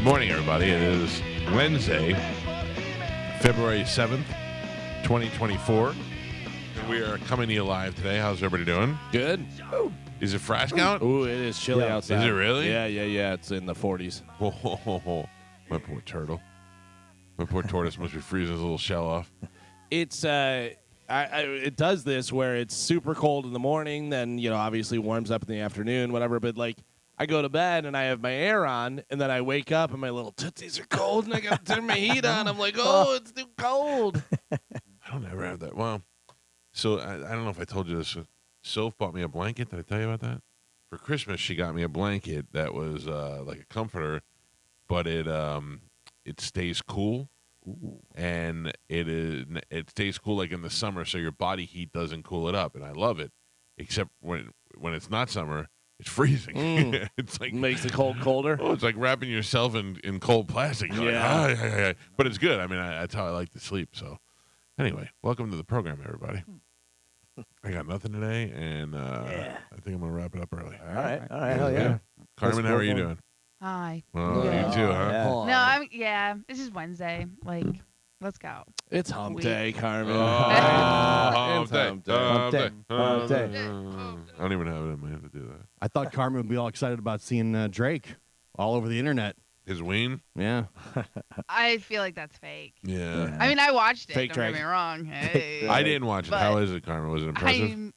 Good morning, everybody. It is Wednesday, February 7th, 2024. And we are coming to you live today. How's everybody doing? Good. Is it Frask out? Ooh, it is chilly outside. Is it really? Yeah. It's in the 40s. Oh, my poor turtle. My poor tortoise must be freezing his little shell off. It's it does this where it's super cold in the morning, then obviously warms up in the afternoon, whatever. But I go to bed and I have my air on, and then I wake up and my little tootsies are cold, and I got to turn my heat on. I'm like, oh, it's too cold. I don't ever have that. Well, so I don't know if I told you this. Soph bought me a blanket. Did I tell you about that? For Christmas, she got me a blanket that was like a comforter, but it stays cool. Ooh. And it stays cool like in the summer, so your body heat doesn't cool it up, and I love it. Except when it's not summer, it's freezing. It's like makes the cold colder. Oh, it's like wrapping yourself in cold plastic. You're like, but it's good. I mean, that's how I like to sleep. So, anyway, welcome to the program, everybody. I got nothing today, and I think I'm gonna wrap it up early. All right, hell yeah. Carmen, how are you doing? Hi. Oh, you too, huh? No, it's just Wednesday. Let's go. It's hump day, Carmen. Hump day. Hump day. I don't even have it in my head to do that. I thought Carmen would be all excited about seeing Drake all over the internet. His ween? Yeah. I feel like that's fake. Yeah. I mean, I watched it. Fake don't Drake. get me wrong. Hey. I didn't watch it. But How is it, Carmen? Was it impressive?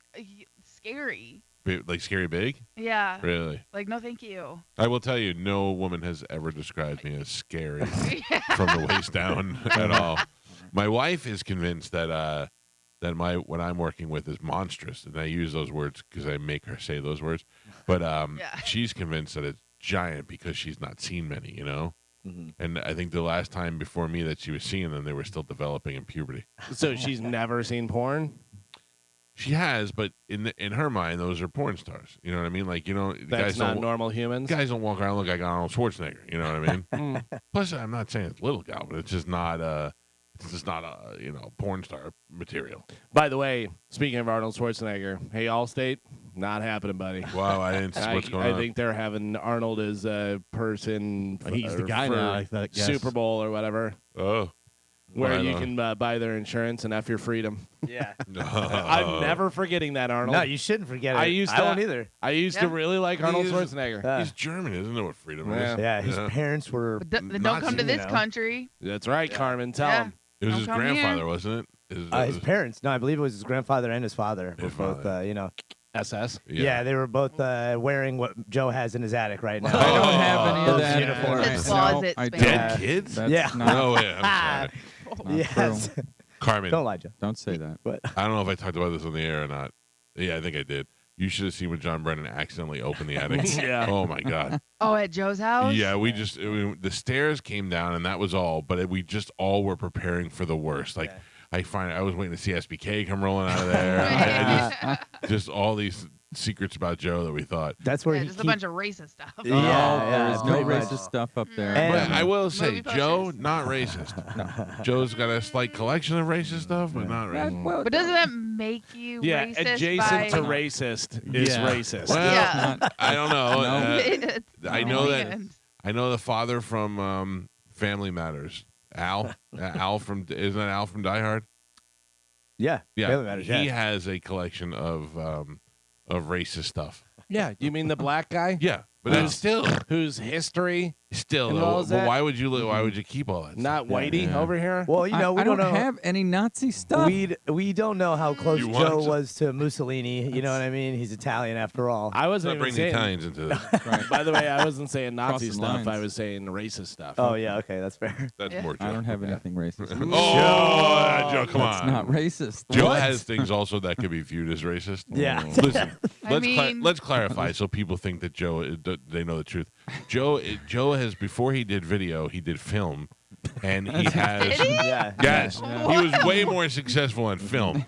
Scary. Like scary big? Yeah. Really? No, thank you. I will tell you, no woman has ever described me as scary from the waist down at all. My wife is convinced that what I'm working with is monstrous, and I use those words because I make her say those words. But she's convinced that it's giant because she's not seen many, Mm-hmm. And I think the last time before me that she was seeing them, they were still developing in puberty. So she's never seen porn? She has, but in her mind, those are porn stars. You know what I mean? That's guys not normal humans. Guys don't walk around and look like Arnold Schwarzenegger. You know what I mean? Plus, I'm not saying it's little gal, but it's just not porn star material. By the way, speaking of Arnold Schwarzenegger, hey, Allstate, not happening, buddy. Wow, I didn't see what's going on. I think they're having Arnold as a person. He's the guy for now, I guess. Super Bowl or whatever. Oh. Where you can buy their insurance and F your freedom. Yeah. I'm never forgetting that, Arnold. No, you shouldn't forget it. I don't either. I used to really like Arnold Schwarzenegger. He's German. He doesn't know what freedom is. Yeah, his parents were. But don't come to this country. That's right, Carmen. Tell him. It was Don't his come grandfather, here. wasn't it? His parents. No, I believe it was his grandfather and his father. Were both, SS. Yeah, they were both wearing what Joe has in his attic right now. I don't have any of Those that. uniforms. His closet I space. don't. Dead kids? That's Yeah. not, No way. I'm sorry. not Yes. true. Carmen, Don't lie, Joe. Don't say that. But I don't know if I talked about this on the air or not. Yeah, I think I did. You should have seen when John Brennan accidentally opened the attic. Yeah. Oh, my God. Oh, at Joe's house? Yeah, the stairs came down, and that was all. But we just all were preparing for the worst. I was waiting to see SBK come rolling out of there. I just all these secrets about Joe that we thought. that's where Yeah, he just a bunch of racist stuff. Yeah, There's no pretty much. racist stuff up there. And- But I will say, Movie Joe, posters. not racist. Joe's got a slight collection of racist stuff, but not racist. Well, But doesn't that make you Yeah, racist adjacent by... to racist is Yeah. racist. Well, Yeah. I don't know. It's I know that. bland. I know the father from Family Matters, Al. Isn't that Al from Die Hard? Yeah. Yeah, Family Matters, he yeah. has a collection of racist stuff. Yeah, you mean the black guy? Yeah, but that's still Whose history, though. involves But that? why would you keep all that? not Whitey Yeah. over here? Well, we I don't don't know. have any Nazi stuff. We don't know how close You want Joe to- was to Mussolini. You know what I mean? He's Italian after all. I wasn't Not even bring the saying. Italians into this. Right. By the way, I wasn't saying Nazi Crossing stuff. lines. I was saying racist stuff. Oh yeah, okay, that's fair. That's Yeah. more Joe. I don't have anything racist. Oh, Joe, come That's on. not racist. Joe What? has things also that could be viewed as racist. Yeah. Listen, I mean- let's clarify so people think that Joe they know the truth. Joe has before he did video, he did film, and he has. Did he? Yeah. Yes, Yeah. he was way more successful on film.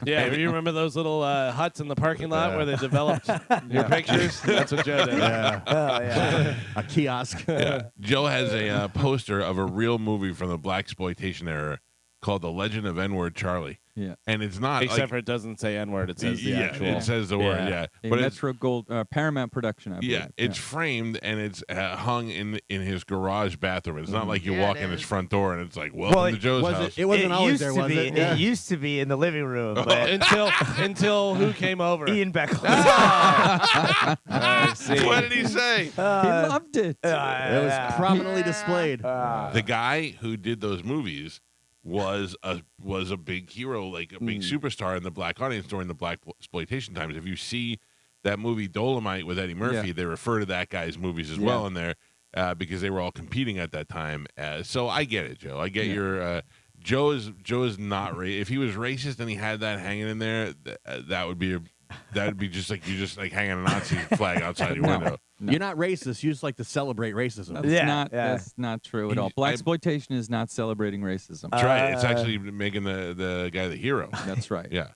Yeah, do you remember those little huts in the parking lot where they developed your pictures? That's what Joe did. Yeah. Oh yeah. A kiosk. Yeah. Joe has a poster of a real movie from the blaxploitation era called The Legend of N-Word Charlie. Yeah. and it's not Except like, for it doesn't say N-word. It says the actual. it says the word, yeah. A But it's Metro Gold Paramount production, I believe. yeah, it's framed and it's hung in his garage bathroom. It's not like you Yeah, walk it in his is. front door and it's like, welcome to Joe's house. It wasn't always used there, to was be. it? Yeah. It used to be in the living room, but until who came over? Ian Beckles. I see. What did he say? He loved it. It was prominently displayed. The guy who did those movies was a big hero, like a big superstar in the black audience during the black exploitation times. If you see that movie Dolomite with Eddie Murphy, they refer to that guy's movies as well in there because they were all competing at that time. So I get it, Joe. I get your Joe is not if he was racist and he had that hanging in there, that would be just like you just like hanging a Nazi flag outside your window. No. You're not racist. You just like to celebrate racism. That's not true at all. Black exploitation is not celebrating racism. That's right. It's actually making the guy the hero. That's right. Yeah.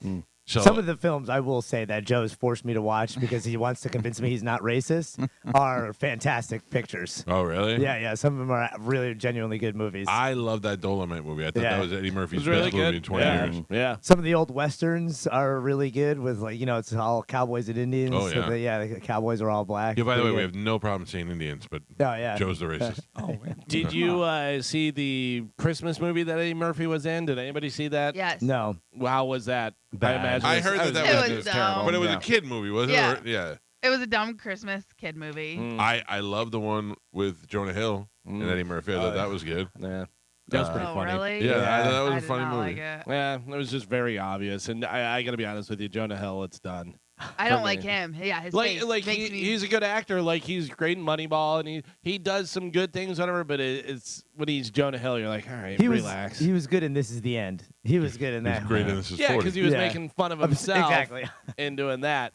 So Some of the films I will say that Joe's forced me to watch because he wants to convince me he's not racist are fantastic pictures. Oh, really? Yeah. Some of them are really genuinely good movies. I love that Dolomite movie. I thought Yeah. that was Eddie Murphy's It was really best movie good. in 20 Yeah. years. Yeah. Some of the old westerns are really good with like it's all cowboys and Indians. Oh, So yeah. the cowboys are all black. Yeah, by the way, Pretty we good. have no problem saying Indians, but Oh, yeah. Joe's the racist. Did you see the Christmas movie that Eddie Murphy was in? Did anybody see that? Yes. No. How was that? Bad. I imagine. I it was- heard I that It was was terrible. dumb. But it was Yeah. a kid movie, wasn't Yeah. it? Or- yeah. It was a dumb Christmas kid movie. I love the one with Jonah Hill and Eddie Murphy. I thought that was good. Yeah. That was pretty Oh, funny. really? Yeah, I thought that was I a did funny not movie. like it. Yeah, it was just very obvious, and I got to be honest with you, Jonah Hill, it's done. I don't For like me. him. Yeah, his Like face makes me. he's a good actor. Like he's great in Moneyball, and he does some good things, whatever. But it's when he's Jonah Hill, you're like, all right, relax. He was good in This Is the End. He was good in He's that. great in This Is Yeah, 40. because he was Yeah. making fun of himself Exactly. in doing that.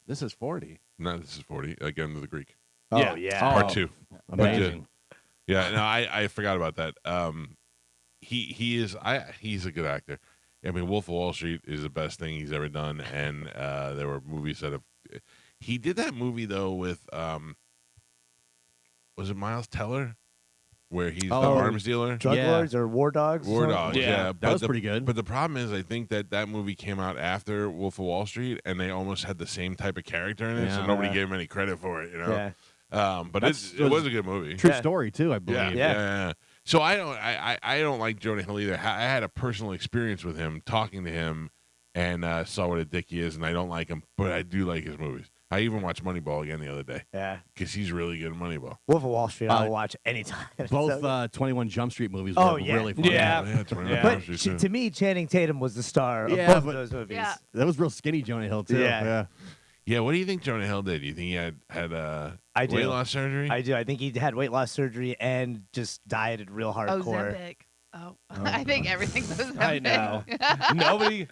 This is 40. No, This Is 40. Again, to the Greek. Oh, Yeah. Part 2. Amazing. Yeah, no, I forgot about that. He's a good actor. I mean, Wolf of Wall Street is the best thing he's ever done, and there were movies that have. He did that movie though with was it Miles Teller, where he's the arms dealer, Drug Yeah. Lords or War Dogs? War Something? Dogs. Yeah, Yeah, that but was pretty good. But the problem is, I think that movie came out after Wolf of Wall Street, and they almost had the same type of character in it, so Yeah. nobody gave him any credit for it. You know. Yeah. But it was a good movie. True Yeah. story too, I believe. Yeah. So I don't like Jonah Hill either. I had a personal experience with him, talking to him, and saw what a dick he is, and I don't like him, but I do like his movies. I even watched Moneyball again the other day Yeah. because he's really good in Moneyball. Wolf of Wall Street, I'll watch anytime. Both So- 21 Jump Street movies Oh, were yeah. really funny. Yeah. Yeah, it's one of but those to me, Channing Tatum was the star of Yeah, both but- of those movies. Yeah. That was real skinny Jonah Hill too. Yeah. Yeah, what do you think Jonah Hill did? Do you think he had I do. weight loss surgery? I do. I think he had weight loss surgery and just dieted real hardcore. Ozempic. Oh, I think everything's Ozempic. I know.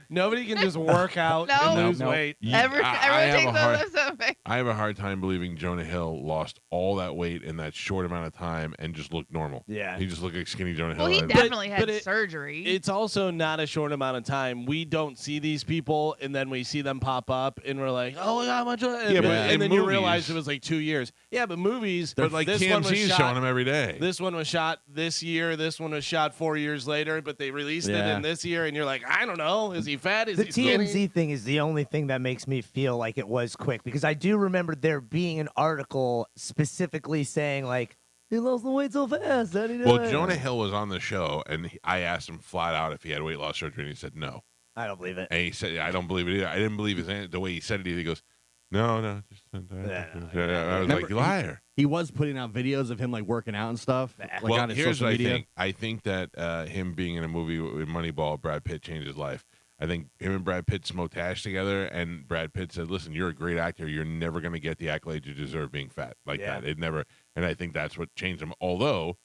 nobody can just work out No. and lose No. weight. Everyone takes Ozempic. I have a hard time believing Jonah Hill lost all that weight in that short amount of time and just looked normal. Yeah. He just looked like skinny Jonah Hill. Well, he I- definitely but had it- surgery. It's also not a short amount of time. We don't see these people, and then we see them pop up, and we're like, "Oh my god, how much?" Yeah, but and in then you movies- realize it was like 2 years. Yeah, but movies. but like this one was TMZ is shot- showing him every day. This one was shot this year. This one was shot 4 years later, but they released it Yeah. in this year, and you're like, I don't know. Is he fat? Is The he skinny? TMZ thing is the only thing that makes me feel like it was quick because I do remember there being an article specifically saying like he lost the weight so fast. How did he do Well, it?" Jonah Hill was on the show, and I asked him flat out if he had weight loss surgery, and he said no. I don't believe it. And he said, "I don't believe it either." I didn't believe the way he said it either. He goes, "No, just." I was like, Remember, "Liar." He was putting out videos of him like working out and stuff. Like Well, on his here's social what media. I think. I think that him being in a movie with Moneyball, Brad Pitt changed his life. I think him and Brad Pitt smoked hash together, and Brad Pitt said, "Listen, you're a great actor. You're never going to get the accolades you deserve being fat like Yeah. that. It never." And I think that's what changed him. Although,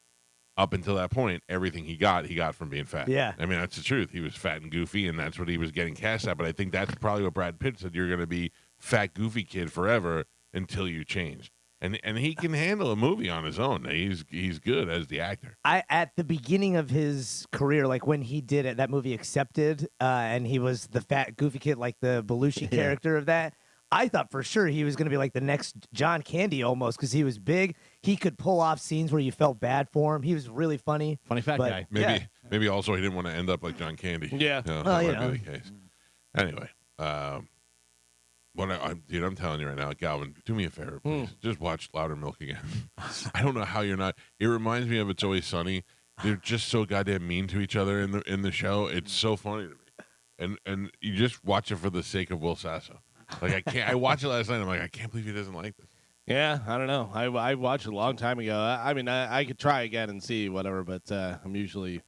up until that point, everything he got from being fat. Yeah. I mean, that's the truth. He was fat and goofy, and that's what he was getting cast at. But I think that's probably what Brad Pitt said. You're going to be fat, goofy kid forever until you change. And he can handle a movie on his own. He's good as the actor. At the beginning of his career, like when he did it, that movie Accepted, and he was the fat goofy kid, like the Belushi character of that. I thought for sure he was going to be like the next John Candy almost because he was big. He could pull off scenes where you felt bad for him. He was really funny. Funny fat But- guy. Maybe Maybe also he didn't want to end up like John Candy. Yeah. That Well, might be the case. Anyway, dude, I'm telling you right now, Galvin, do me a favor, please. Just watch Louder Milk again. I don't know how you're not. It reminds me of It's Always Sunny. They're just so goddamn mean to each other in the show. It's so funny to me. And you just watch it for the sake of Will Sasso. Like I can't. I watched it last night. I'm like, I can't believe he doesn't like this. Yeah, I don't know. I watched it a long time ago. I mean, I could try again and see whatever, but I'm usually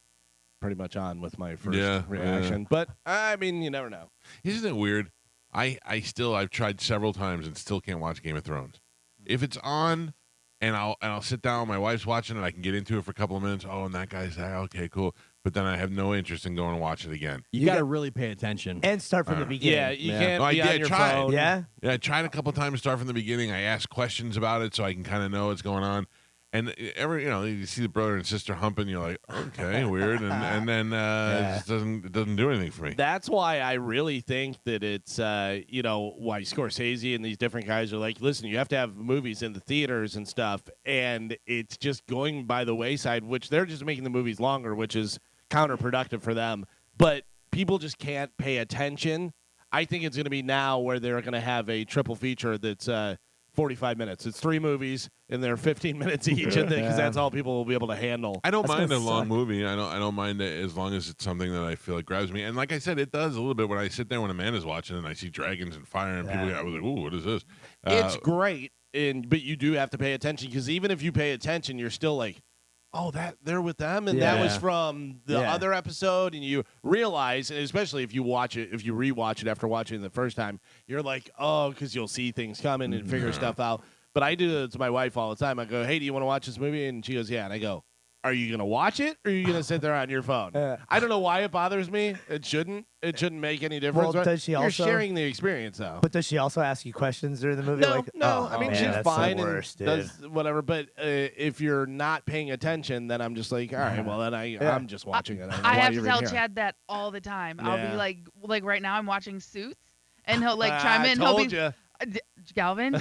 pretty much on with my first reaction. Yeah. But I mean, you never know. Isn't it weird? I've tried several times and still can't watch Game of Thrones. If it's on and I'll sit down, my wife's watching it, I can get into it for a couple of minutes. Oh, and that guy's that. Okay, cool. But then I have no interest in going to watch it again. You got to really pay attention. And start from the beginning. Yeah, you Yeah. can't No, I be did on your try it. phone. Yeah? Yeah, I tried a couple of times to start from the beginning. I asked questions about it so I can kind of know what's going on. And you see the brother and sister humping, you're like, okay, weird, and then it doesn't do anything for me. That's why I really think that it's, why Scorsese and these different guys are like, listen, you have to have movies in the theaters and stuff, and it's just going by the wayside, which they're just making the movies longer, which is counterproductive for them. But people just can't pay attention. I think it's going to be now where they're going to have a triple feature that's 45 minutes. It's 3 movies, and they're 15 minutes each, because that's all people will be able to handle. I don't That's mind a gonna long suck. movie. I don't mind it as long as it's something that I feel like grabs me. And like I said, it does a little bit when I sit there when Amanda's watching and I see dragons and fire and people. I was like, ooh, what is this? It's great, but you do have to pay attention, because even if you pay attention, you're still like, oh, they're with them, and that was Yeah. from the other episode, and you realize, and especially if you rewatch it after watching it the first time, you're like, oh, because you'll see things coming and figure stuff out. But I do it to my wife all the time. I go, hey, do you want to watch this movie? And she goes, yeah. And I go, are you going to watch it, or are you going to sit there on your phone? I don't know why it bothers me. It shouldn't make any difference. Well, does she You're also- sharing the experience, though. But does she also ask you questions during the movie? No. I mean, man, she's that's fine the worst, and dude. does whatever. But if you're not paying attention, then I'm just like, all right, well, then I'm just watching it. I have to you're tell here. Chad that all the time. I'll Yeah. be like right now I'm watching Suits, and he'll like chime I in. He'll told be, you. Galvin,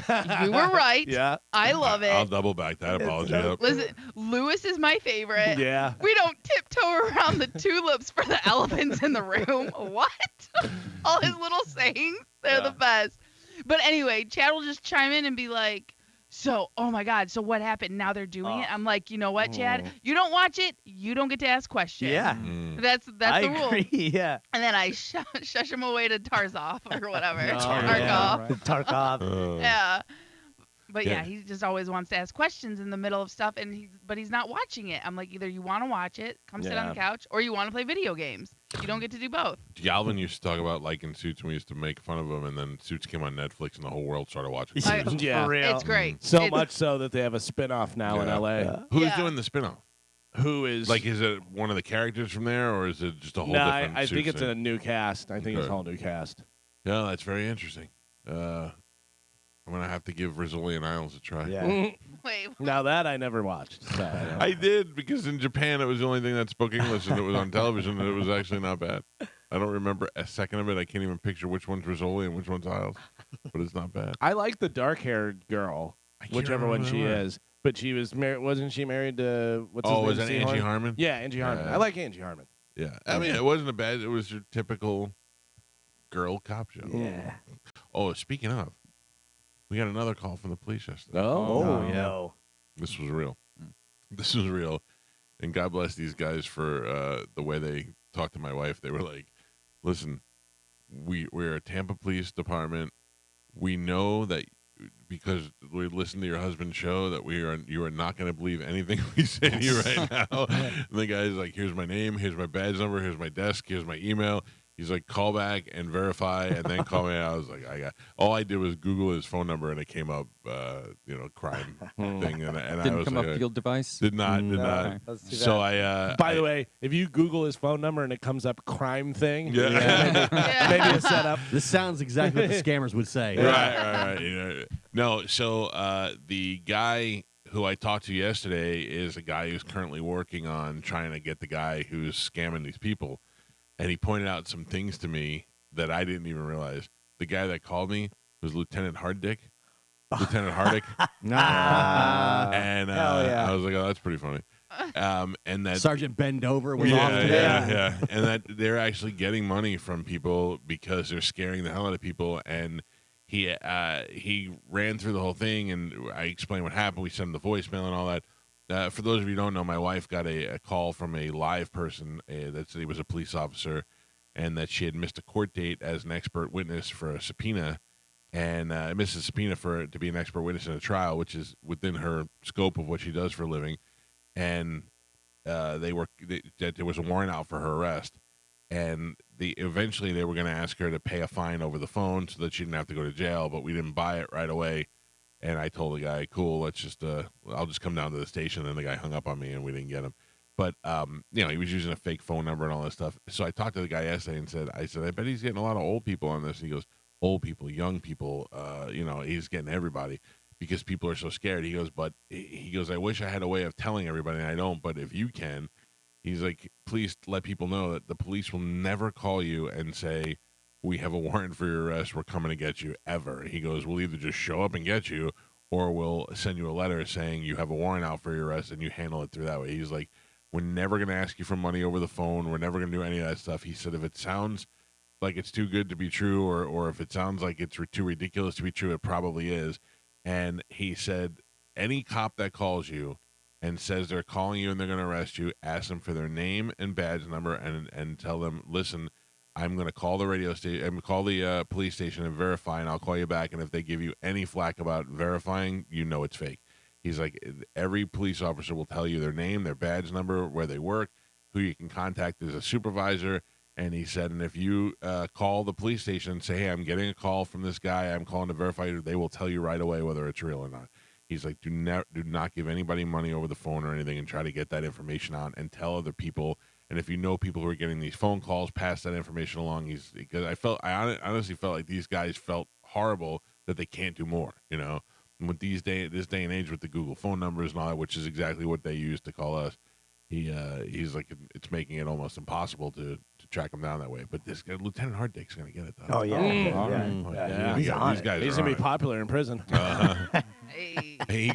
you were right. Yeah. I love I'll it. double back that apology up. Listen, Lewis is my favorite. Yeah. We don't tiptoe around the tulips for the elephants in the room. What? All his little sayings, they're the best. But anyway, Chad will just chime in and be like, so, oh my God, so what happened? Now they're doing it? I'm like, you know what, Chad? You don't watch it, you don't get to ask questions. Yeah. That's I the rule. agree. Yeah. And then I shush him away to Tarzoff or whatever. Oh, Tarkov. yeah, right. Tarkov. Yeah. But Yeah. yeah, he just always wants to ask questions in the middle of stuff, but he's not watching it. I'm like, either you want to watch it, come sit on the couch, or you want to play video games. You don't get to do both. Galvin used to talk about liking Suits, and we used to make fun of him. And then Suits came on Netflix, and the whole world started watching. Suits. Yeah. For real. It's great. So It's- much so that they have a spin-off now in Yeah. L.A. Who's Yeah. doing the spinoff? Who is Like, is it one of the characters from there, or is it just a whole No, different? I think Suits it's thing? a new cast. I think it's a Okay. whole new cast. Yeah, that's very interesting. I'm gonna have to give Brazilian Isles a try. Yeah. Wait, Now that I never watched. So I don't- I did, because in Japan it was the only thing that spoke English, and it was on television, and it was actually not bad. I don't remember a second of it. I can't even picture which one's Rizzoli and which one's Isles, but it's not bad. I like the dark-haired girl, I can't whichever one remember she her. is. But she was married. Wasn't she married to what's his Oh, name? was that Steve Angie Harmon? Harmon? Yeah, Angie Harmon. Yeah. I like Angie Harmon. Yeah. I mean, it wasn't a bad. It was your typical girl cop show. Yeah. Oh, speaking of, we got another call from the police yesterday. Oh, yeah. no. This was real. This was real. And God bless these guys for the way they talked to my wife. They were like, listen, we're a Tampa Police Department. We know that because we listened to your husband's show that you are not going to believe anything we say to you right now. And the guy's like, here's my name, here's my badge number, here's my desk, here's my email. He's like, call back and verify, and then call me. I was like, all I did was Google his phone number, and it came up, crime thing, and I Didn't was come like, up field device. did not. That's too So bad. By the way, if you Google his phone number and it comes up crime thing, Yeah. Yeah. maybe a setup. This sounds exactly what the scammers would say. right. You know. No, so the guy who I talked to yesterday is a guy who's currently working on trying to get the guy who's scamming these people. And he pointed out some things to me that I didn't even realize. The guy that called me was Lieutenant Harddick. Lieutenant Hardick. Nah. And Hell yeah. I was like, oh, that's pretty funny. And that Sergeant Bend Over was yeah, off. yeah, and that they're actually getting money from people because they're scaring the hell out of people. And he ran through the whole thing, and I explained what happened. We sent him the voicemail and all that. For those of you who don't know, my wife got a call from a live person that said he was a police officer, and that she had missed a court date as an expert witness for a subpoena, and missed a subpoena to be an expert witness in a trial, which is within her scope of what she does for a living. And that there was a warrant out for her arrest, and eventually they were going to ask her to pay a fine over the phone so that she didn't have to go to jail, but we didn't buy it right away. And I told the guy, cool, let's just I'll just come down to the station. And the guy hung up on me, and we didn't get him. But he was using a fake phone number and all this stuff. So I talked to the guy yesterday and said, I bet he's getting a lot of old people on this. And he goes, old people, young people, he's getting everybody because people are so scared. He goes, I wish I had a way of telling everybody, and I don't. But if you can, he's like, please let people know that the police will never call you and say, we have a warrant for your arrest, we're coming to get you, ever. He goes, we'll either just show up and get you, or we'll send you a letter saying you have a warrant out for your arrest, and you handle it through that way. He's like, we're never going to ask you for money over the phone. We're never going to do any of that stuff. He said, if it sounds like it's too good to be true, or if it sounds like it's too ridiculous to be true, it probably is. And he said, any cop that calls you and says they're calling you and they're going to arrest you, ask them for their name and badge number, and tell them, listen, I'm going to call the radio station, I'm call the police station and verify, and I'll call you back. And if they give you any flack about verifying, it's fake. He's like, every police officer will tell you their name, their badge number, where they work, who you can contact as a supervisor. And he said, and if you call the police station and say, hey, I'm getting a call from this guy, I'm calling to verify you, they will tell you right away whether it's real or not. He's like, do not give anybody money over the phone or anything, and try to get that information out and tell other people. And if you know people who are getting these phone calls, pass that information along. Because I honestly felt like these guys felt horrible that they can't do more. With this day and age with the Google phone numbers and all that, which is exactly what they use to call us. He's like, it's making it almost impossible to track him down that way. But this guy, Lieutenant Harddick's going to get it though. Oh yeah, Yeah. He's on these it. guys He's are gonna on be popular in prison. it. Hey. He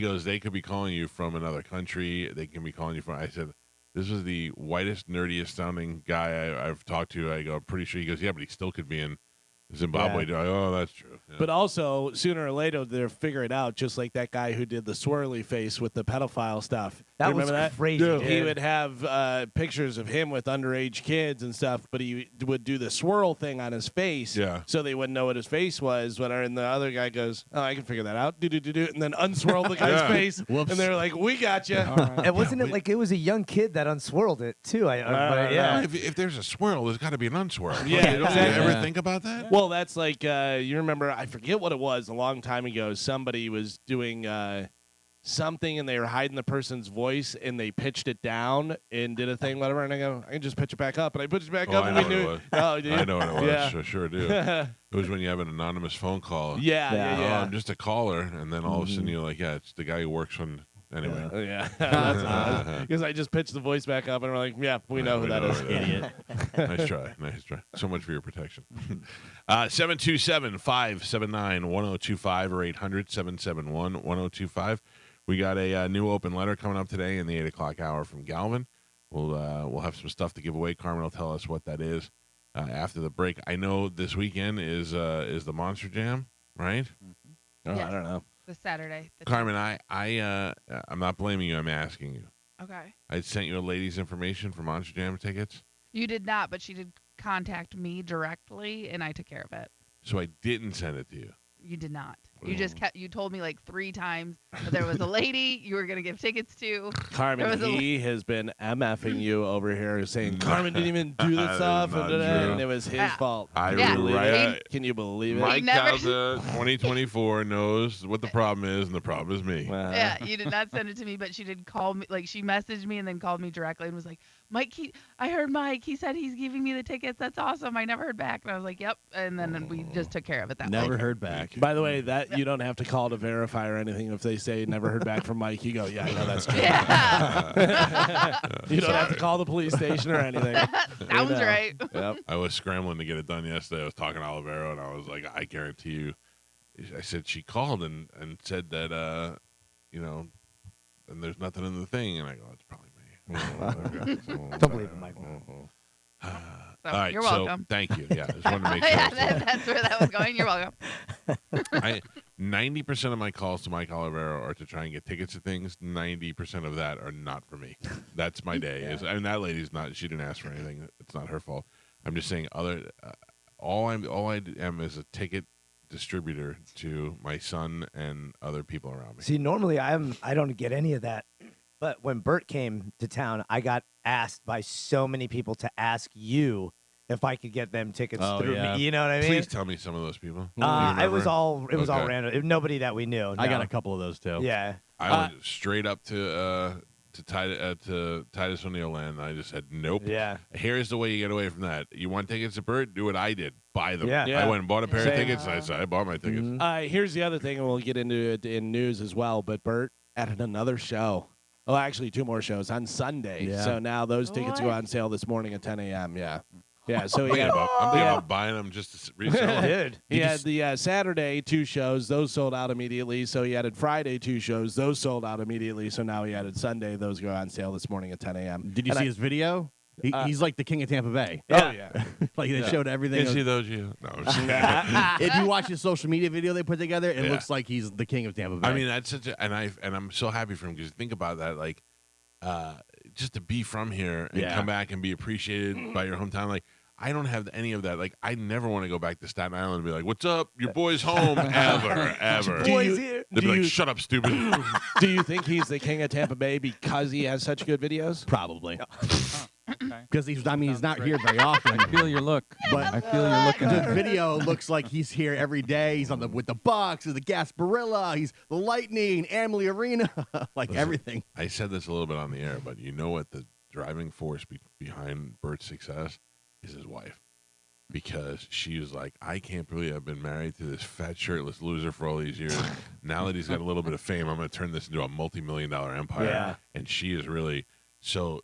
goes, they could be calling you from another country. They can be calling you from. I said, this is the whitest, nerdiest sounding guy I've talked to. I go, I'm pretty sure. He goes, yeah, but he still could be in Zimbabwe. Yeah. Oh, that's true. Yeah. But also, sooner or later, they'll figure it out, just like that guy who did the swirly face with the pedophile stuff. That You was remember that? crazy. He dude. would have pictures of him with underage kids and stuff, but he would do the swirl thing on his face, Yeah. so they wouldn't know what his face was. And the other guy goes, "Oh, I can figure that out," and then unswirl the guy's Yeah. face, Whoops. and they're like, "We got you." And wasn't it like it was a young kid that unswirled it too? But yeah. If there's a swirl, there's got to be an unswirl. Yeah, Don't you exactly. ever Yeah. think about that? Well, that's like you remember. I forget what it was. A long time ago, somebody was doing something, and they were hiding the person's voice, and they pitched it down and did a thing, whatever. And I go, I can just pitch it back up, and I pitched it back Oh, up, I and know we what it knew. was. Oh, dude. I know what it was. Yeah. Sure do. It was when you have an anonymous phone call. Yeah, Yeah. yeah. Oh, I'm just a caller, and then all of a sudden you're like, yeah, it's the guy who works on. Anyway. Oh, yeah, that's what it was. Because I just pitched the voice back up, and we're like, yeah, we know who that is. Idiot. Nice try. So much for your protection. 727-579-1025 or 800-771-1025. We got a new open letter coming up today in the 8 o'clock hour from Galvin. We'll have some stuff to give away. Carmen will tell us what that is after the break. I know this weekend is the Monster Jam, right? Oh, Yes. I don't know. This Saturday. Carmen, I'm not blaming you. I'm asking you. Okay. I sent you a lady's information for Monster Jam tickets, You did not, but she did contact me directly, and I took care of it. so I didn't send it to you. You did not. You just you told me like 3 times that there was a lady you were going to give tickets to. Carmen, There was a- he has been MFing you over here, saying Carmen didn't even do That this is stuff, not and true. it was his Yeah. fault. I Yeah. Can you believe right- it? Can you believe it? Mike never- Calta 2024 knows what the problem is, and the problem is me. Yeah, you did not send it to me, but she did call me. Like, she messaged me and then called me directly and was like, Mike, I heard Mike. He said he's giving me the tickets. That's awesome. I never heard back. And I was like, yep. And then we just took care of it that way. Never heard back. By the way, that you don't have to call to verify or anything. If they say never heard back from Mike, you go, yeah, I know that's true. Yeah. You don't have to call the police station or anything. Sounds know. right. Yep. I was scrambling to get it done yesterday. I was talking to Olivero, and I was like, I guarantee you. I said she called and said that, and there's nothing in the thing, and I go, it's probably me. Don't believe it, Michael. So, All right, you're so welcome. thank you. Yeah, I just wanted to make sure. Yeah, that's where that was going. You're welcome. 90% of my calls to Mike Olivero are to try and get tickets to things. 90% of that are not for me. That's my day. I mean, that lady's not. She didn't ask for anything. It's not her fault. I'm just saying. All I am is a ticket distributor to my son and other people around me. See, normally I don't get any of that, but when Bert came to town, I got asked by so many people to ask you if I could get them tickets through me. You know what I mean? Please tell me some of those people. It was all Okay. random. Nobody that we knew. I got no. a couple of those too. Yeah. I went straight up to Titus O'Neill land. And I just said nope. Yeah. Here's the way you get away from that. You want tickets to Bert? Do what I did. Buy them. Yeah. Yeah. I went and bought a pair of Same. tickets. And I said I bought my tickets. Here's the other thing, and we'll get into it in news as well. But Bert added another show. Oh, actually, 2 more shows on Sunday. Yeah. So now those tickets go What? on sale this morning at 10 a.m. Yeah. Yeah. So I'm he thinking had, about buying them just to resell them. Dude. he had the Saturday 2 shows. Those sold out immediately. So he added Friday 2 shows. Those sold out immediately. So now he added Sunday. Those go on sale this morning at 10 a.m. Did you see his video? He's like the king of Tampa Bay. Oh, yeah. Like they showed everything. Is he though? You? No. I'm just kidding. If you watch his social media video they put together, it Yeah. looks like he's the king of Tampa Bay. I mean, that's such a, and I'm so happy for him because think about that, like, just to be from here and come back and be appreciated by your hometown. Like, I don't have any of that. Like, I never want to go back to Staten Island and be like, "What's up? Your boy's home." Ever. Boys here. They'd be like, "Shut up, stupid." Do you think he's the king of Tampa Bay because he has such good videos? probably Okay. because he's not here very often. I feel your look. But I feel you're looking the at it. video looks like he's here every day. He's on with the Bucks, the Gasparilla, he's the Lightning, Amalie Arena, like Listen, everything. I said this a little bit on the air, but you know what the driving force behind Bert's success is? His wife. Because she was like, I can't believe I've been married to this fat, shirtless loser for all these years. Now that he's got a little bit of fame, I'm going to turn this into a multi-million-dollar empire. Yeah. And she is really so.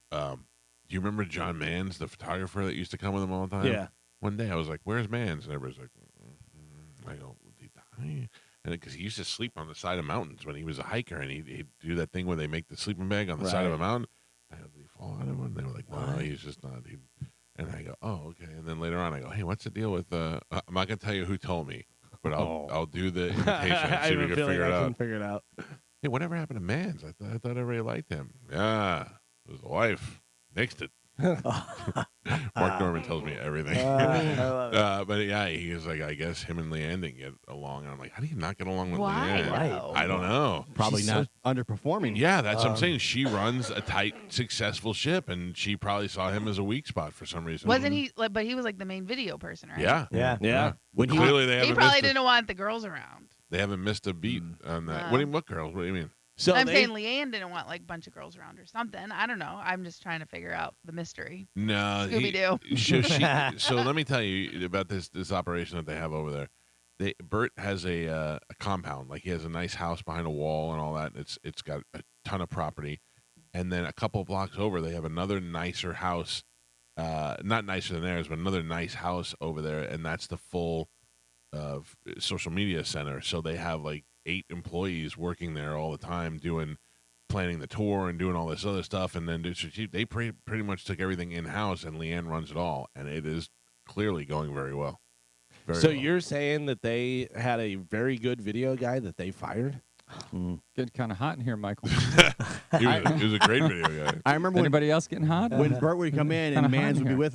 Do you remember John Mans, the photographer that used to come with him all the time? Yeah. One day I was like, "Where's Mans?" And everybody's like, I go, "Did he die?" And because he used to sleep on the side of mountains when he was a hiker, and he'd do that thing where they make the sleeping bag on the side of a mountain. I go, "Did he fall out of it?" And they were like, "No, he's just not." And I go, "Oh, okay." And then later on, I go, "Hey, what's the deal with?" I'm not gonna tell you who told me, but I'll do the invitation and I see if have we a can feeling figure it I out. can figure it out. Hey, whatever happened to Mans? I thought everybody liked him. Yeah, it was the wife. Nixed it. Mark Norman tells me everything. I love it. But yeah, he was like, I guess him and Leanne didn't get along. And I'm like, how do you not get along with Why? Leanne? Right. I don't know. Probably She's not underperforming. Yeah, that's what I'm saying. She runs a tight, successful ship, and she probably saw him as a weak spot for some reason. Wasn't he? Like, but he was like the main video person, right? Yeah. Yeah. Yeah. When he Clearly, they He haven't probably missed didn't want the girls around. They haven't missed a beat on that. Wow. What girls? What do you mean? So I'm they- saying Leanne didn't want like a bunch of girls around or something. I don't know. I'm just trying to figure out the mystery. No, Scooby-Doo. So let me tell you about this operation that they have over there. Bert has a compound, like he has a nice house behind a wall and all that. It's got a ton of property, and then a couple of blocks over, they have another nicer house, not nicer than theirs, but another nice house over there, and that's the full social media center. So they have like 8 employees working there all the time planning the tour and doing all this other stuff. And then they pretty much took everything in-house, and Leanne runs it all. And it is clearly going very well. So well. you're saying that they had a very good video guy that they fired? Getting kind of hot in here, Michael. He was a great video guy. I remember Anybody else getting hot? when Bert would come in Kinda and hot Mans in would be here. with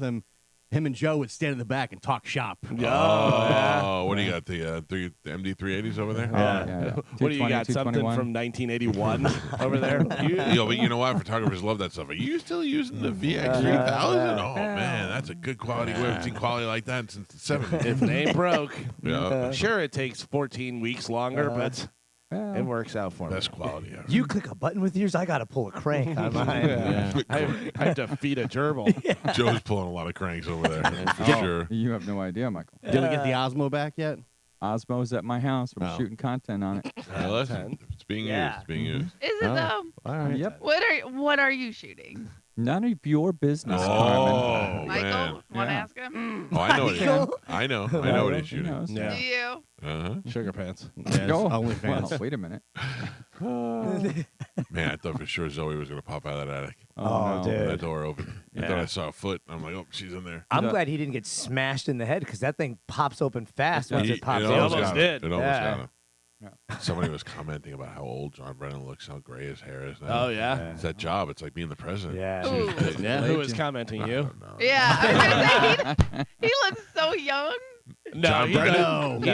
him and Joe would stand in the back and talk shop. Oh, what do you got? The MD380s over there? Yeah. What do you 220, got? Something 221? from 1981 over there? But you know what? Photographers love that stuff. Are you still using the VX3000? Oh, man, that's a good quality. We haven't seen quality like that since the 70s. If it ain't broke. Yeah, Sure, it takes 14 weeks longer, but Well, it works out for me. best quality ever. You click a button with yours, I got to pull a crank on mine. Yeah. I have to feed a gerbil. Joe's pulling a lot of cranks over there, for oh, sure. You have no idea, Michael. Did we get the Osmo back yet? Osmo's at my house. We're Oh. shooting content on it. Hey, listen, it's being Yeah. used. It's being used. Is it Oh. though? All right. Yep. What are you shooting? None of your business, Carmen. Oh, Michael, man. want to Yeah. ask him? Oh, I know what he's Michael? I know what he's He shooting. knows. Yeah. Do you? Uh-huh. Sugar pants. Yes, Oh, OnlyFans. well, wait a minute. Man, I thought for sure Zoe was going to pop out of that attic. Oh, no. dude. That door opened. I thought I saw a foot. I'm like, oh, she's in there. I'm glad he didn't get smashed in the head because that thing pops open fast once it pops It almost open. got him. did. It almost Yeah. got him. Somebody was commenting about how old John Brennan looks, how gray his hair is now. Oh yeah. It's that job. It's like being the president. Yeah. Ooh. Yeah. Who was commenting? I You? don't know. Yeah, I was gonna say, he looks so young. No, John he, Brennan? doesn't. He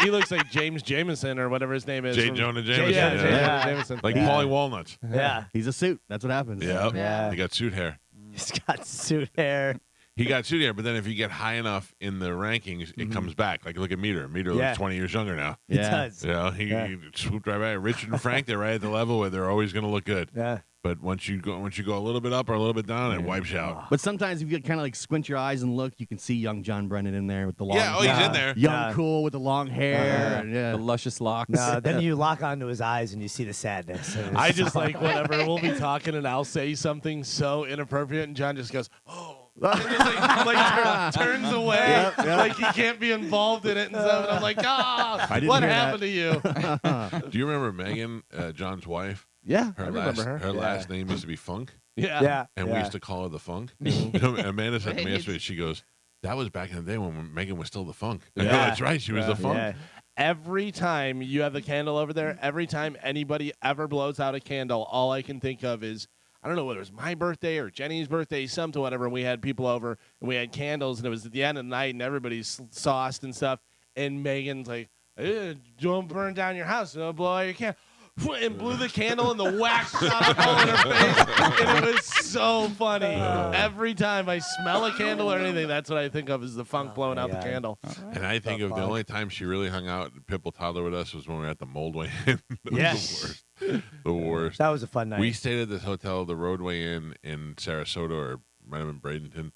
No. looks like James Jameson or whatever his name is. J. from- Jonah Yeah, Jameson. J. Yeah. Jonah Jameson. Like Yeah. Paulie Walnuts. Yeah. He's a suit. That's what happens. Yep. Yeah. He got suit hair. He's got suit hair. He got suit hair, but then if you get high enough in the rankings, it comes back. Like look at Meter. Meter Yeah. looks 20 years younger now. He Yeah. does. You know, he Yeah. swooped right back. Richard and Frank, they're right at the level where they're always going to look good. Yeah. But once you go a little bit up or a little bit down, it wipes you out. But sometimes if you kind of like squint your eyes and look, you can see young John Brennan in there with the long Yeah, oh, he's Yeah. in there. young, Yeah. cool with the long hair. and The luscious locks. No, then you lock onto his eyes and you see the sadness. And I it's- just like whenever we'll be talking and I'll say something so inappropriate and John just goes, oh. And just turns away Yep, yep. like he can't be involved in it and stuff. And I'm like, I didn't what hear happened to you? Do you remember Megan, John's wife? Yeah. Her remember last her. last name used to be Funk, Yeah. Yeah. and we yeah. used to call her the Funk. Amanda said to me Right. yesterday, she goes, "That was back in the day when Megan was still the Funk." I go, Yeah. that's right, she was the Funk. Yeah. Every time you have the candle over there, every time anybody ever blows out a candle, all I can think of is, I don't know whether it was my birthday or Jenny's birthday, something, whatever. And we had people over and we had candles, and it was at the end of the night, and everybody's sauced and stuff. And Megan's like, don't burn down your house, don't blow out your candle. And blew the candle, and the wax shot up all in her face. And it was so funny. Every time I smell a candle or anything, that's what I think of is the Funk blowing out the God. candle. And I think of the Funk. only time she really hung out, Pipple toddler with us, was when we were at the Moldway Inn. That was Yes. the worst. The worst. That was a fun night. We stayed at this hotel, the Roadway Inn in Sarasota, or might have been Bradenton,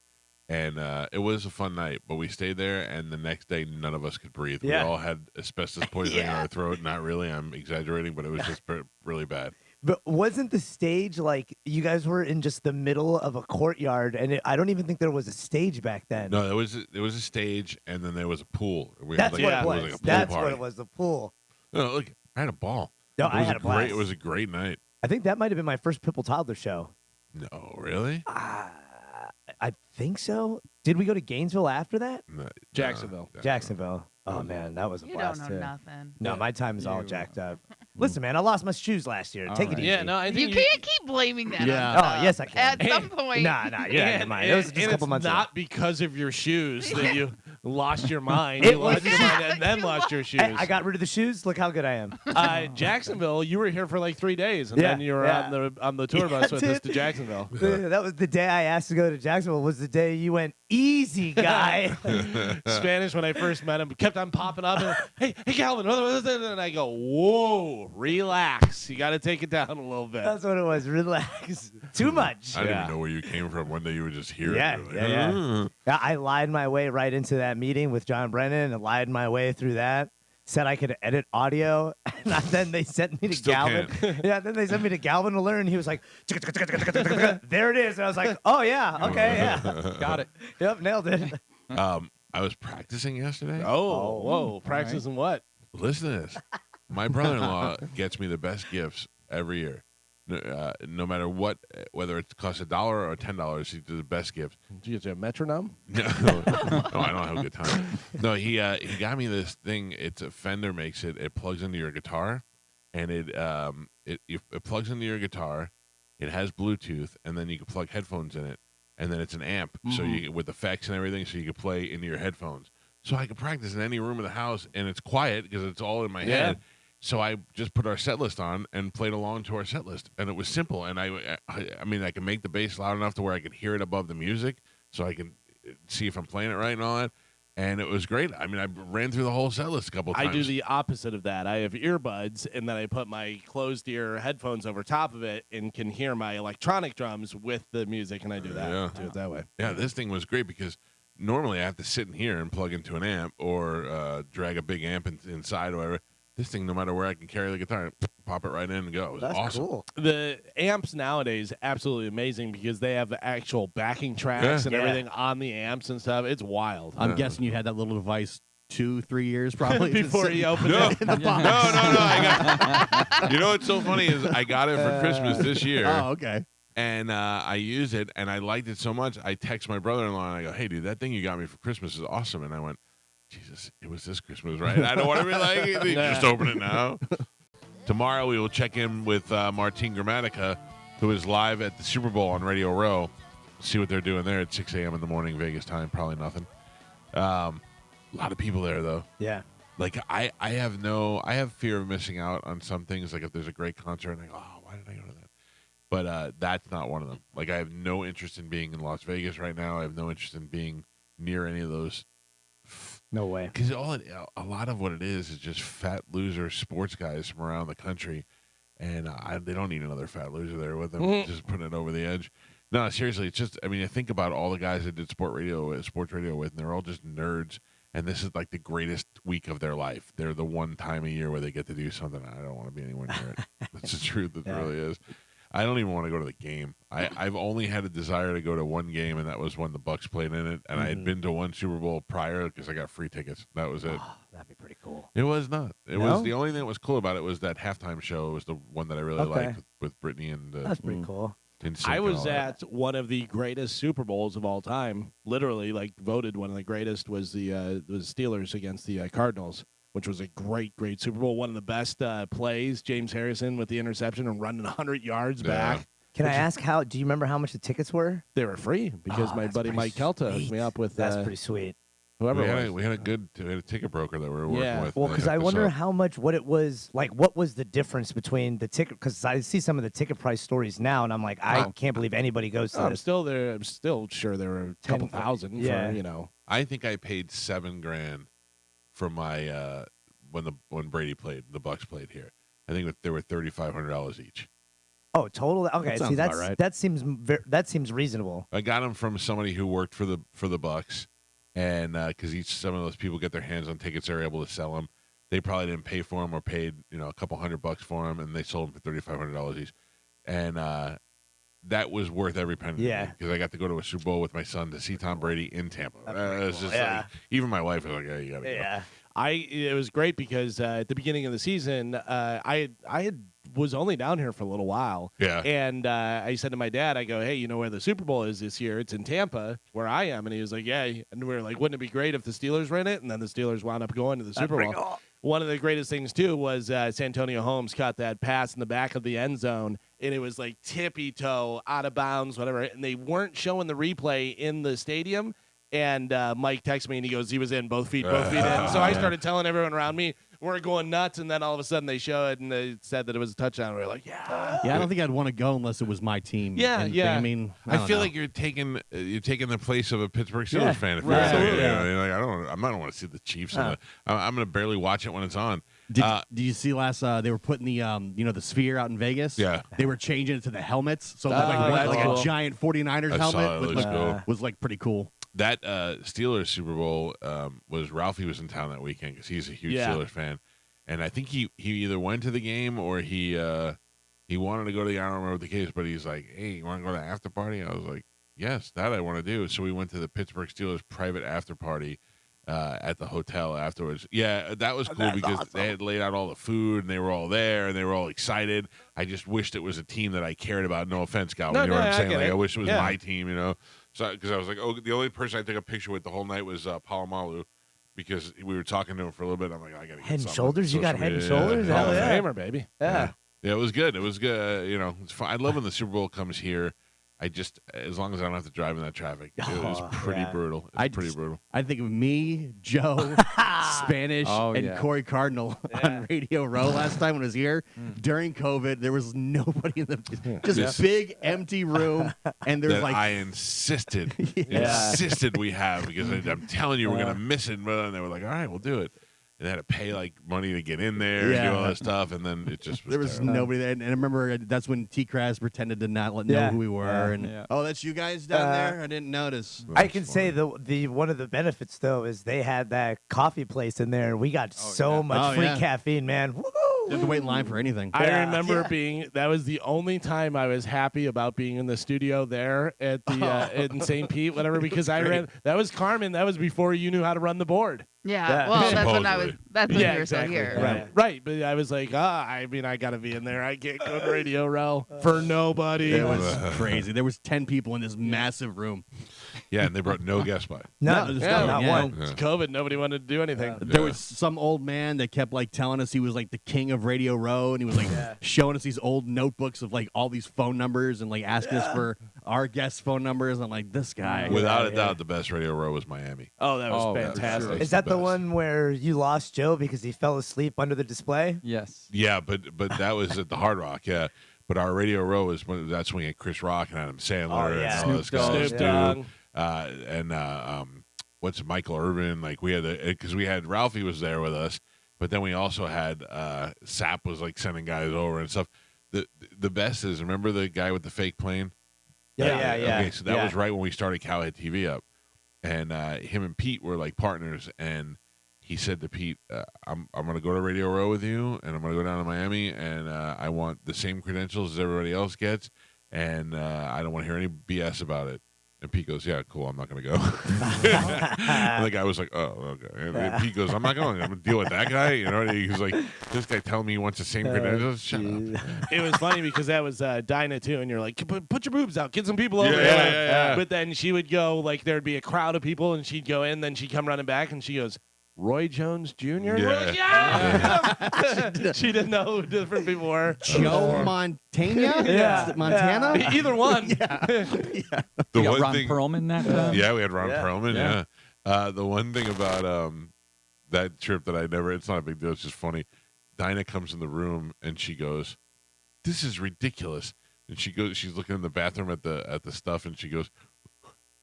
and it was a fun night. But we stayed there, and the next day, none of us could breathe. Yeah. We all had asbestos poisoning in Yeah. our throat. Not really, I'm exaggerating, but it was just really bad. But wasn't the stage like you guys were in just the middle of a courtyard, and I don't even think there was a stage back then. No, there was a stage, and then there was a pool. We That's had, what like, it was. like a pool That's party. what it was. The pool. No, look, I had a ball. No, It I was had a great. blast. It was a great night. I think that might have been my first Pipple Toddler show. No, really? I think so. Did we go to Gainesville after that? No, Jacksonville. Jacksonville. Oh man, that was a You don't blast know too. nothing. No, my time is all jacked up. Listen, man, I lost my shoes last year. All Take it right. easy. Yeah, no, I You think can't keep blaming that. Yeah. On Oh, stuff. yes, I can. At some point. Nah, you're out of your mind. It was just a couple it's months ago. not because of your shoes that you lost your mind. It You lost was- your mind Yeah, and then you lost your shoes. Hey, I got rid of the shoes. Look how good I am. Jacksonville. You were here for like 3 days, and Yeah, then you were yeah. on the tour bus with us dude. to Jacksonville. That was the day I asked to go to Jacksonville. Was the day you went easy, guy. Spanish when I first met him kept on popping up. And, hey, Calvin, and I go, whoa, relax. You got to take it down a little bit. That's what it was. Relax. Too much. I didn't Yeah. even know where you came from. One day you were just here. Yeah, You were yeah, yeah. Yeah, I lied my way right into that meeting with John Brennan and lied my way through that. Said I could edit audio, and then they sent me to Still Galvin. Yeah, then they sent me to Galvin to learn. He was like, there it is. And I was like, oh, yeah, okay, yeah. Got it. Yep, nailed it. I was practicing yesterday. Oh, whoa, practicing what? Listen to this. My brother-in-law gets me the best gifts every year. No matter what, whether it costs $1 or $10, he does the best gift. Did you get a metronome? No, I don't have a good time. No, he got me this thing. It's a Fender makes it. It plugs into your guitar, and it plugs into your guitar. It has Bluetooth, and then you can plug headphones in it, and then it's an amp, so you with effects and everything, so you can play into your headphones. So I can practice in any room of the house, and it's quiet because it's all in my head. So I just put our set list on and played along to our set list, and it was simple. And I mean, I can make the bass loud enough to where I can hear it above the music, so I can see if I'm playing it right and all that. And it was great. I mean, I ran through the whole set list a couple times. I do the opposite of that. I have earbuds, and then I put my closed ear headphones over top of it and can hear my electronic drums with the music, and I do that. Yeah. Do it that way. Yeah, this thing was great because normally I have to sit in here and plug into an amp or drag a big amp inside or whatever. This thing, no matter where I can carry the guitar, pop it right in and go. It was That's awesome. cool. The amps nowadays absolutely amazing because they have the actual backing tracks and Yeah. everything on the amps and stuff. It's wild. I'm guessing you had that little device 2-3 years probably Before he opened No, it. no, no, I got. You know what's so funny is I got it for Christmas this year. Oh, okay. And I used it, and I liked it so much. I text my brother-in-law, and I go, "Hey, dude, that thing you got me for Christmas is awesome." And I went, "Jesus, it was this Christmas, right? I don't want to be like, you just open it now." Tomorrow we will check in with Martine Gramatica, who is live at the Super Bowl on Radio Row. See what they're doing there at 6 a.m. in the morning, Vegas time. Probably nothing. A lot of people there, though. Yeah. Like, I have fear of missing out on some things. Like, if there's a great concert, and I go, "Oh, why did I go to that?" But that's not one of them. Like, I have no interest in being in Las Vegas right now. I have no interest in being near any of those. No way. Because a lot of what it is just fat loser sports guys from around the country, and they don't need another fat loser there with them, just putting it over the edge. No, seriously, it's just. I mean, I think about all the guys that did sports radio with, and they're all just nerds. And this is like the greatest week of their life. They're the one time a year where they get to do something. I don't want to be anywhere near it. That's the truth. It really is. I don't even want to go to the game. I've only had a desire to go to one game, and that was when the Bucks played in it. And I had been to one Super Bowl prior because I got free tickets. That was it. Oh, that'd be pretty cool. It was not. It No? was the only thing that was cool about it was that halftime show. It was the one that I really liked with Britney and. That's pretty cool. I was at one of the greatest Super Bowls of all time. Literally, like voted one of the greatest was the Steelers against the Cardinals, which was a great Super Bowl. One of the best plays, James Harrison with the interception and running 100 yards back. Can I ask do you remember how much the tickets were? They were free because my that's buddy pretty Mike Calta hooked sweet. me up with That's pretty sweet. whoever we it had, was. we had a ticket broker that we were working with. Well, and they because I hooked us wonder up. how much, what it was, like, what was the difference between the ticket? Because I see some of the ticket price stories now, and I'm like, I can't believe anybody goes to I'm this. still there. I'm still sure there were a couple thousand Yeah. for, I think I paid $7,000 for my when Brady played, the Bucks played here. I think they were $3,500 each. Oh, total. Okay, sounds see, about right. that seems reasonable. I got them from somebody who worked for the Bucks, and because some of those people get their hands on tickets, they're able to sell them. They probably didn't pay for them or paid a couple $100 for them, and they sold them for $3,500 each, and that was worth every penny. Yeah. Because I got to go to a Super Bowl with my son to see Tom Brady in Tampa. It's just Yeah. like, even my wife was like, "Yeah, you gotta go." Yeah. it was great because at the beginning of the season, I was only down here for a little while. Yeah. And I said to my dad, I go, "Hey, you know where the Super Bowl is this year? It's in Tampa, where I am." And he was like, "Yeah." And we were like, "Wouldn't it be great if the Steelers were in it?" And then the Steelers wound up going to the Super Bowl. One of the greatest things, too, was Santonio Holmes caught that pass in the back of the end zone, and it was like tippy-toe, out of bounds, whatever. And they weren't showing the replay in the stadium. And Mike texted me, and he goes, "He was in, both feet in." So I started telling everyone around me, we're going nuts, and then all of a sudden they show it, and they said that it was a touchdown. We were like, yeah. Yeah, I don't think I'd want to go unless it was my team. Yeah, And, yeah. I mean, I don't feel know. like you're taking the place of a Pittsburgh Steelers Yeah, fan. If right. you're Absolutely. like, I don't want to see the Chiefs. I'm going to barely watch it when it's on. Did you see last? They were putting the the Sphere out in Vegas. Yeah. They were changing it to the helmets, so it Oh, looked that's like cool. a giant 49ers I saw helmet it. It with, looks like, cool. was like pretty cool. That Steelers Super Bowl was Ralphie was in town that weekend because he's a huge Steelers fan, and I think he either went to the game or he wanted to go to the. I don't remember the case, but he's like, "Hey, you want to go to the after party?" I was like, "Yes, that I want to do." So we went to the Pittsburgh Steelers private after party at the hotel afterwards. Yeah, that was cool because they had laid out all the food and they were all there and they were all excited. I just wished it was a team that I cared about. No offense, Gal. No, You know what no, I'm I saying? get Like it. I wish it was Yeah. my team. So because I was like, oh, the only person I took a picture with the whole night was Palomalu because we were talking to him for a little bit. I'm like, I got to get Head and something on shoulders? You got social head and media. shoulders? Hall Hell of yeah. Famer, baby. Yeah. Yeah, it was good. It was good. It's fun. I love when the Super Bowl comes here. I just, as long as I don't have to drive in that traffic, it was Oh, pretty yeah. brutal. It's brutal. I think of me, Joe, Spanish, Oh, and yeah. Corey Cardinal on Radio Row last time when I was here. During COVID, there was nobody in the just big empty room, and there's That like I insisted we have because I'm telling you we're gonna miss it. And they were like, all right, we'll do it. And they had to pay like money to get in there and do all that stuff, and then it just was there was terrible. nobody there. And I remember that's when T-Crass pretended to not know Yeah. who we were. Yeah. And Yeah. oh, that's you guys down there. I didn't notice. I can say the one of the benefits though is they had that coffee place in there. We got so much Oh, free yeah. caffeine, man. You Woohoo! have to wait in line for anything. I Yeah. remember Yeah. that was the only time I was happy about being in the studio there at the in St. Pete, whatever, because that was Carmen. That was before you knew how to run the board. Yeah. Yeah. Well, that's when I was. Supposedly. That's when Yeah, you were exactly. still here. Right, right. But I was like, I mean, I gotta be in there. I can't go to Radio Row for nobody. It was crazy. There was 10 people in this massive room. Yeah, and they brought no guest by. None. there's Yeah, not yeah. one. Yeah. It's COVID. Nobody wanted to do anything. There was some old man that kept like telling us he was like the king of Radio Row, and he was like showing us these old notebooks of like all these phone numbers and like asking us for our guest phone numbers. I'm like, this guy. Without a doubt, the best Radio Row was Miami. Oh, that was Oh, for fantastic. sure. Is that the best. one where you lost Joe because he fell asleep under the display? Yes. Yeah, but that was at the Hard Rock. Yeah, but our Radio Row is that's when we had Chris Rock and Adam Sandler Oh, yeah. and all those Snoop Dogg. guys. Snoop dude. Dogg. And what's it, Michael Irvin? Like we had because we had Ralphie was there with us, but then we also had Sap was like sending guys over and stuff. The best is remember the guy with the fake plane. Yeah. Okay, so that Yeah. was right when we started Cowhead TV up, and him and Pete were like partners, and he said to Pete, I'm going to go to Radio Row with you, and I'm going to go down to Miami, and I want the same credentials as everybody else gets, and I don't want to hear any BS about it. And Pete goes, yeah, cool, I'm not going to go. And the guy was like, oh, okay. And Pete goes, I'm not going. I'm going to deal with that guy. You know, and he was like, this guy telling me he wants the same credentials? Shut up. It was funny because that was Dinah too, and you're like, put your boobs out, get some people over Yeah, here. yeah. But then she would go, like there'd be a crowd of people, and she'd go in, then she'd come running back, and she goes, Roy Jones Jr. And we're like, yeah! She didn't know who different people were. Joe Montana? Yeah. Montana? Either one. The You got one Ron thing, Perlman that time? yeah, we had Ron Yeah. Perlman, yeah. The one thing about that trip that I never, it's not a big deal, it's just funny. Dinah comes in the room and she goes, this is ridiculous. And she goes, she's looking in the bathroom at the stuff, and she goes,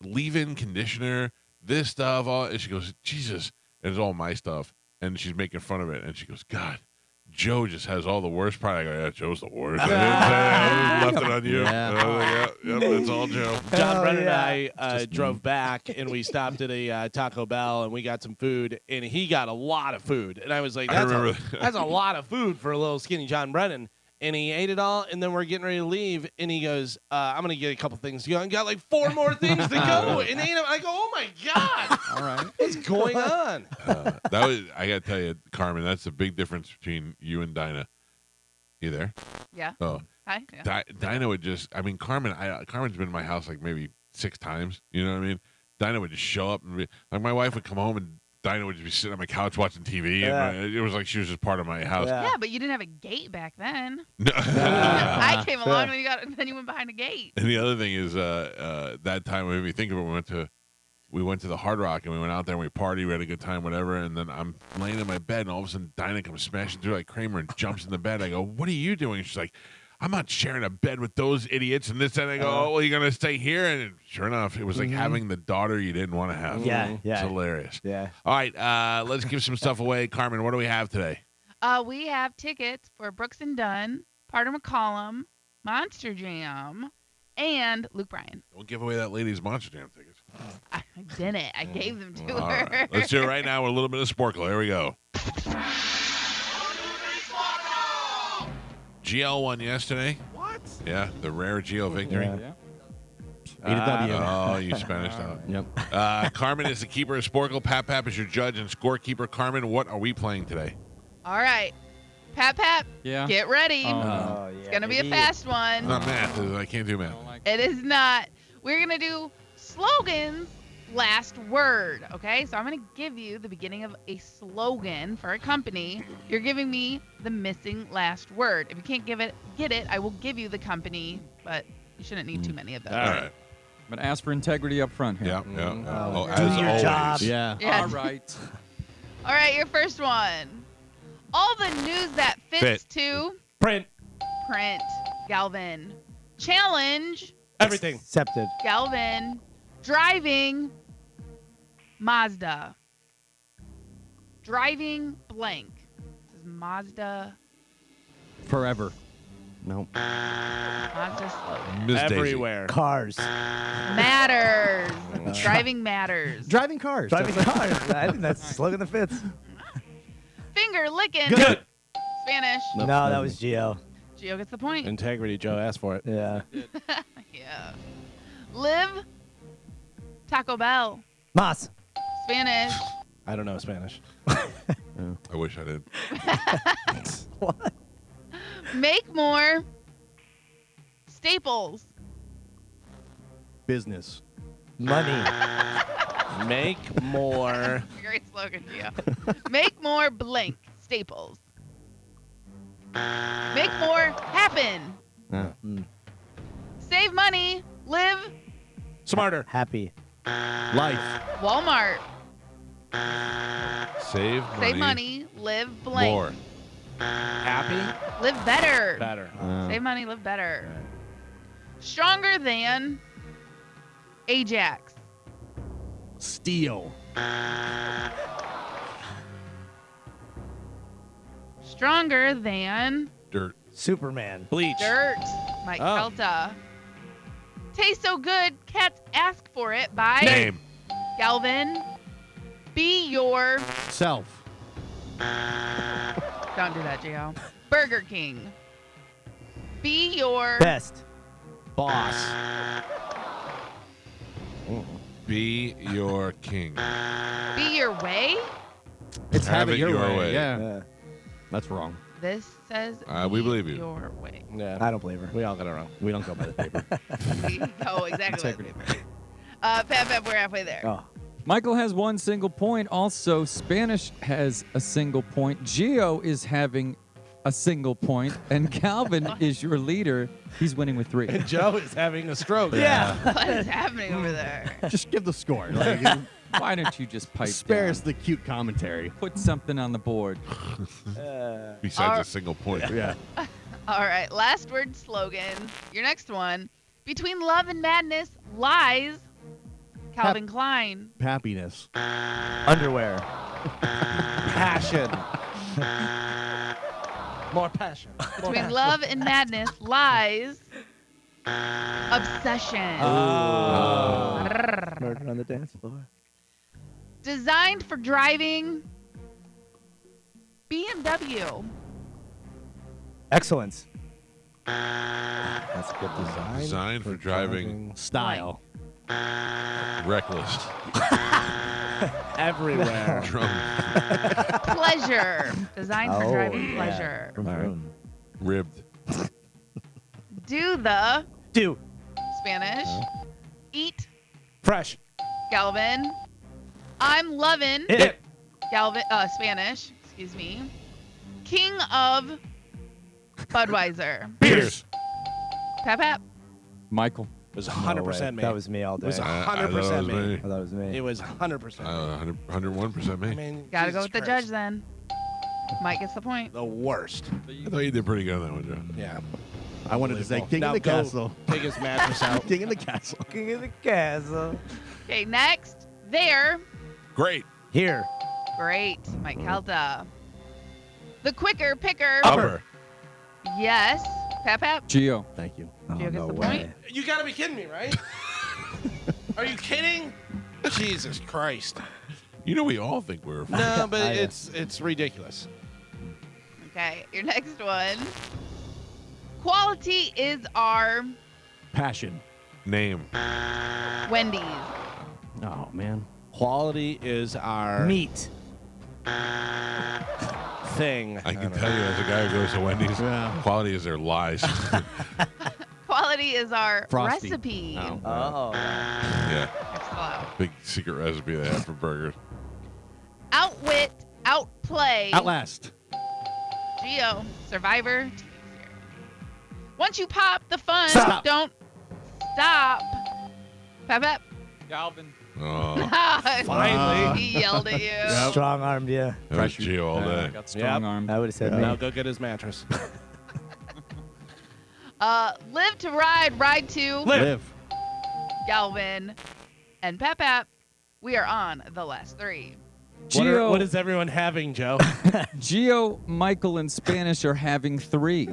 leave-in conditioner, this stuff, all, and she goes, Jesus, and it's all my stuff. And she's making fun of it, and she goes, God, Joe just has all the worst product. I go, yeah, Joe's the worst. I didn't say that. I left it on you. Yeah. I was like, yeah, it's all Joe. John Oh, Brennan yeah. and I drove back, and we stopped at a Taco Bell, and we got some food, and he got a lot of food. And I was like, I that's, remember that's a lot of food for a little skinny John Brennan. And he ate it all, and then we're getting ready to leave, and he goes, I'm going to get a couple things to go. And got like 4 more things to go. And ate them. I go, oh, my God. All right. What's going on? That was, I got to tell you, Carmen, that's the big difference between you and Dinah. You there? Yeah. Oh, Hi. Yeah. Dinah would just, I mean, Carmen's been in my house like maybe 6 times. You know what I mean? Dinah would just show up and be, like my wife would come home and Dinah would just be sitting on my couch watching TV. Yeah. And it was like she was just part of my house. Yeah. Yeah, but you didn't have a gate back then. No. I came along and then you went behind a gate. And the other thing is, that time when we think of it, we went to the Hard Rock and we went out there and we partied, we had a good time, whatever. And then I'm laying in my bed and all of a sudden Dinah comes smashing through like Kramer and jumps in the bed. I go, "What are you doing?" She's like, "I'm not sharing a bed with those idiots." And this and I go, "Oh, well, you're gonna stay here?" And sure enough, it was like having the daughter you didn't want to have. Yeah, It's yeah. hilarious. Yeah. All right, let's give some stuff away. Carmen, what do we have today? We have tickets for Brooks and Dunn, Parter McCollum, Monster Jam, and Luke Bryan. Don't give away that lady's Monster Jam tickets. I didn't. I gave them to All her. right, let's do it right now with a little bit of Sporkle. Here we go. GL won yesterday. What? Yeah, the rare GL victory. Yeah. AW. Oh, you Spanish out. Yep. Carmen is the keeper of Sporkle. Pap is your judge and scorekeeper. Carmen, what are we playing today? All right. Pap, Yeah. get ready. Oh, no. Oh, yeah. It's going to be a baby. fast one. Not math. I can't do math. It is not. We're going to do slogans, last word, okay? So I'm going to give you the beginning of a slogan for a company. You're giving me the missing last word. If you can't get it, I will give you the company, but you shouldn't need too many of those. All right. But ask for integrity up front here. Yeah, yeah. Oh, Oh, do as your always. job. Yeah. Yeah. All right. All right, your first one. All the news that fits to Print. print. Galvin. Challenge. Everything. Accepted. Galvin. Driving. Mazda. Driving blank. This is Mazda. Forever. Nope. Mazda slogan. Miss Daisy. Everywhere. Cars. Matters. Driving matters. Driving cars. Driving cars. I think that's the slogan that fits. Finger licking. Good. Spanish. No, that was Gio. Gio gets the point. Integrity. Joe asked for it. Yeah. Yeah. Live. Taco Bell. Mas. Spanish. I don't know Spanish. I wish I did. What? Make more. Staples. Business. Money. Make more. Great slogan, Gio. Make more blank. Staples. Make more happen. Save money. Live. Smarter. Happy. Life. Walmart. Save money. Save money. Live blank. More. Happy. Live better. Better. Save money. Live better. Stronger than. Ajax. Steel. Stronger than. Dirt. Superman. Bleach. Dirt. Mike Oh. Calta. Tastes so good, cats ask for it by. Name. Galvin. Be your. Self. Don't do that, Gio. Burger King. Be your. Best. Boss. Be your king. Be your way. It's Have it your way. Yeah. That's wrong. This says. We be believe you. Your way. Yeah. I don't believe her. We all got it wrong. We don't go by the paper. We go exactly. What the paper. Pep, we're halfway there. Oh. Michael has 1 single point. Also, Spanish has a single point. Gio is having a single point, and Calvin is your leader. He's winning with 3. And Joe is having a stroke. Yeah. What is happening over there? Just give the score. Like, Why don't you just pipe spare down? us the cute commentary. Put something on the board. Besides Our- a single point. Yeah. All right. Last word slogan. Your next one. Between love and madness lies. Calvin Klein. Happiness. Underwear. Passion. More passion. Between love and madness lies. Obsession. Murder on the dance floor. Designed for driving. BMW. Excellence. That's a good design. Designed for driving. Style. Reckless. Everywhere. Drunk. Pleasure. Designed for Oh, driving yeah. pleasure. Vroom, vroom. Ribbed. Do the Do. Spanish. Eat. Fresh. Galvin. I'm loving. It. Galvin. Spanish. Excuse me. King of Budweiser. Beers. Pep. Michael. It was No 100% way. me. That was me all It day. was I 100% thought it was me. me. I thought it was me. It was 100% me. 101% me. I mean, Gotta go Jesus with the Christ. judge then. Mike gets the point. The worst. I thought you did pretty good on that one, Joe. Yeah. I wanted to say Unbelievable. King Now of the go Castle. Take his mattress out. King of the Castle. King of the castle. Okay, next. There. Great. Here. Great. Mike Calta. The quicker picker. Upper. Yes. Pep. Gio. Thank you. Oh, Gio gets no the way. point. You gotta be kidding me, right? Are you kidding? Jesus Christ. You know we all think we're No, but I- it's ridiculous. Okay, your next one. Quality is our Passion. name. Wendy's. Oh, man. Quality is our Meat. thing. I can tell you as a guy who goes to Wendy's, Yeah. quality is their lies. Quality is our Frosty. recipe. Oh. Oh. Yeah. Excellent. Big secret recipe they have for burgers. Outwit, outplay. Outlast. Geo, Survivor. Once you pop the fun, Stop. don't stop. Pep. Calvin. Oh, Finally. He yelled at you. Strong armed, yeah. that was Gio all I day. got strong arm. I would have said Now me. go get his mattress. Live to ride, ride to Live. Galvin and Pep. We are on the last three. Gio, What is everyone having, Joe? Gio, Michael, and Spanish are having 3.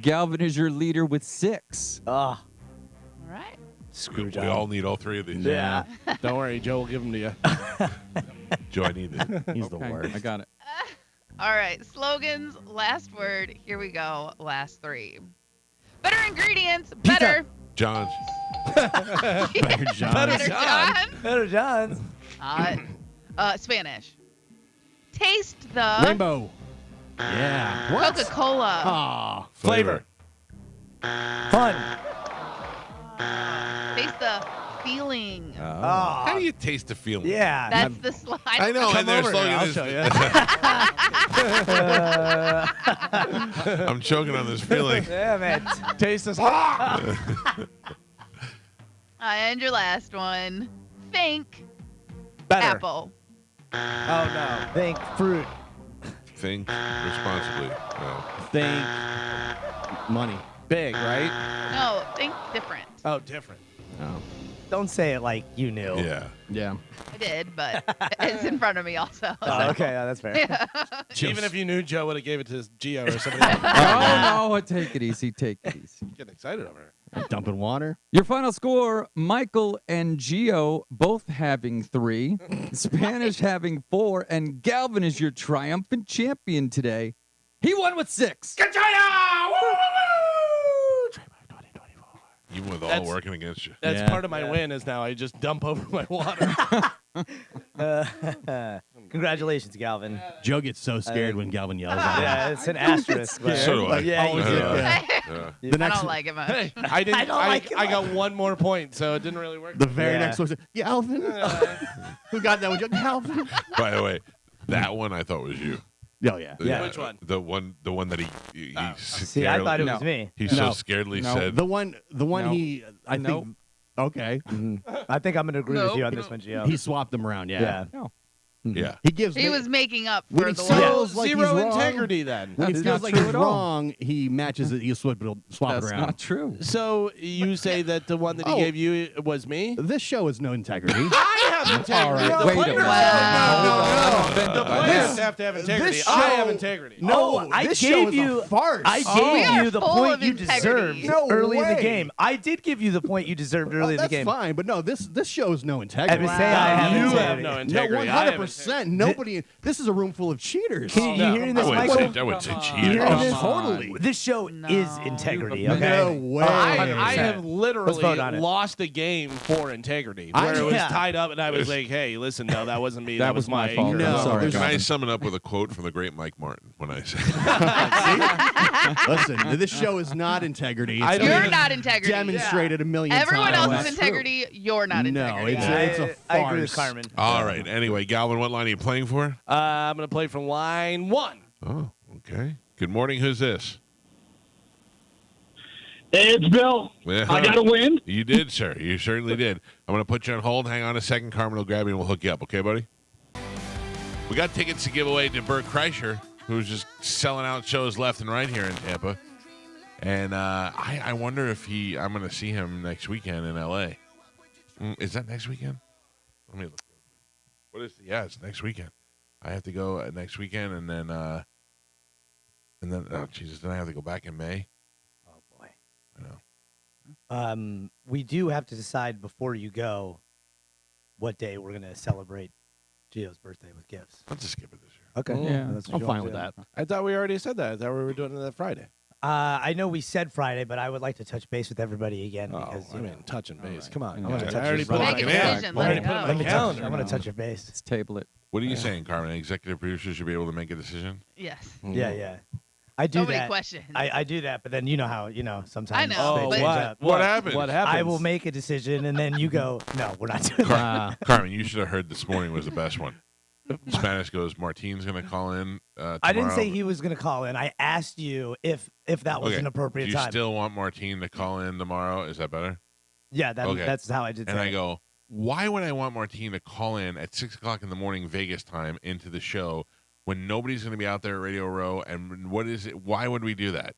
Galvin is your leader with 6. Oh, All right. screw We job. all need all three of these. Yeah. Don't worry, Joe will give them to you. Joe, I need it. He's the Okay, worst. I got it. All right. Slogans, last word. Here we go. Last three. Better ingredients, better. John's. Better John. Better John. Better John's. Spanish. Taste the Rainbow. Yeah. What? Coca-Cola. Aw. Flavor. Fun. Taste the feeling. How do you taste the feeling? Yeah. That's the slide. I know, Come and their over here, slogan I'll is, show you. I'm choking on this feeling. Damn it. Taste this. And your last one. Think Better. apple. Oh no. Think fruit. Think responsibly. No. Think Money. big, right? No, think different. Oh, different. Oh. Don't say it like you knew. Yeah. Yeah. I did, but it's in front of me also. Oh, okay, that's fair. Even if you knew Joe would have gave it to Gio or somebody else. Oh, no. Take it easy. Take it easy. Getting excited over here. Dumping water. Your final score, Michael and Gio both having 3, Spanish having 4, and Galvin is your triumphant champion today. He won with 6. Even with all That's- working against you. That's Yeah. part of my win is now I just dump over my water. Congratulations, Galvin. Joe gets so scared when Galvin yells at him. Yeah, it's an asterisk. but- So do I. Yeah, you Always do. do. Yeah. The I next, don't like it much. Hey, I didn't. I don't like it. I got one more point, so it didn't really work. the very Yeah. next one, Galvin. Who got that one? Galvin. By the way, that one I thought was you. Oh yeah. Yeah. Which one? The one that he See, I thought it was No. me. he so No. scaredly No. said. The one No. he I Nope. think. Okay. I think I'm going to agree with Nope. you on this one, Gio. He swapped them around. Yeah. Yeah. Yeah. He gives. He me- was making up When for he the sells- one. feels like Zero he's wrong. integrity then. when he That's feels not like true he's at all. wrong, he matches it. He'll swap it That's around. not true. So you say that the one that he Oh. gave you was me? This show has no integrity. I have integrity. All right, The wait a players minute. have- No, no, The no. players have to have integrity. this I have show- integrity. No, I this gave show is you- a farce. I We gave are you the full point of you integrity. deserved No early in the way. game. I did give you the point you deserved early in the That's game. fine, but no, this show is no integrity. I would say I have You integrity. have no No, integrity. I have 100%. Nobody. This is a room full of cheaters. Can you No. hearing I this, wouldn't Michael? say, I wouldn't say Come on. cheater. You hearing this? Totally. This show No. is integrity, You- okay? No way. I have 100%. literally Let's vote on it. lost a game for integrity I- where it was yeah. tied up and I was like, hey, listen, no, that wasn't me. That was my fault. No, I'm sorry. there's- Can I Galvin. sum it up with a quote from the great Mike Martin when I say Listen, this show is not integrity. I It's don't You're even- not integrity. demonstrated a million Everyone times. else is integrity. You're not No, integrity. it's a I agree with farce. Carmen. All right. Anyway, Galvin, what line are you playing for? I'm going to play from line 1. Oh, okay. Good morning. Who's this? Hey, it's Bill. Yeah. I got to win. You did, sir. You certainly did. I'm going to put you on hold. Hang on a second. Carmen will grab you and we'll hook you up. Okay, buddy? We got tickets to give away to Bert Kreischer, who's just selling out shows left and right here in Tampa. And I wonder if I'm going to see him next weekend in L.A. Is that next weekend? Let me look. What is? Yeah, it's next weekend. I have to go next weekend, and then oh Jesus, then I have to go back in May. Oh, boy. I know. We do have to decide before you go what day we're going to celebrate Gio's birthday with gifts. Let's just skip it this year. Okay. Yeah, That's what I'm you fine want with to do. that. I thought we already said that. I thought we were doing it that Friday. I know we said Friday, but I would like to touch base with everybody again because I you know, mean, touch and base. right. Come on. Yeah. I want to Yeah. touch. I already Make put it a on Make a my decision, calendar. let I already it put it on go. my let me touch. calendar. I want to touch your base. Let's table it. What are you saying, Carmen? Executive producer should be able to make a decision. Yes. Yeah, yeah. I do So many that. questions. I do that, but then you know how sometimes know, they Oh, but- change what? up. What happened? What happened? I will make a decision, and then you go, no, we're not doing that. Carmen, you should have heard this morning was the best one. Spanish goes, Martine's going to call in tomorrow. I didn't say he was going to call in. I asked you if that was Okay. an appropriate Do you time. still want Martine to call in tomorrow? Is that better? Yeah, Okay. that's how I did. And say I it. go, why would I want Martine to call in at 6 o'clock in the morning Vegas time into the show when nobody's going to be out there at Radio Row? And what is it? Why would we do that?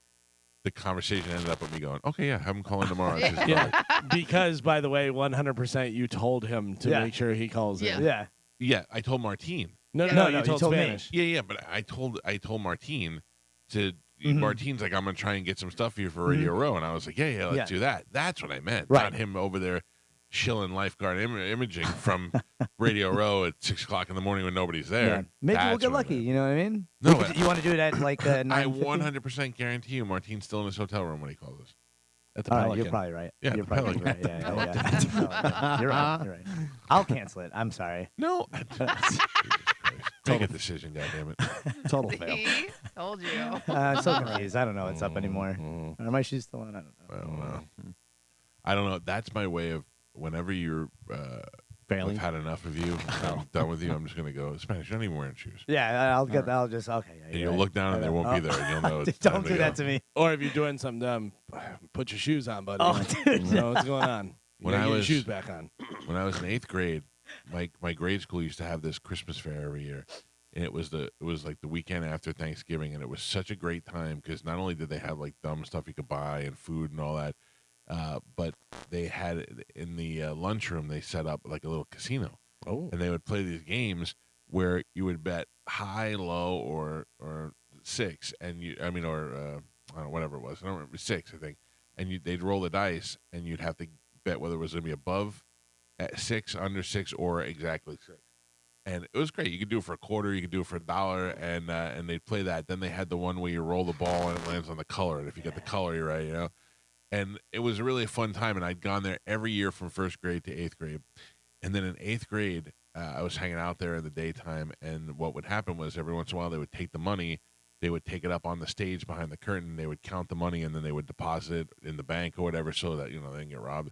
The conversation ended up with me going, okay, yeah, have him call in tomorrow. It's just- Yeah, because by the way, 100% you told him to Yeah. make sure he calls in. Yeah. Yeah. yeah, I told Martine. No, Yeah. no, No, you no, told you told me. Spanish. Yeah, but I told Martine to. Mhm. Martine's like, I'm gonna try and get some stuff for you for Radio Row, and I was like, yeah, let's Yeah. do that. That's what I meant. Right. Not him over there shilling lifeguard imaging from Radio Row at 6 o'clock in the morning when nobody's there. Yeah. Maybe we'll That's get what I lucky. meant. You know what I mean? No, We could- you want to do it at like 9:50? I 100% guarantee you, Martine's still in his hotel room when he calls us. At the All right, Pelican. you're probably right. Yeah, you're the probably Pelican. right. Yeah, yeah. You're right. You're right. I'll cancel it. I'm sorry. No, Jesus Christ. shoes. Make a decision, goddammit. Total fail. See? Told you. I'm so confused. I don't know what's up anymore. Are my shoes still on? I don't know. I don't know. I don't know. That's my way of whenever you're Failing. I've had enough of you. I'm done with you. I'm just gonna go Spanish. You're not even wearing shoes. Yeah, I'll get that. I'll just okay. Yeah, And you're you'll right. look down and they won't be there, and you'll know. It's time Don't to do go. that to me. Or if you're doing something dumb, put your shoes on, buddy. Oh, dude. You know what's going on? When You I gotta get your was- shoes back on. When I was in 8th grade, my grade school used to have this Christmas fair every year, and it was like the weekend after Thanksgiving, and it was such a great time because not only did they have like dumb stuff you could buy and food and all that, but they had in the lunchroom they set up like a little casino. Oh. And they would play these games where you would bet high, low, or 6, and I don't know, whatever it was. I don't remember, 6, I think. And they'd roll the dice, and you'd have to bet whether it was going to be above at 6, under 6, or exactly 6. And it was great. You could do it for a quarter, you could do it for $1, and they'd play that. Then they had the one where you roll the ball and it lands on the color, and if you get the color you're right, you know. And it was a really fun time, and I'd gone there every year from 1st grade to 8th grade. And then in 8th grade, I was hanging out there in the daytime, and what would happen was every once in a while they would take the money, they would take it up on the stage behind the curtain, they would count the money, and then they would deposit it in the bank or whatever so that, you know, they didn't get robbed.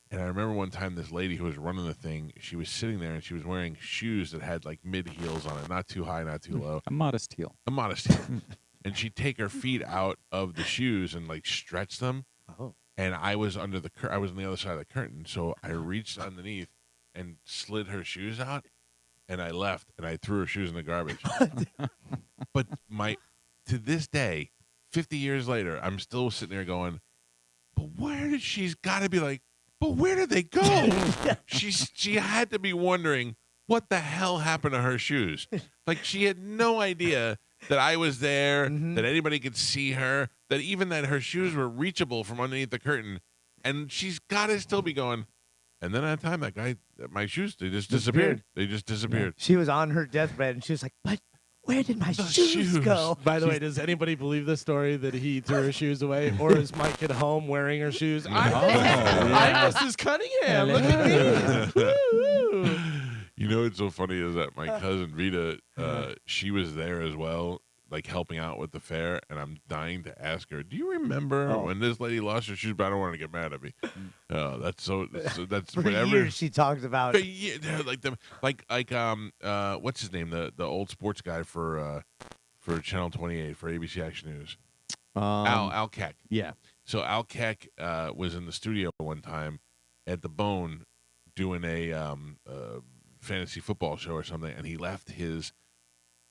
And I remember one time this lady who was running the thing, she was sitting there, and she was wearing shoes that had like mid-heels on it, not too high, not too low. A modest heel. A modest heel. And she'd take her feet out of the shoes and like stretch them. Oh. And I was under the I was on the other side of the curtain, so I reached underneath and slid her shoes out, and I left, and I threw her shoes in the garbage. But to this day, 50 years later, I'm still sitting there going, but she's got to be like, but where did they go? She had to be wondering what the hell happened to her shoes. Like she had no idea that I was there, that anybody could see her, that even that her shoes were reachable from underneath the curtain, and she's got to still be going. And then at the time, my shoes, they just disappeared. They just disappeared. She was on her deathbed, and she was like, "But where did my The shoes shoes. go?" By the way, does anybody believe this story that he threw her shoes away, or is Mike at home wearing her shoes? I'm Mrs. Cunningham. Look at these. Woo. You know what's so funny is that my cousin Rita, she was there as well, like helping out with the fair, and I'm dying to ask her, do you remember when this lady lost her shoes? But I don't want to get mad at me. That's that's For whatever. years, she talked about. But yeah, what's his name? The old sports guy for Channel 28 for ABC Action News. Al Keck. Yeah. So Al Keck was in the studio one time at the Bone doing a fantasy football show or something, and he left his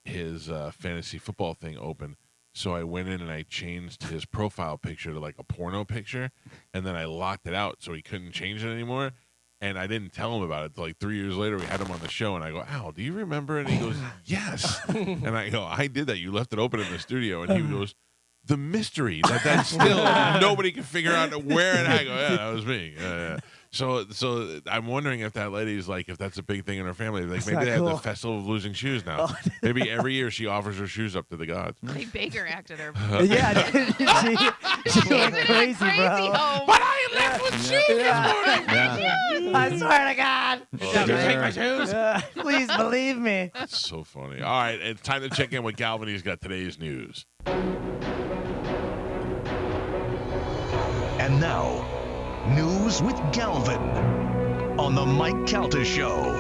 fantasy football thing open. So I went in and I changed his profile picture to like a porno picture, and then I locked it out so he couldn't change it anymore. And I didn't tell him about it till like 3 years later. We had him on the show, and I go, Al, do you remember? And he goes, yes. And I go, I did that. You left it open in the studio. And he goes, the mystery that's still nobody can figure out where. And I go, yeah, that was me. Yeah. So I'm wondering if that lady's like, if that's a big thing in her family. Like That's maybe not they have the cool. festival of losing shoes now. Maybe every year she offers her shoes up to the gods. Clay Baker acted her. Yeah, she went crazy, bro. home. But I left with shoes this morning. I swear to God. Did you take my shoes? Please believe me. That's so funny. All right, it's time to check in with Galvin. He's got today's news. And now, news with Galvin on the Mike Calta Show.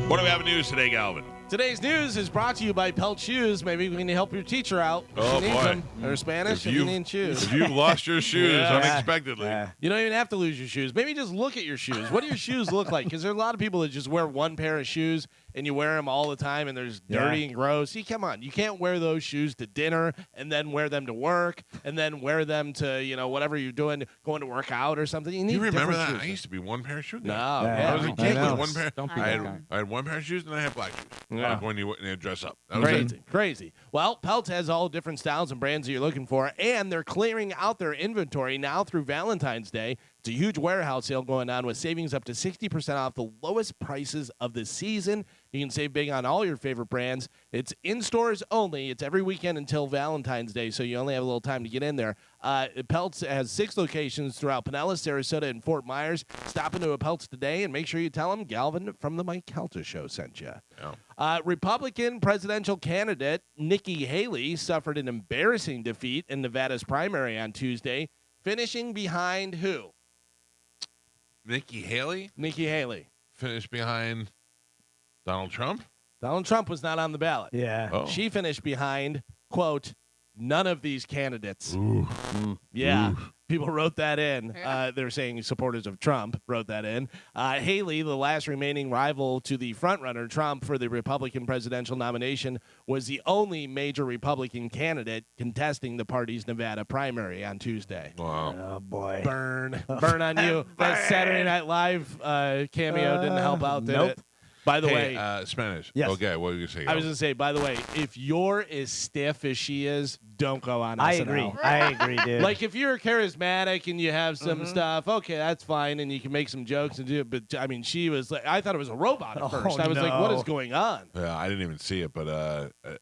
What do we have in news today, Galvin? Today's news is brought to you by Pelt Shoes. Maybe we can help your teacher out. If Oh, she needs boy. them. Or Spanish, if you need shoes. If you've lost your shoes Yeah. unexpectedly. Yeah. You don't even have to lose your shoes. Maybe just look at your shoes. What do your shoes look like? Because there are a lot of people that just wear one pair of shoes and you wear them all the time and they're just dirty and gross. See, come on. You can't wear those shoes to dinner and then wear them to work and then wear them to, whatever you're doing, going to work out or something. You need You remember different that? shoes. I used to be one pair of shoes. No. guy. Yeah. When I was a I kid know. with one pair. Don't be I that had, guy. I had one pair of shoes and I had black shoes. Yeah. Like when you dress up. That was it. Crazy. Well, Pelt has all different styles and brands that you're looking for, and they're clearing out their inventory now through Valentine's Day It's a huge warehouse sale going on with savings up to 60% off the lowest prices of the season. You can save big on all your favorite brands. It's in stores only. It's every weekend until Valentine's Day, so you only have a little time to get in there. Pelts has 6 locations throughout Pinellas, Sarasota, and Fort Myers. Stop into a Pelts today and make sure you tell them Galvin from the Mike Calta Show sent you. Yeah. Republican presidential candidate Nikki Haley suffered an embarrassing defeat in Nevada's primary on Tuesday, finishing behind who? Nikki Haley Nikki Haley. finished behind Donald Trump. Donald Trump was not on the ballot. Yeah. Oh. She finished behind, quote, none of these candidates. Ooh. Yeah. Ooh. People wrote that in. Yeah. They're saying supporters of Trump wrote that in. Haley, the last remaining rival to the frontrunner Trump for the Republican presidential nomination, was the only major Republican candidate contesting the party's Nevada primary on Tuesday. Wow. Oh boy. Burn on you. That Saturday Night Live cameo didn't help out, did nope. it? By the Hey, way, Spanish. Yes. Okay, what were you saying? I was going to say, by the way, if you're as stiff as she is, don't go on I SNL. agree. I agree, dude. Like, if you're charismatic and you have some stuff, okay, that's fine, and you can make some jokes and do it. But, I mean, she was like, I thought it was a robot at Oh, first. I was like, what no. is going on? Yeah, I didn't even see it, but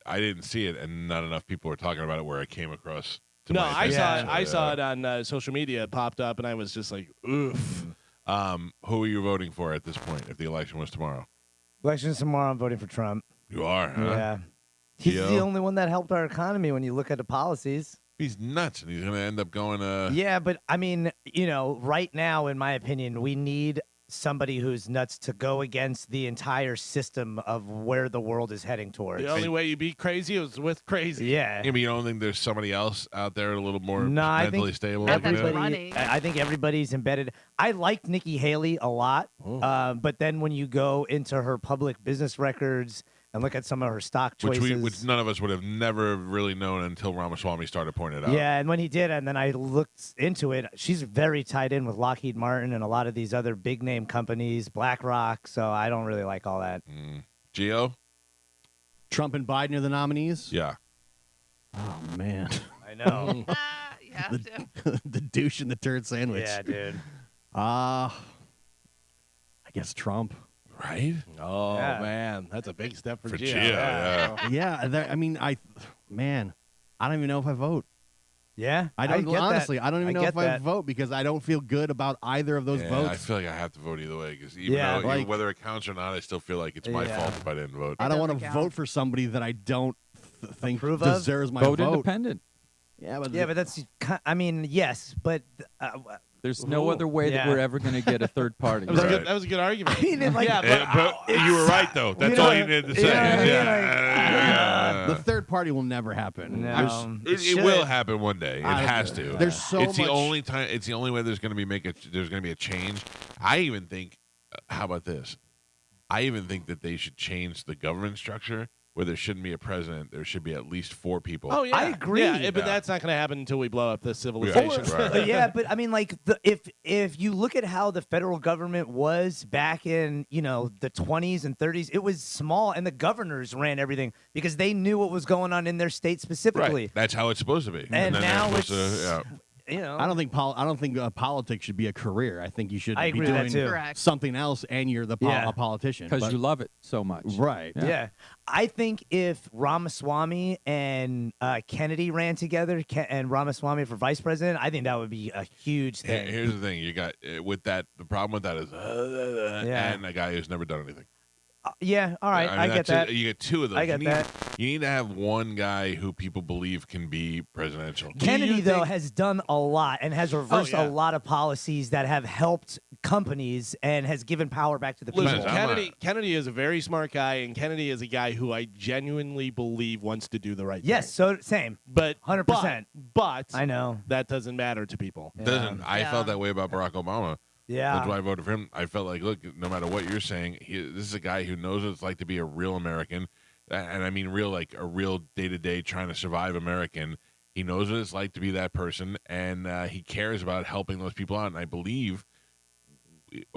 I didn't see it, and not enough people were talking about it where I came across. To No, my I attention, saw it. so, I saw it on social media. It popped up, and I was just like, oof. Who are you voting for at this point if the election was tomorrow? Elections tomorrow, I'm voting for Trump. You are, huh? Yeah. He's Gio? the only one that helped our economy when you look at the policies. He's nuts, and he's going to end up going. Yeah, but I mean, right now, in my opinion, we need somebody who's nuts to go against the entire system of where the world is heading towards. The only way you beat crazy was with crazy. Yeah. Yeah, but you don't think there's somebody else out there a little more No, I mentally think stable? That's like that? running. I think everybody's embedded. I liked Nikki Haley a lot, but then when you go into her public business records and look at some of her stock choices, Which none of us would have never really known until Ramaswamy started pointing it out. yeah, and when he did, and then I looked into it, she's very tied in with Lockheed Martin and a lot of these other big name companies, BlackRock. So I don't really like all that. Gio? Trump and Biden are the nominees. Yeah. Oh man, I know. You have to. the douche in the turd sandwich. Yeah, dude. I guess Trump. Right? Oh, Yeah. man. That's a big step for For Gio. Gio, yeah. Yeah, I mean, I don't even know if I vote. Yeah, I don't get that. honestly. I don't even know get if I that. vote because I don't feel good about either of those Yeah, votes. I feel like I have to vote either way because even Yeah, though like- whether it counts or not, I still feel like it's my Yeah. fault if I didn't vote. I don't want to doesn't count. vote for somebody that I don't think Approve of? deserves my Vote vote. independent. Yeah, but Yeah, but that's. I mean, yes, but. There's no other way that Yeah. we're ever going to get a third party. That was, Right. good, that was a good argument. I mean, like, yeah, But you were right though. That's You all know, you needed to say. you know what I mean? Yeah. the third party will never happen. No. There's- It will happen one day. It I- has to. There's so it's much. the only time. It's the only way there's going to be there's going to be a change. I even think. How about this? I even think that they should change the government structure where there shouldn't be a president. There should be at least 4 people. Oh, yeah. I agree. Yeah, but Yeah. that's not going to happen until we blow up the civilization. Right. Yeah, but I mean, like, if you look at how the federal government was back in the 20s and 30s, it was small, and the governors ran everything because they knew what was going on in their state specifically. Right. That's how it's supposed to be. And then now they're it's supposed to, I don't think politics should be a career. I think you should I be agree with that doing too. Correct. something else, and you're Yeah. a politician Because But- you love it so much. right. Yeah. I think if Ramaswamy and Kennedy ran together, and Ramaswamy for vice president, I think that would be a huge thing. Here's the thing: you got with that. The problem with that is, Yeah. and a guy who's never done anything. Yeah, all right, I get that's that. it. You get 2 of those. I get that. You need to have one guy who people believe can be presidential. Kennedy, though, think- has done a lot and has reversed yeah. a lot of policies that have helped companies and has given power back to the people. Listen, Listen, I'm Kennedy is a very smart guy, and Kennedy is a guy who I genuinely believe wants to do the right Yes, thing. so same. But 100%. But I know. that doesn't matter to people. Doesn't I Yeah. felt that way about Barack Obama. Yeah. That's why I voted for him. I felt like, look, no matter what you're saying, this is a guy who knows what it's like to be a real American, and I mean real, like a real day-to-day trying to survive American. He knows what it's like to be that person, and he cares about helping those people out. And I believe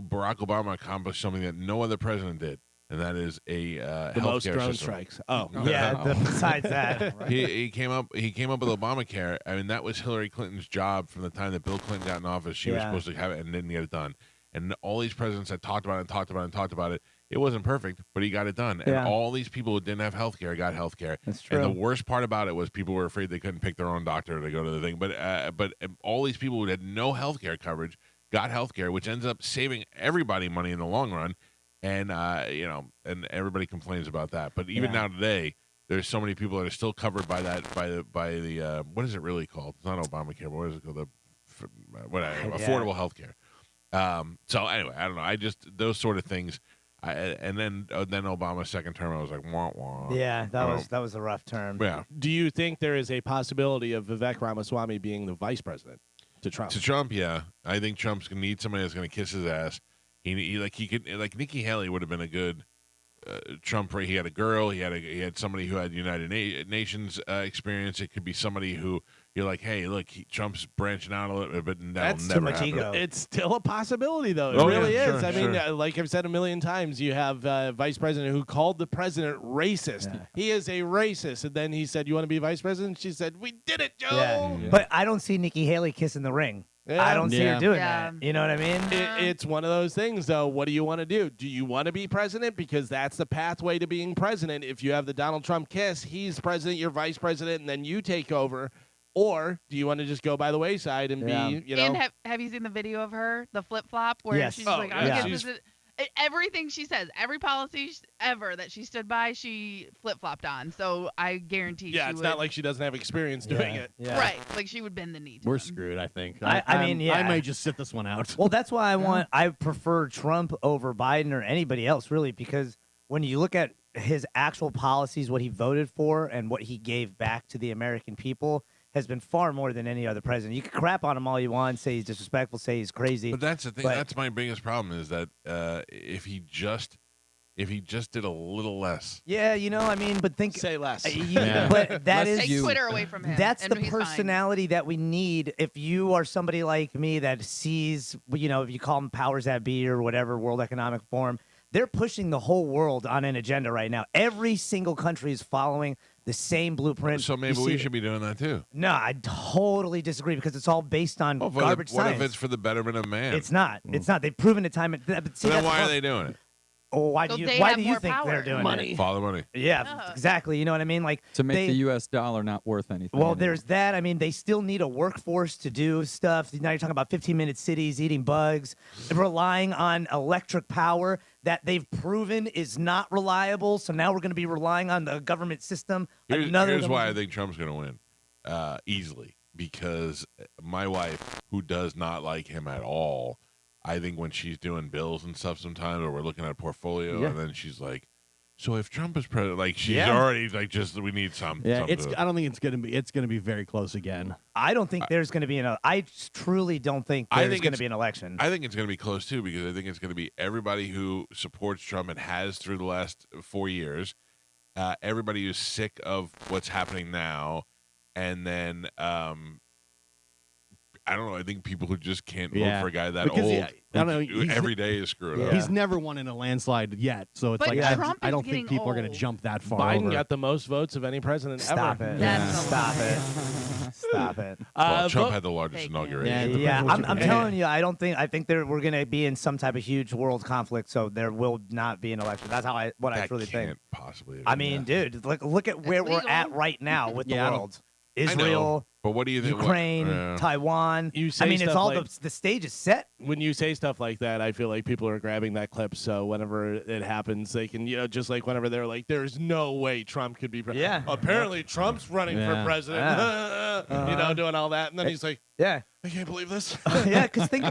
Barack Obama accomplished something that no other president did. and that is a The most healthcare drone system. strikes. Oh, Yeah. Besides that, He came up with Obamacare. I mean, that was Hillary Clinton's job from the time that Bill Clinton got in office. She was Yeah. supposed to have it and didn't get it done. And all these presidents had talked about it. It wasn't perfect, but he got it done. And Yeah. all these people who didn't have health care got health care. That's And the true. worst part about it was people were afraid they couldn't pick their own doctor to go to the thing. But all these people who had no health care coverage got health care, which ends up saving everybody money in the long run. And and everybody complains about that. But even Yeah. now today, there's so many people that are still covered by that by the what is it really called? It's not Obamacare, but what is it called? Affordable health care. So anyway, I don't know. I just those sort of things. And then Obama's second term, I was like, wah wah. yeah, that was a rough term. Yeah. do you think there is a possibility of Vivek Ramaswamy being the vice president to Trump? To Trump, yeah, I think Trump's gonna need somebody that's gonna kiss his ass. He could Nikki Haley would have been a good Trump. He had a girl. He had somebody who had United Nations experience. It could be somebody who you're like, hey, look, Trump's branching out a little bit, but that'll That's never too much happen. ego. It's still a possibility, though. It Oh, really yeah, is. sure, I mean, sure. like I've said a million times, you have a vice president who called the president racist. Yeah. He is a racist. And then he said, you want to be vice president? She said, we did it, Joe. Yeah. But I don't see Nikki Haley kissing the ring. Yeah. I don't see Yeah. her doing Yeah. that. You know what I mean? It's one of those things, though. What do you want to do? Do you want to be president? Because that's the pathway to being president. If you have the Donald Trump kiss, he's president, you're vice president, and then you take over. Or do you want to just go by the wayside and Yeah. be, you know? And have you seen the video of her, the flip flop, where Yes. she's Oh, like, yeah. I'm Yeah. against this. Everything she says, every policy ever that she stood by, she flip flopped on. So I guarantee. yeah, she it's would, not like she doesn't have experience doing Yeah. it. Yeah. right, like she would bend the knee. To We're him. screwed, I think. I mean, yeah. I might just sit this one out. Well, that's why I prefer Trump over Biden or anybody else, really, because when you look at his actual policies, what he voted for, and what he gave back to the American people has been far more than any other president. You can crap on him all you want, say he's disrespectful, say he's crazy. But that's the thing. But- That's my biggest problem is that if he just did a little less. Yeah, I mean, but think. Say less. But that Less is. Take you. Twitter away from him. That's and the he's fine. personality that we need. If you are somebody like me that sees, if you call them powers that be or whatever, World Economic Forum, they're pushing the whole world on an agenda right now. Every single country is following the same blueprint. So maybe You we see- should be doing that too. No, I totally disagree because it's all based on Well, garbage what if science. it's for the betterment of man? It's not. It's not. They've proven it time and but see, So then that's why the are they doing it? Oh, why So do you? they Why have do you more think power. they're doing Money. it? Follow the money. Yeah, Yeah. exactly. You know what I mean? Like To make they, the U.S. dollar not worth anything. Well, anymore. there's that. I mean, they still need a workforce to do stuff. Now you're talking about 15-minute cities eating bugs, relying on electric power that they've proven is not reliable. So now we're going to be relying on the government system. Here's why I think Trump's going to win easily, because my wife, who does not like him at all, I think when she's doing bills and stuff sometimes, or we're looking at a portfolio, Yeah. and then she's like, so if Trump is president, like she's Yeah. already like, just we need some. Yeah, something to- I don't think it's gonna be very close again. I don't think there's going to be I truly don't think I there's think going to it's- be an election. I think it's going to be close too, because I think it's going to be everybody who supports Trump and has through the last 4 years, everybody who's sick of what's happening now, and then I don't know. I think people who just can't vote Yeah. for a guy that Because, old, yeah, I don't know, who he's- every day is screwing Yeah. up. He's never won in a landslide yet, so it's But like Trump I is don't think getting people are going to old. jump that far. Biden over. got the most votes of any president Stop ever. it. That's a Stop lie. it. Stop it. Well, Trump vote- had the largest Fake inauguration. news. Yeah, Depends what I'm you telling you, I think we're going to be in some type of huge world conflict, so there will not be an election. That's I That truly can't think. possibly. I mean, dude, look at where we're legal. at right now with Yeah, I the don't- world. I know, Israel, but what do you think? Ukraine, Taiwan. You I say mean, it's stuff all like- the stage is set. When you say stuff like that, I feel like people are grabbing that clip. So whenever it happens, they can, just like whenever they're like, "There's no way Trump could be president." Yeah. Apparently, Trump's running for Yeah. president. Doing all that, and then he's like, Yeah. "I can't believe this." Yeah, because think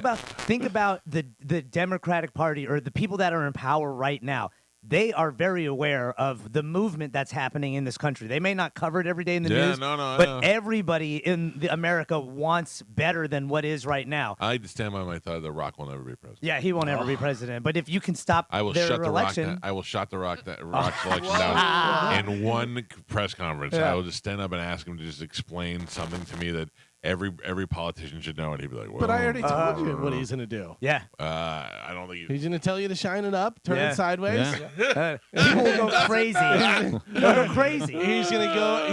about the Democratic Party or the people that are in power right now. They are very aware of the movement that's happening in this country. They may not cover it every day in the Yeah, news, no, I but know. everybody in America wants better than what is right now. I like to stand by my thought that Rock will never be president. Yeah, he won't ever be president. But if you can stop I will their shut the election, Rock. I will shut the Rock's election down in one press conference. Yeah. I will just stand up and ask him to just explain something to me that every politician should know it. He'd be like, well, But I already told you what he's going to do. Yeah. I don't think He's going to tell you to shine it up, turn Yeah. it sideways. People will go crazy. They'll go crazy. He's gonna go.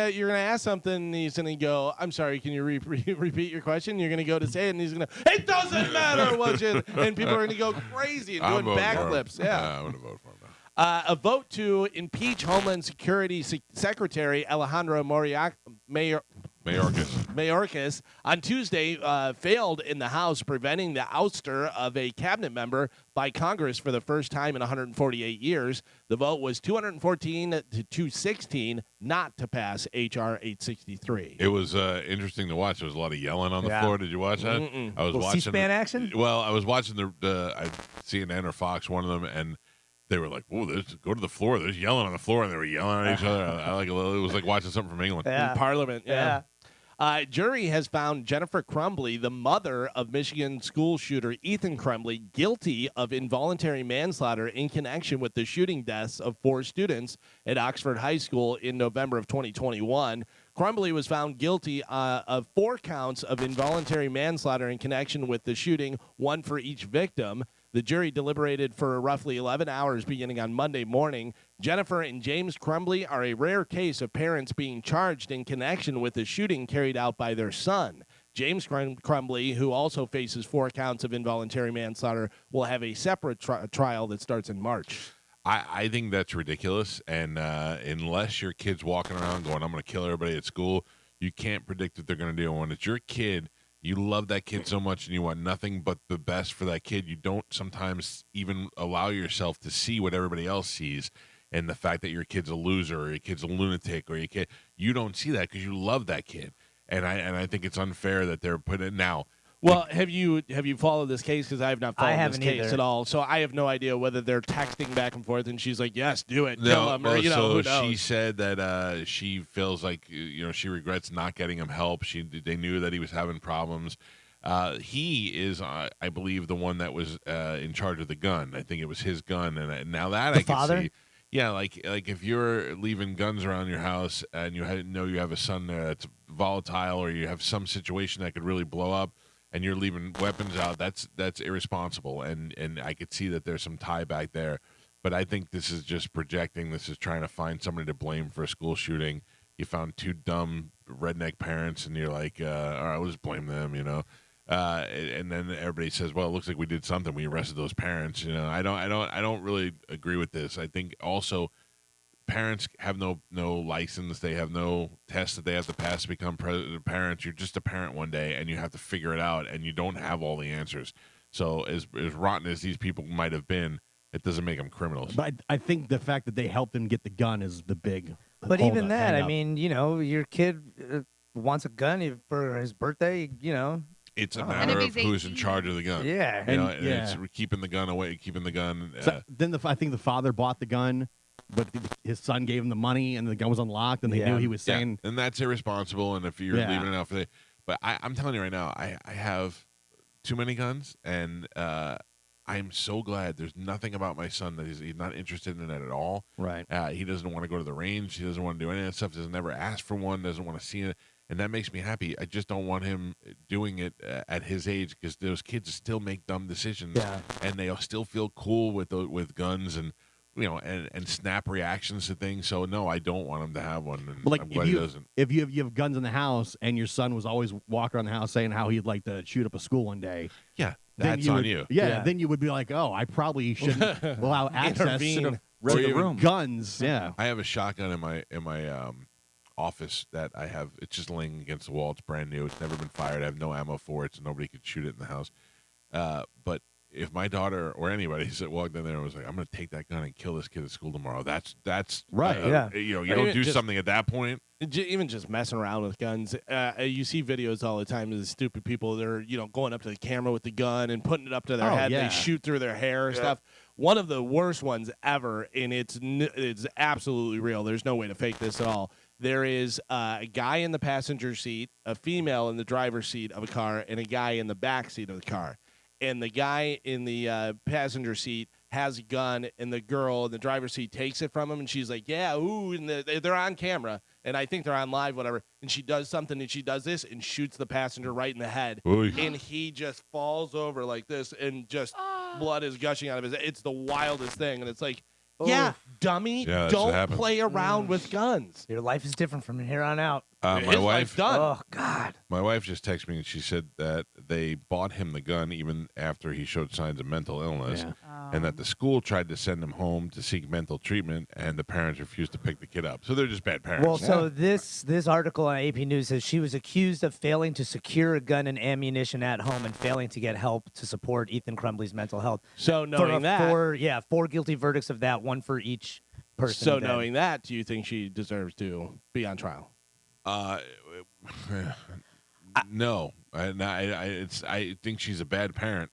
You're gonna ask something. And he's gonna go. I'm sorry. Can you repeat your question? You're gonna go to say it, and he's gonna. It doesn't matter what you. And people are gonna go crazy and I'm doing voting for him. backflips. Yeah. I'm gonna vote for him now. A vote to impeach Homeland Security Secretary Alejandro Mayorkas on Tuesday failed in the House, preventing the ouster of a cabinet member by Congress for the first time in 148 years. The vote was 214 to 216 not to pass H.R. 863. It was interesting to watch. There was a lot of yelling on the Yeah. floor. Did you watch that? I was watching C-SPAN action? Well, I was watching the CNN or Fox, one of them, and they were like, "Whoa, go to the floor." There's yelling on the floor, and they were yelling at each other. I like it was like watching something from England. Yeah. In Parliament. Yeah. Jury has found Jennifer Crumbley, the mother of Michigan school shooter Ethan Crumbley, guilty of involuntary manslaughter in connection with the shooting deaths of 4 students at Oxford High School in November of 2021. Crumbley was found guilty of 4 counts of involuntary manslaughter in connection with the shooting, 1 for each victim. The jury deliberated for roughly 11 hours beginning on Monday morning. Jennifer and James Crumbley are a rare case of parents being charged in connection with the shooting carried out by their son. James Crumbley, who also faces 4 counts of involuntary manslaughter, will have a separate trial that starts in March. I think that's ridiculous, and unless your kid's walking around going, "I'm going to kill everybody at school," you can't predict what they're going to do. And when it's your kid, you love that kid so much and you want nothing but the best for that kid. You don't sometimes even allow yourself to see what everybody else sees, and the fact that your kid's a loser or your kid's a lunatic or you don't see that because you love that kid. And I think it's unfair that they're putting now. Well, have you followed this case? Because I have not followed this haven't case either. at all. So I have no idea whether they're texting back and forth, and she's like, "Yes, do it, kill No, him," or who so knows. she said that she feels like she regrets not getting him help. They knew that he was having problems. He is, I believe, the one that was in charge of the gun. I think it was his gun, and now that I can father? see. Yeah, like if you're leaving guns around your house and you know you have a son there that's volatile, or you have some situation that could really blow up, and you're leaving weapons out, that's irresponsible. And I could see that there's some tie back there. But I think this is just projecting. This is trying to find somebody to blame for a school shooting. You found 2 dumb redneck parents, and you're like, all right, we'll just blame them, and then everybody says, well, it looks like we did something. We arrested those parents. I don't really agree with this. I think also parents have no license. They have no test that they have to pass to become parents. You're just a parent one day, and you have to figure it out, and you don't have all the answers. So as rotten as these people might have been, it doesn't make them criminals. But I think the fact that they helped him get the gun is the big. But hold even up, that, hang I up. mean, your kid wants a gun for his birthday, It's a And matter if of he's who's in 18. charge of the gun. Yeah. And yeah. it's keeping the gun away, keeping the gun. So then I think the father bought the gun, but his son gave him the money, and the gun was unlocked, and they Yeah. knew he was yeah, saying. and that's irresponsible. And if you're Yeah. leaving it out for the, but I'm telling you right now, I have too many guns, and I'm so glad there's nothing about my son that he's not interested in it at all. Right. He doesn't want to go to the range. He doesn't want to do any of that stuff. Doesn't ever ask for one. Doesn't want to see it. And that makes me happy. I just don't want him doing it at his age, because those kids still make dumb decisions, Yeah. and they still feel cool with guns and and snap reactions to things. So no, I don't want him to have one. And But like I'm glad he doesn't. if you have guns in the house, and your son was always walking around the house saying how he'd like to shoot up a school one day, Yeah, then that's on would, you. Yeah, Yeah. then you would be like, oh, I probably shouldn't allow access Intervene. to Read the even- room. guns. Yeah. I have a shotgun in my office that I have. It's just laying against the wall. It's brand new. It's never been fired. I have no ammo for it, so nobody could shoot it in the house. But if my daughter or anybody walked in there and was like, "I'm going to take that gun and kill this kid at school tomorrow," that's Right, yeah. You Or don't even do just- something at that point. Even just messing around with guns. You see videos all the time of the stupid people that are, going up to the camera with the gun and putting it up to their Oh, head. yeah. They shoot through their hair and stuff. One of the worst ones ever, and it's absolutely real. There's no way to fake this at all. There is a guy in the passenger seat, a female in the driver's seat of a car, and a guy in the back seat of the car. And the guy in the passenger seat has a gun, and the girl in the driver's seat takes it from him, and she's like, yeah, ooh, and they're on camera, and I think they're on live, whatever, and she does something, and she does this, and shoots the passenger right in the head, Oy. and he just falls over like this, and just blood is gushing out of his head. It's the wildest thing, and it's like, yeah, dummy, Yeah, that's what don't happens. play around with guns. Your life is different from here on out. My His life's wife, done. Oh God. my wife just texted me and she said that they bought him the gun even after he showed signs of mental illness, and that the school tried to send him home to seek mental treatment, and the parents refused to pick the kid up. So they're just bad parents. Well, so this article on AP News says she was accused of failing to secure a gun and ammunition at home and failing to get help to support Ethan Crumbley's mental health. So knowing that, four guilty verdicts of that, one for each person. so dead. knowing that, do you think she deserves to be on trial? No, I think she's a bad parent,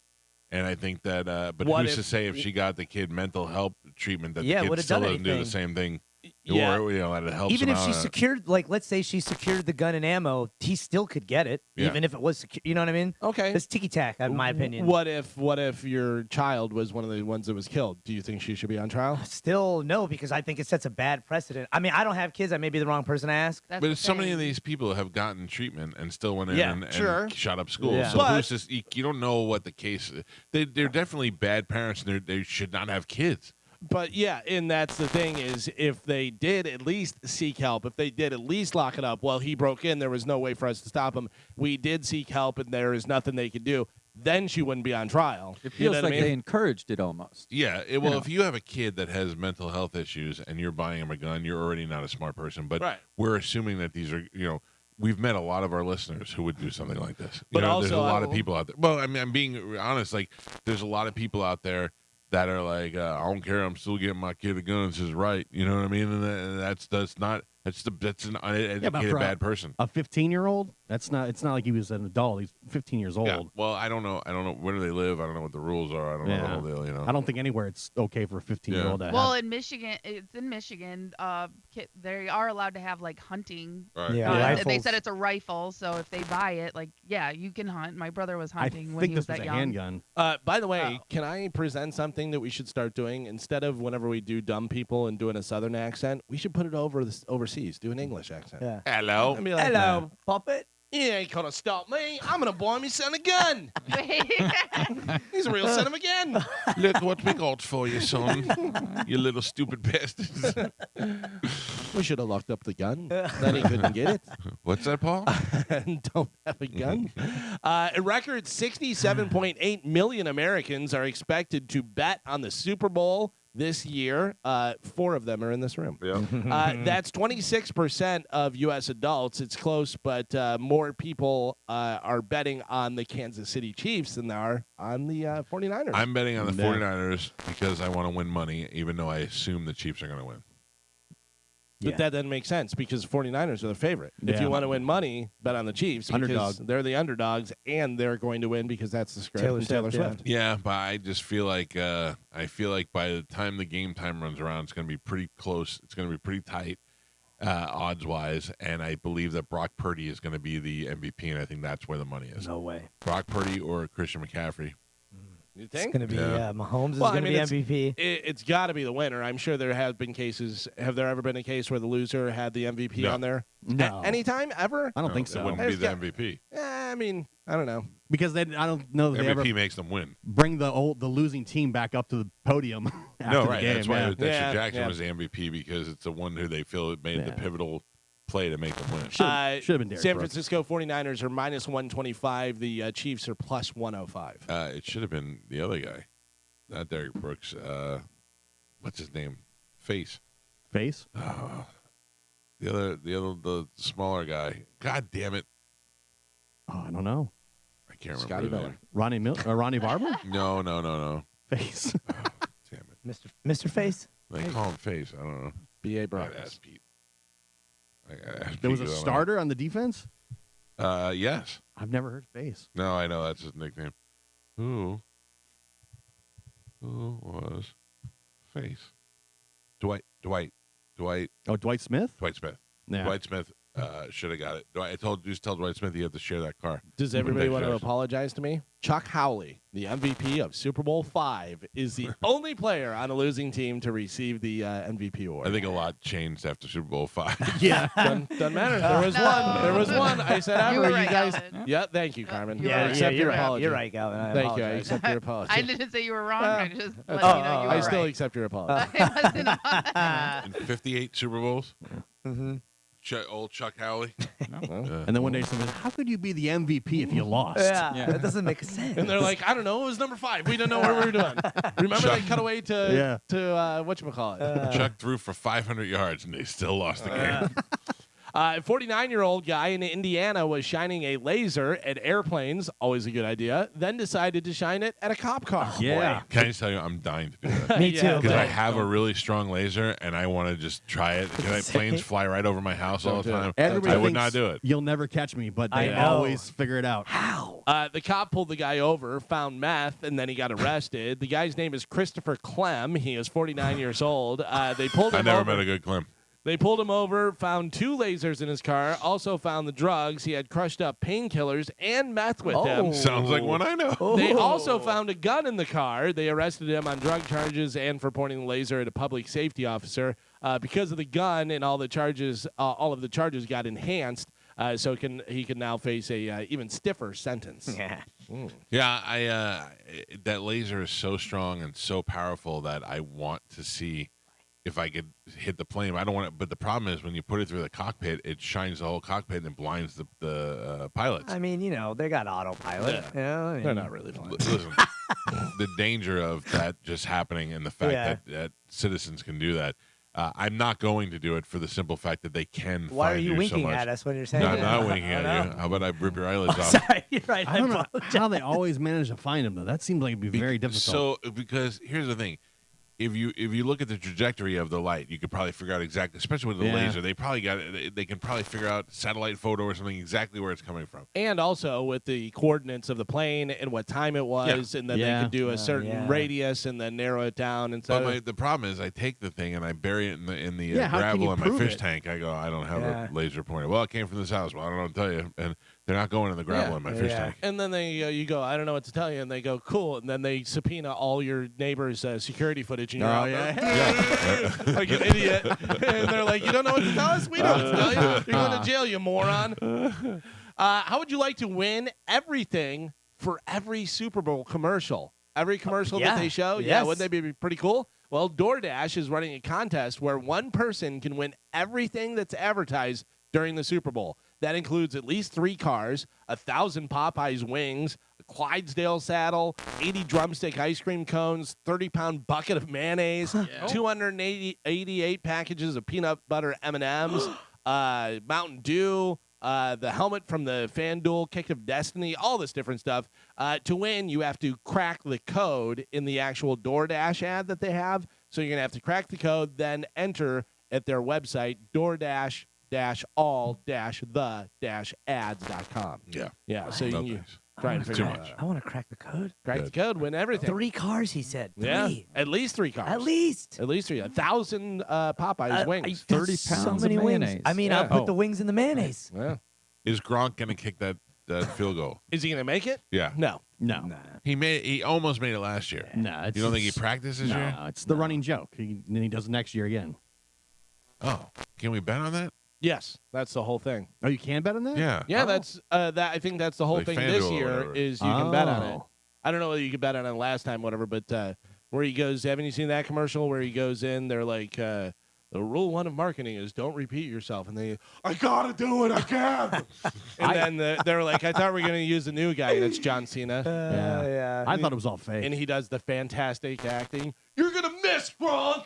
and I think that. But What who's if- to say if she got the kid mental health treatment that Yeah, the kid would've still done doesn't do the anything. same thing, Yeah. or that it helps Even him if she out. secured, like, let's say she secured the gun and ammo, he still could get it, Yeah. even if it was secure. You know what I mean? Okay. It's ticky tack, in my opinion. What if your child was one of the ones that was killed? Do you think she should be on trial? Still, no, because I think it sets a bad precedent. I mean, I don't have kids. I may be the wrong person to ask. That's But the so many of thing. these people have gotten treatment and still went in Yeah, and sure. shot up schools. Yeah. So But- who's this? You don't know what the case is. They're definitely bad parents, and they should not have kids. But yeah, and that's the thing is, if they did at least seek help, if they did at least lock it up, well, he broke in, there was no way for us to stop him. We did seek help, and there is nothing they could do. Then she wouldn't be on trial. It You know feels what like I mean? they encouraged it almost. Yeah. Well, if you have a kid that has mental health issues and you're buying him a gun, you're already not a smart person. But Right. we're assuming that these are, we've met a lot of our listeners who would do something like this. But there's also, a lot of I- people out there. Well, I mean, I'm being honest. Like, there's a lot of people out there that are like, I don't care. I'm still getting my kid a gun. It's his right. You know what I mean? And that's an uneducated for bad person. A 15-year-old? It's not like he was an adult. He's 15 years old. Yeah. Well, I don't know. Where do they live? I don't know what the rules are. I don't know the whole deal. I don't think anywhere it's okay for a 15-year-old to Well, have. in Michigan, it's in Michigan. They are allowed to have like hunting. Right. Yeah, guns. They rifles. said it's a rifle, so if they buy it, like, yeah, you can hunt. My brother was I hunting when think he this was was that a young. handgun. By the way, can I present something that we should start doing? Instead of whenever we do dumb people and doing a southern accent, we should put it overseas, do an English accent. Yeah. Hello. I'd be like, Hello, puppet. You ain't gonna stop me. I'm gonna buy me son a gun. He's a real son of a gun. Look what we got for you, son. You little stupid bastards. We should have locked up the gun. Then he couldn't get it. What's that, Paul? And don't have a gun. A record 67.8 million Americans are expected to bet on the Super Bowl this year. 4 of them are in this room. Yeah. That's 26% of U.S. adults. It's close, but more people are betting on the Kansas City Chiefs than they are on the 49ers. I'm betting on the Yeah. 49ers because I want to win money, even though I assume the Chiefs are going to win. But Yeah. that doesn't make sense because 49ers are the favorite. If Yeah. you want to win money, bet on the Chiefs because Underdog. they're the underdogs and they're going to win because that's the script Taylor from Taylor Swift, yeah. Swift. Yeah, but I just feel like by the time the game time runs around, it's going to be pretty close. It's going to be pretty tight, odds wise, and I believe that Brock Purdy is going to be the MVP, and I think that's where the money is. No way. Brock Purdy or Christian McCaffrey. You It's think? going to be Yeah. Mahomes is Well, I going to mean, be MVP. It's got to be the winner. I'm sure there have been cases. Have there ever been a case where the loser had the MVP No. on there? No. Anytime ever? I don't think It so. wouldn't be There's the got- MVP. I mean, I don't know. Because I don't know that they MVP ever makes them win. bring the losing team back up to the podium after No, the right. game. That's why yeah. Dexter Yeah, Jackson yeah. was the MVP because it's the one who they feel made the Yeah. pivotal play to make them win. Should have been Derrick San Brooks. Francisco 49ers are minus 125. The Chiefs are plus 105. It should have been the other guy, not Derrick Brooks. What's his name? Face. Face. The smaller guy. God damn it! Oh, I don't know. I can't remember. Scotty his Miller. Ronnie Barber. name. No. Face. Damn it! Mr. Face. They call him Face. I don't know. B.A. I gotta Broncos. ask Pete. I gotta ask There was Pete, a 'cause I don't starter on the defense. know. Yes. I've never heard Face. No, I know that's his nickname. Who was Face? Dwight. Oh, Dwight Smith. Dwight Smith. Yeah. Dwight Smith Should have got it. Just tell Dwight Smith you have to share that car. Does everybody want to Shares. apologize to me? Chuck Howley, the MVP of Super Bowl V, is the only player on a losing team to receive the MVP award. I think a lot changed after Super Bowl V. Yeah. Doesn't matter. There was one. There was one. I said You ever. were right, You guys. Calvin. Yeah. Thank you, Carmen. You're I right. accept your you're right. apology. You're right, Galvin. I Thank you. I apologize. accept your apology. I didn't say you were wrong. I just let Oh, you know you were I right. still accept your apology. I wasn't on. In 58 Super Bowls. Mm-hmm. Old Chuck Howley. And then one day someone said, how could you be the MVP if you lost? Yeah, that doesn't make sense. And they're like, I don't know. It was number 5. We didn't know what we were doing. Remember they cut away to whatchamacallit? Chuck threw for 500 yards and they still lost the game. A 49-year-old guy in Indiana was shining a laser at airplanes, always a good idea, then decided to shine it at a cop car. Yeah. Can I just tell you, I'm dying to do that. Me Yeah, too. Because I but- have a really strong laser and I want to just try it. Because planes fly right over my house all the Don't do time. Everybody I would thinks not do it. You'll never catch me, but I they know. always figure it out. How? The cop pulled the guy over, found meth, and then he got arrested. The guy's name is Christopher Clem. He is 49 years old. They pulled him I never over. met a good Clem. They pulled him over, found 2 lasers in his car, also found the drugs. He had crushed up painkillers and meth with him. Sounds like one I know. They also found a gun in the car. They arrested him on drug charges and for pointing the laser at a public safety officer. Because of the gun and all of the charges got enhanced, so he can now face a even stiffer sentence. Yeah. Yeah, that laser is so strong and so powerful that I want to see if I could hit the plane. I don't want it, but the problem is when you put it through the cockpit, it shines the whole cockpit and blinds the pilots. I mean, they got autopilot. Yeah. You know, I mean, They're not really fun. Listen, the danger of that just happening and the fact Yeah. that citizens can do that. I'm not going to do it for the simple fact that they can. Why are find you so winking much. at us when you're saying No, I'm that? not winking I at know. you. How about I rip your eyelids off? Sorry, you're right. I don't know apologize. how they always manage to find him, though. That seems like it'd be very difficult. So, because here's the thing. If you look at the trajectory of the light, you could probably figure out exactly, especially with the Yeah. laser, they can probably figure out satellite photo or something exactly where it's coming from. And also with the coordinates of the plane and what time it was, and then Yeah. they could do a certain yeah. radius and then narrow it down. And so But the problem is, I take the thing and I bury it in the Yeah, how can gravel you in my prove fish it? tank. I go, I don't have Yeah. a laser pointer. Well, it came from this house. Well, I don't know what to tell you. And they're not going in the gravel Yeah. in my fish Yeah. tank. And then you go, I don't know what to tell you, and they go, cool, and then they subpoena all your neighbors' security footage, and you're Oh, out yeah. there, like an idiot, and they're like, you don't know what to tell us? We don't know what to tell you. You're going to jail, you moron. How would you like to win everything for every Super Bowl commercial? Every commercial that yeah. they show? Yeah, Yes. wouldn't that be pretty cool? Well, DoorDash is running a contest where one person can win everything that's advertised during the Super Bowl. That includes at least 3 cars, 1,000 Popeyes wings, a Clydesdale saddle, 80 drumstick ice cream cones, 30-pound bucket of mayonnaise, 288 packages of peanut butter M&Ms, Mountain Dew, the helmet from the FanDuel Kick of Destiny, all this different stuff. To win, you have to crack the code in the actual DoorDash ad that they have. So you're going to have to crack the code, then enter at their website, DoorDash-all-the-ads.com. Yeah. Yeah, so you No can thanks. try and Too figure much. it out. I want to crack the code. Crack the code, win everything. 3 cars, he said. 3. Yeah, at least 3 cars. At least. At least 3. 1,000 Popeyes wings. 30 That's pounds so of many wings. mayonnaise. I mean, Yeah. I'll put Oh. the wings in the mayonnaise. Yeah. Is Gronk going to kick that field goal? Is he going to make it? Yeah. No. No. He almost made it last year. No. You don't think he practiced this year? No, it's the running joke. Then he does it next year again. Oh, can we bet on that? Yes, that's the whole thing. Oh, you can bet on that? Yeah. Yeah, that's that. I think that's the whole Like thing FanDuel this or year whatever. is you can bet on it. Oh. I don't know whether you could bet on it last time, whatever, but where he goes, haven't you seen that commercial where he goes in? They're like, the rule 1 of marketing is don't repeat yourself, and they, I gotta do it again. And then they're like, I thought we were gonna use a new guy, and it's John Cena, Yeah. I thought it was all fake. and he does the fantastic acting. You're gonna miss, Gronk.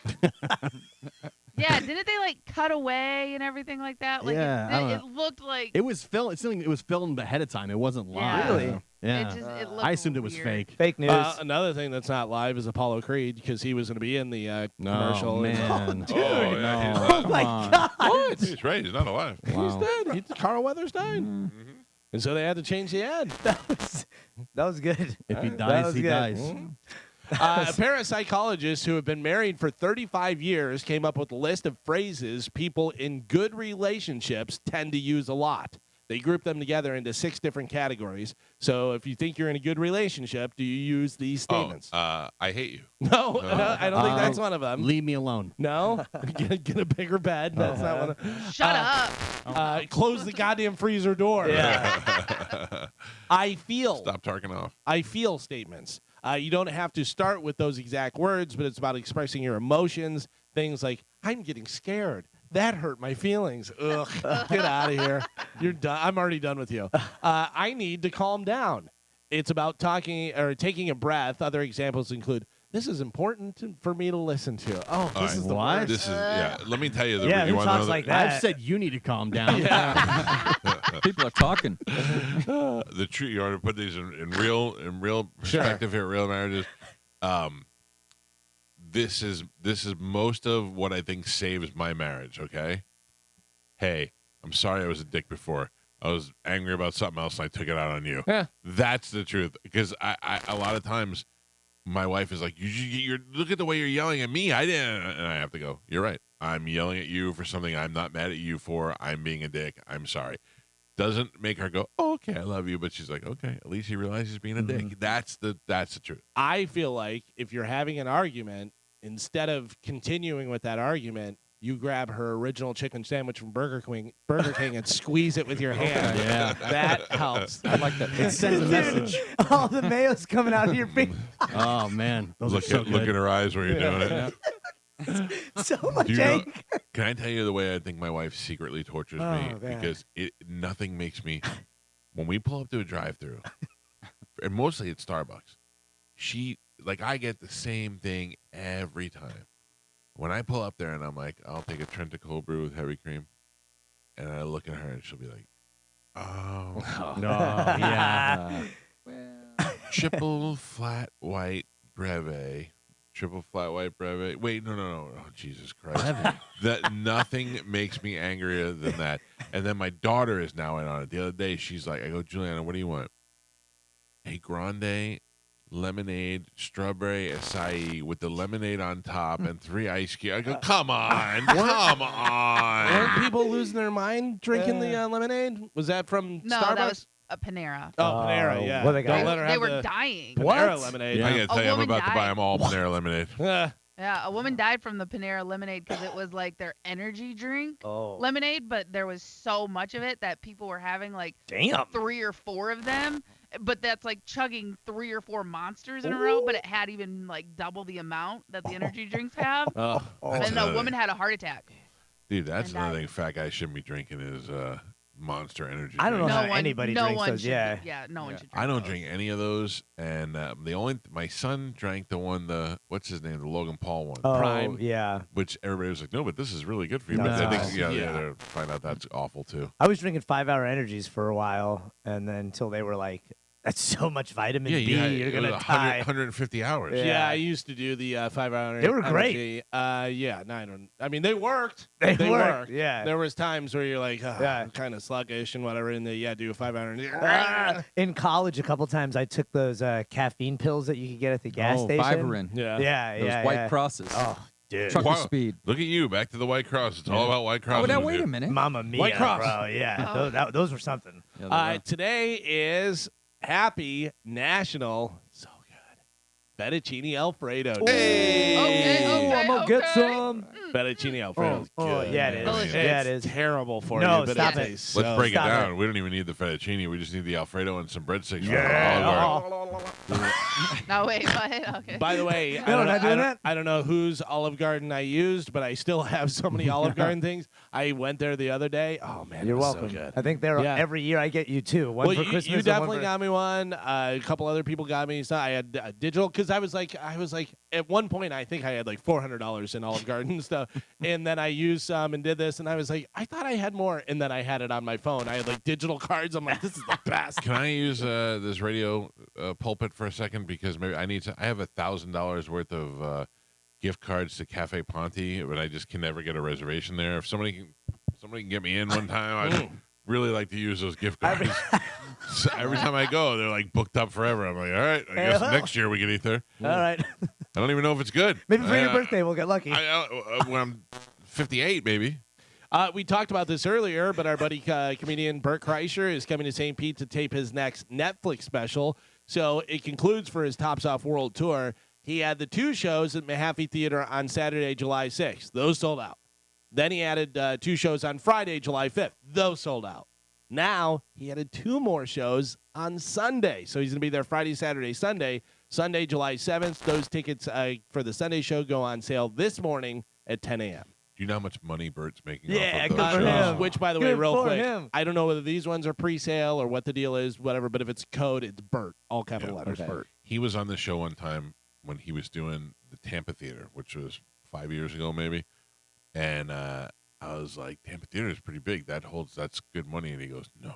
Yeah, didn't they like cut away and everything like that? Like Yeah, I don't it know. looked like It was filmed. It seemed like it was filmed ahead of time. It wasn't live. Really? Yeah. it looked I assumed it was weird. fake. Fake news. Another thing that's not live is Apollo Creed because he was going to be in the commercial. Oh, man. Oh, yeah, No. he's oh my on. God. What? He's right. He's not alive. He's Wow. dead. Carl Weathers died. And so they had to change the ad. That was good. If he That dies, was he good. dies. A pair of psychologists who have been married for 35 years came up with a list of phrases people in good relationships tend to use a lot. They grouped them together into 6 different categories. So if you think you're in a good relationship, do you use these statements? I hate you. No, I don't think that's one of them. Leave me alone. No? Get a bigger bed. That's not one of Shut up. Close the goddamn freezer door. Yeah. I feel. Stop talking off. I feel statements. You don't have to start with those exact words, but it's about expressing your emotions. Things like, I'm getting scared. That hurt my feelings. Ugh, get out of here. You're done. I'm already done with you. I need to calm down. It's about talking or taking a breath. Other examples include, this is important for me to listen to. Oh, All this right. is the What? worst. This is Let me tell you. Yeah, you who want talks another- like that? I've said you need to calm down. People are talking. The truth. You want to put these in real perspective here, real marriages. This is most of what I think saves my marriage. Okay. Hey, I'm sorry I was a dick before. I was angry about something else and I took it out on you. Yeah. That's the truth. Because I a lot of times my wife is like, you're look at the way you're yelling at me. I didn't, and I have to go, you're right. I'm yelling at you for something I'm not mad at you for. I'm being a dick. I'm sorry. Doesn't make her go, oh, okay, I love you, but she's like, okay, at least he realizes he's being a dick. That's the truth. I feel like if you're having an argument, instead of continuing with that argument, you grab her original chicken sandwich from Burger King and squeeze it with your hand. Yeah. That helps. I like that. It sends a message. All the mayo's coming out of your finger. Oh man, those Look are so at look good. at her eyes when you're doing it. So much Do you know, anger. can I tell you the way I think my wife secretly tortures me? Oh, man. Because nothing makes me. When we pull up to a drive-through, and mostly it's Starbucks, I get the same thing every time. When I pull up there and I'm like, I'll take a Trenta cold brew with heavy cream, and I look at her and she'll be like, oh, No, yeah. triple flat white breve. Triple flat white breve. Wait, no. Oh, Jesus Christ. That nothing makes me angrier than that. And then my daughter is now in on it. The other day, she's like, I go, Juliana, what do you want? A grande lemonade, strawberry acai with the lemonade on top and 3 ice cubes. I go, come on. Weren't people losing their mind drinking the lemonade? Was that from No, Starbucks? that was a Panera. Oh, Panera, yeah. what they got? Don't let her They have were the dying. Panera What? lemonade. Yeah. I gotta tell you, I'm woman about to buy died. them all Panera lemonade. Yeah, a woman died from the Panera lemonade because it was like their energy drink Oh, lemonade, but there was so much of it that people were having like damn. 3 or 4 of them. But that's like chugging 3 or 4 monsters in a row, but it had even like double the amount that the energy drinks have. Oh. That's And another a woman had a heart attack. Dude, that's and another died. thing fat guys shouldn't be drinking is Monster Energy. I don't know drinks. how anybody no drinks one those, should, yeah. Yeah, no one should drink I don't those. drink any of those, and my son drank what's his name, the Logan Paul one, Oh, Prime. yeah. which everybody was like, no, but this is really good for you. No, But I it's think, not. yeah, Yeah. they find out that's awful too. I was drinking 5-hour energies for a while, and then until they were like, that's so much vitamin B, you're it going to was die. 150 hours. Yeah. Yeah, I used to do the 5-hour. They were great. energy. Yeah, no, I don't. I mean, they worked. They worked. worked, yeah. There was times where you're like, Yeah. I'm kind of sluggish and whatever, and do a 5-hour. In college, a couple times, I took those caffeine pills that you could get at the gas Oh, station. Vivarin. Yeah. Yeah, Those yeah. white yeah. crosses. Oh, dude. Trucker Wow. speed. Look at you, back to the White Cross. It's all about White Cross. Oh, now wait a minute. Mamma mia, White Cross. bro. Yeah, those were something. Yeah, they were. Today is Happy National. So good. Fettuccine Alfredo. Okay, I'm gonna get okay. some. Fettuccine Alfredo. Oh, yeah, it is. Delicious. Yeah, it is. Terrible for No, you, but stop it it. tastes Let's so break it Stop down. it. We don't even need the fettuccine. We just need the Alfredo and some breadsticks. Yeah. No, wait, what? Okay. By the way, I No, don't, not doing that. I don't know whose Olive Garden I used, but I still have so many Olive Garden things. I went there the other day. Oh man, You're it was welcome. So good. I think they're Yeah. every year I get you two. One Well, for you, Christmas. you and one definitely for- got me one. A couple other people got me. So I had digital because I was like, at one point I think I had like $400 in Olive Garden stuff, and then I used some and did this, and I was like, I thought I had more, and then I had it on my phone. I had like digital cards. I'm like, this is the best. Can I use this radio pulpit for a second because maybe I have $1,000 worth of gift cards to Cafe Ponte, but I just can never get a reservation there. If somebody can get me in one time, I'd really like to use those gift cards. So every time I go, they're like booked up forever. I'm like, all right, I guess well. next year we can eat there. All right. I don't even know if it's good. Maybe for your birthday, we'll get lucky. When I'm 58, maybe. We talked about this earlier, but our buddy comedian Bert Kreischer is coming to St. Pete to tape his next Netflix special. So it concludes for his Tops Off World Tour. He had the 2 shows at Mahaffey Theater on Saturday, July 6th. Those sold out. Then he added 2 shows on Friday, July 5th. Those sold out. Now he added 2 more shows on Sunday. So he's going to be there Friday, Saturday, Sunday. Sunday, July 7th. Those tickets for the Sunday show go on sale this morning at 10 a.m. Do you know how much money Bert's making Yeah, off of good those for shows? him. Which, by the way, Good real for quick, him. I don't know whether these ones are pre-sale or what the deal is, whatever, but if it's code, it's Bert. All capital letters, Bert. He was on the show one time when he was doing the Tampa Theater, which was 5 years ago maybe. And I was like, Tampa Theater is pretty big. That's good money. And he goes, no.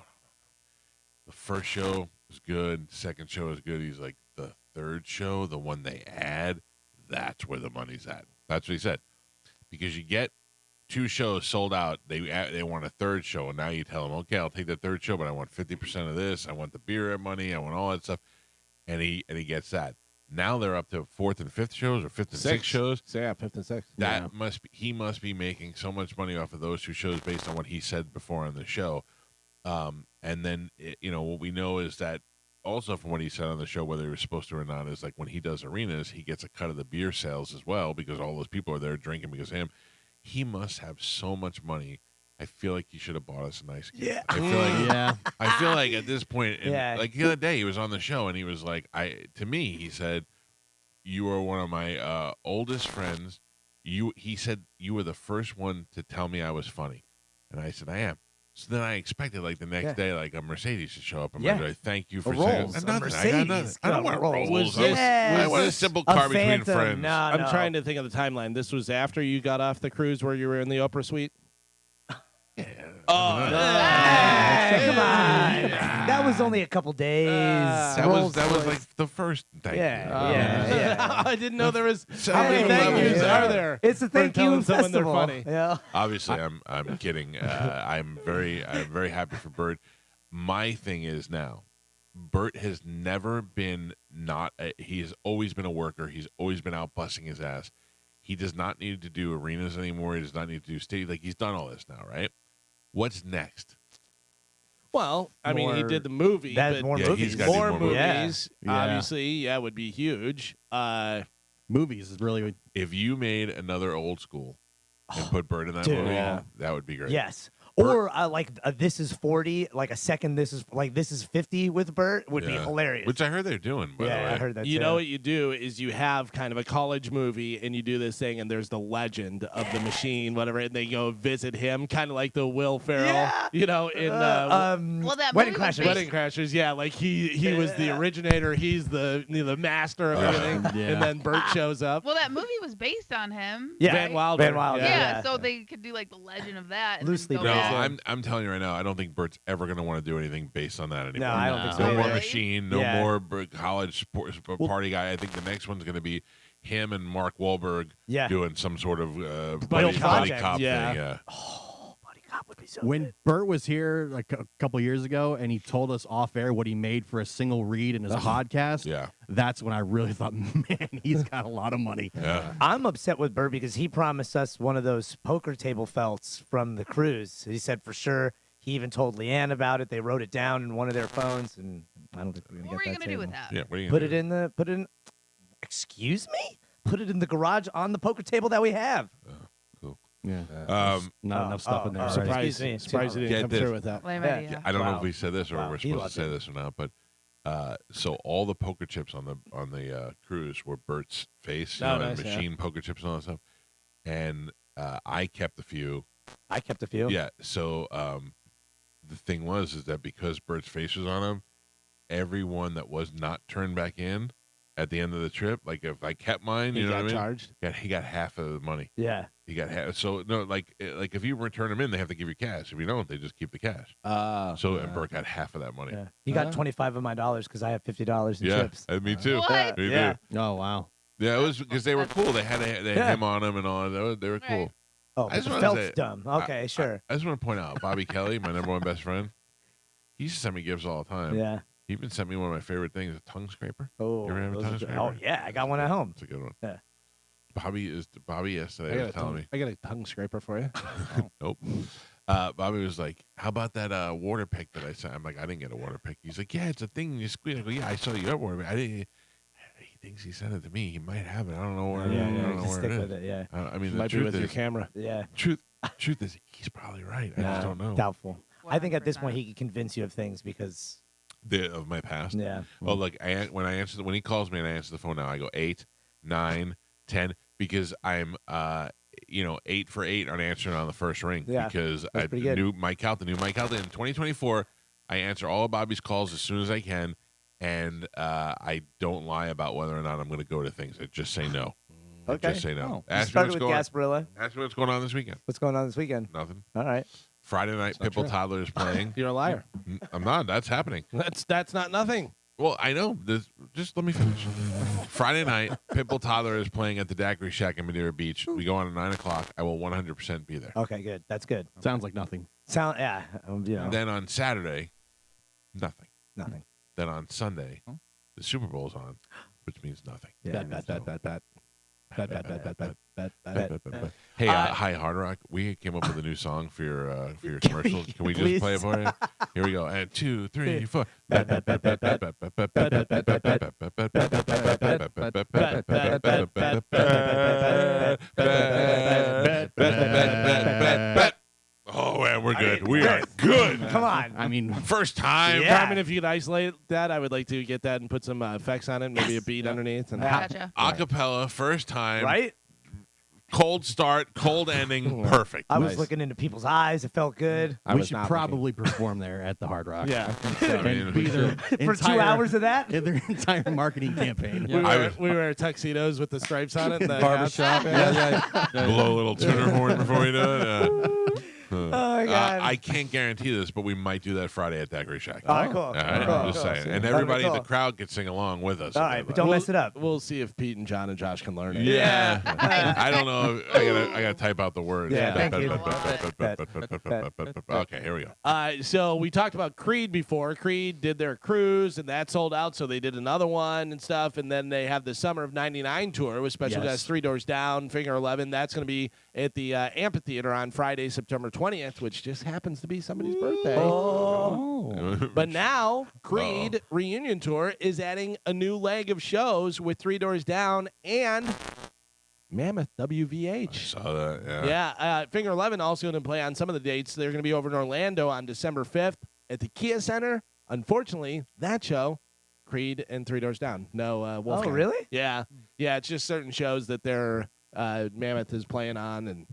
The first show was good. Second show was good. He's like, the third show, the one they add, that's where the money's at. That's what he said. Because you get 2 shows sold out, they want a third show, and now you tell them, okay, I'll take the third show, but I want 50% of this. I want the beer money. I want all that stuff. And he gets that. Now they're up to 4th and 5th shows or 5th and 6th shows. So, yeah, 5th and 6th. That he must be making so much money off of those 2 shows based on what he said before on the show. And then, what we know is that also from what he said on the show, whether he was supposed to or not, is like when he does arenas, he gets a cut of the beer sales as well because all those people are there drinking because of him. He must have so much money. I feel like he should have bought us a nice gift. Yeah. I feel like at this point, Yeah. like the other day, he was on the show and he was like, to me, he said, "You are one of my oldest friends. He said you were the first one to tell me I was funny," and I said, "I am." So then I expected like the next day, like a Mercedes to show up and Yeah. like, "Thank you for A saying Rolls, nothing. a I got Mercedes. nothing. I don't want Rolls. Rolls. Yes. I want a simple A car between Phantom. friends." No, I'm trying to think of the timeline. This was after you got off the cruise where you were in the Oprah suite? Oh, Hey, come on. That was only a couple days. That was like the first thank Yeah, you. yeah. I didn't know there was. So How many many thank levels. yous are there? It's a for thank telling you someone they're festival. funny? Yeah. Obviously, I'm kidding. I'm very happy for Bert. My thing is now, Bert has never been he has always been a worker. He's always been out busting his ass. He does not need to do arenas anymore. He does not need to do stage. Like he's done all this now, right? What's next? Well, I mean, he More- did the movie. That's but more Yeah, movies. he's gotta do more more movies, Yeah. obviously, would be huge. Movies is really If you made another old school and put Bert in that dude. movie, Yeah. that would be great. Yes. Or like This Is 40, like a second This Is 50 with Bert would be Yeah. hilarious. Which I heard they're doing, by the way. yeah, I heard that You too. know what you do is you have kind of a college movie and you do this thing and there's the legend of the machine, whatever, and they go visit him, kind of like the Will Ferrell, Yeah. in Well, that Wedding movie was Crashers. based- Wedding Crashers. Yeah, like he was the originator, he's the master of everything, Yeah. and then Bert shows up. Well, that movie was based on him. Yeah. Van Wilder. Van Wilder. Yeah, Yeah. so they could do like the legend of that. And Loosely then No, go based. back. I'm telling you right now, I don't think Bert's ever going to want to do anything based on that anymore. No, I don't think so. No more either. machine, no Yeah. more college sports party guy. I think the next one's going to be him and Mark Wahlberg Yeah. doing some sort of Buddy buddy cop. cop Yeah. thing. Yeah. Buddy Cop would be so when good. Bert was here like a couple years ago and he told us off air what he made for a single read in his podcast. Yeah. That's when I really thought, man, he's got a lot of money. Yeah. I'm upset with Bert because he promised us one of those poker table felts from the cruise. He said for sure. He even told Leanne about it. They wrote it down in one of their phones, and I don't think we're gonna What were get you that gonna do with table. that? Yeah. What are you Put gonna it do? in the. Excuse me. Put it in the garage on the poker table that we have. Cool. Yeah. Um, Not enough stuff in there. oh, already. Excuse me. Surprised you Get didn't come this. through with that. Lame Yeah. idea. I don't know Wow. if we said this or Wow, we're he supposed to loved say it. this or not, but so all the poker chips on the cruise were Bert's face, Oh, and nice, yeah. machine poker chips and all that stuff, and I kept a few. I kept a few. Yeah. So the thing is that because Bert's face was on them, everyone that was not turned back in at the end of the trip, like if I kept mine, He you know got what I mean? charged. He got half of the money. Yeah. He got half. So no, like if you return them in, they have to give you cash. If you don't, they just keep the cash. So and Bert got half of that money. Yeah. He got 25 of my dollars because I have $50 in Yeah, chips. me too. What? Me Yeah. too. Oh, wow. Yeah, it was because they were cool. They had Yeah. him on them and all. They were cool. Right. Oh, I just but wanna Felt's say- dumb. Okay, sure. I just want to point out Bobby Kelly, my number one best friend. He used to send me gifts all the time. Yeah. He even sent me one of my favorite things, a tongue scraper. Oh, You ever have a those tongue are good. scraper? Oh yeah, I got one at home. It's a good one. Yeah. Bobby yesterday was telling me. I got a tongue scraper for you. Nope. Bobby was like, "How about that water pick that I sent?" I'm like, "I didn't get a water pick." He's like, "Yeah, it's a thing you squeeze." I go, "Yeah, I saw your water pick. I didn't." He thinks he sent it to me. He might have it. I don't know where. I don't know just where stick it with is. it. Yeah. I mean, the Might be truth with your is, camera. Yeah. truth is, he's probably right. I just don't know. Doubtful. I think at this point he can convince you of things because Of my past. yeah. Oh, like when he calls me and I answer the phone now, I go 8, 9, 10 because I'm 8 for 8 on answering on the first ring. Yeah, Because that's I pretty good. knew Mike Calta in 2024. I answer all of Bobby's calls as soon as I can, and I don't lie about whether or not I'm going to go to things. I just say no. Okay. Just say no. Oh. Ask me Started what's with going. Gasparilla. Ask me what's going on this weekend. What's going on this weekend? Nothing. All right. Friday night, not Pitbull true. Toddler is playing. You're a liar. I'm not. That's happening. That's not nothing. Well, I know. Just let me finish. Friday night, Pitbull Toddler is playing at the Daiquiri Shack in Madeira Beach. We go on at 9 o'clock. I will 100% be there. Okay, good. That's good. Sounds like nothing. Yeah. Then on Saturday, nothing. Nothing. Then on Sunday, the Super Bowl's on, which means nothing. Yeah. Bet. Hey, hi Hard Rock. We came up with a new song for your commercial. Can we just please? play it for you? Here we go. And 2, 3, 4. Oh man, we're good. We are good. Come on. I mean, First time. Yeah. Carmen, if you could isolate that, I would like to get that and put some effects on it, maybe a beat underneath. And Gotcha. Acapella, first time. Right? Cold start, cold ending, perfect. I was Nice. looking into people's eyes. It felt good. I we was should not probably perform there at the Hard Rock. Yeah. I mean, And be their For 2 hours of that? in their entire marketing campaign. Yeah. We wear tuxedos with the stripes on it. And the Barbershop. Yeah. blow a little tuner horn before we do it. Oh my god. I can't guarantee this, but we might do that Friday at Daiquiri Shack. All right, cool. All right, Cool, I'm just cool. saying, and That'd be everybody in the cool. crowd can sing along with us. All right, but don't mess it up. We'll see if Pete and John and Josh can learn it. Yeah, I don't know. I gotta type out the words. Yeah, thank you. Okay, here we go. So we talked about Creed before. Creed did their cruise, and that sold out, so they did another one and stuff. And then they have the Summer of '99 tour with special Yes. guests Three Doors Down, Finger 11. That's going to be at the amphitheater on Friday, September 20th, which just happens to be somebody's birthday. Oh. But now, Creed Reunion Tour is adding a new leg of shows with Three Doors Down and Mammoth WVH. Saw that. Yeah. Yeah, Finger 11 also going to play on some of the dates. They're going to be over in Orlando on December 5th at the Kia Center. Unfortunately, that show, Creed and Three Doors Down. No Wolfgang. Oh, really? Yeah. Yeah, it's just certain shows that their Mammoth is playing on and,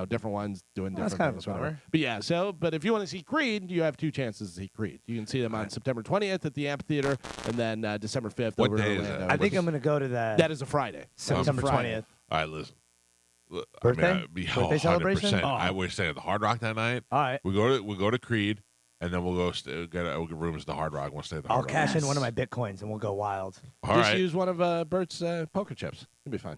different ones doing Well, that's different kind of things. a whatever. bummer. But yeah, but if you want to see Creed, you have two chances to see Creed. You can see them on September 20th at the amphitheater and then December 5th What over day in is Orlando. that? I think I'm going to go to the That is a Friday. September Friday. 20th. All right, listen. Look, Birthday? I mean, Birthday celebration? 100%. Oh. I was staying at the Hard Rock that night. All right. We go to Creed, and then we'll go get rooms at the Hard Rock. We'll stay at the I'll Hard Rock. cash in one of my Bitcoins and we'll go wild. All Just right. use one of Bert's poker chips. You'll be fine.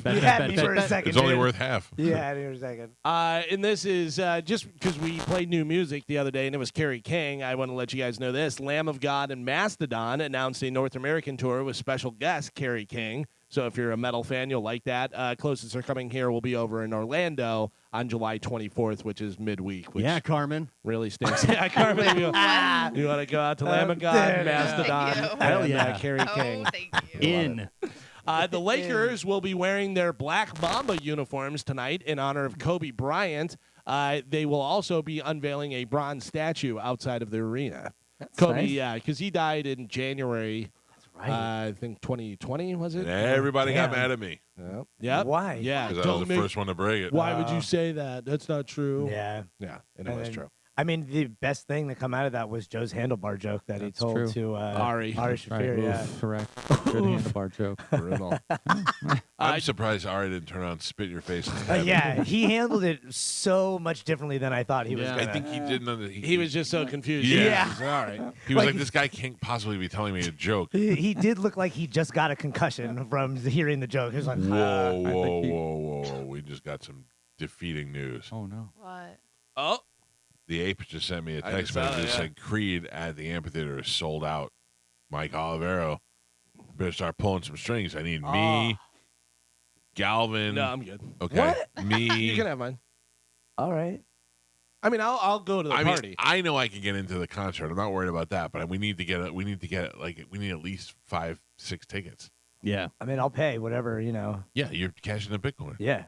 You had me for a second. It's only dude. worth half. You had me for a second. And this is just because we played new music the other day, and it was Kerry King. I want to let you guys know this. Lamb of God and Mastodon announced a North American tour with special guest Kerry King. So if you're a metal fan, you'll like that. Closest they're coming here will be over in Orlando on July 24th, which is midweek. Which Yeah, Carmen. really stinks. Yeah, Carmen, you want to go out to Lamb of God, dude. Mastodon, Thank you. Hell and, yeah. Kerry King. Oh, thank you. In. The Lakers will be wearing their Black Mamba uniforms tonight in honor of Kobe Bryant. They will also be unveiling a bronze statue outside of the arena. Kobe, nice. yeah, because he died in January, Right. I think 2020, was it? And everybody got Damn. mad at me Yeah. Why? Yeah. because I was Don't the make- first one to break it. Why would you say that? That's not true. Yeah. Yeah, and it And was then- true. I mean, the best thing to come out of that was Joe's handlebar joke that he That's told true. to Ari. Shafir. Yeah. Oof, correct. Good handlebar joke. Brutal. I'm surprised Ari didn't turn around and spit in your face. and stab you. Yeah, he handled it so much differently than I thought he was Yeah. gonna. I think he didn't. He was just so confused. Yeah. All right. He was like- like, this guy can't possibly be telling me a joke. He did look like he just got a concussion from hearing the joke. He was like, Whoa, I whoa, think he- whoa, whoa, whoa. We just got some defeating news. Oh no. What? Oh, The Ape just sent me a I text just saw message that, that yeah. said Creed at the amphitheater is sold out. Mike Olivero, better start pulling some strings. I need me, Galvin. no, I'm good. Okay, What? me. You can have mine. All right. I mean, I'll go to the I party. mean, I know I can get into the concert. I'm not worried about that, but we need to get we need at least 5-6 tickets. Yeah. I mean, I'll pay whatever, you know. Yeah, you're cashing in Bitcoin. Yeah.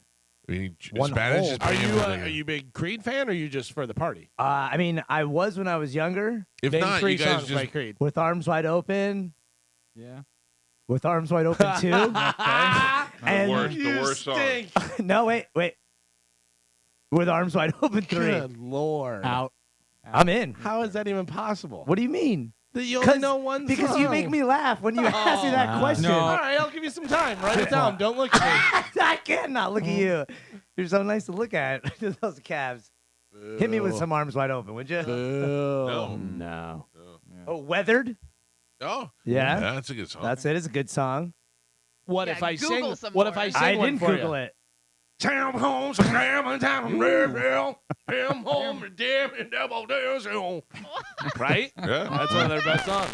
We need One Spanish whole- is Are paying you everything. are you a big Creed fan, or are you just for the party? I mean, I was when I was younger. If Name not, 3 you guys songs by just Creed. With Arms Wide Open. Yeah. With Arms Wide Open too. And the worst song. stink. no, wait. With Arms Wide Open 3. Good lord. Out. I'm in. How is that even possible? What do you mean? That you only know one Because song. you make me laugh when you ask me that question. No. All right, I'll give you some time. Write it down. Don't look at me. I cannot look at you. You're so nice to look at. Those calves. Hit me with some Arms Wide Open, would you? No. No. Oh, Weathered. Oh, Yeah. that's a good song. That's it. It's a good song. What Yeah, if I Google sing? some What if more. I sing I one didn't for Google you? it. Town home, some damn town, damn home, damn double days, right? Yeah, That's one of their best songs.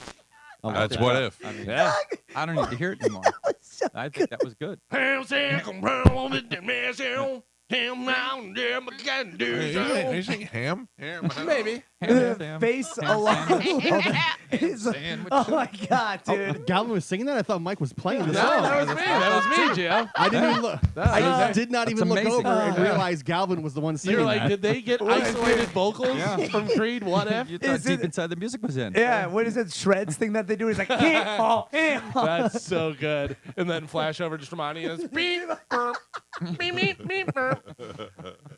that's what if. I mean, Yeah. I don't need to hear it anymore. I think that was good. Are you saying ham? Maybe. Ham sandwich. Face Ham alone. sandwich. Is- Sandwich. oh my God, dude. Galvin was singing that? I thought Mike was playing the No, song. that was me. That was me, Gio. I didn't even look. That was I me. did not That's even look amazing. over and Yeah. realize Galvin was the one singing You're like, that. did they get isolated vocals Yeah. from Creed? What if? You thought Is deep it- inside the music was in. Yeah, what is it? Shreds thing that they do? He's like, That's so good. And then flash over just from audience. Beep, burp, beep, beep, beep, burp.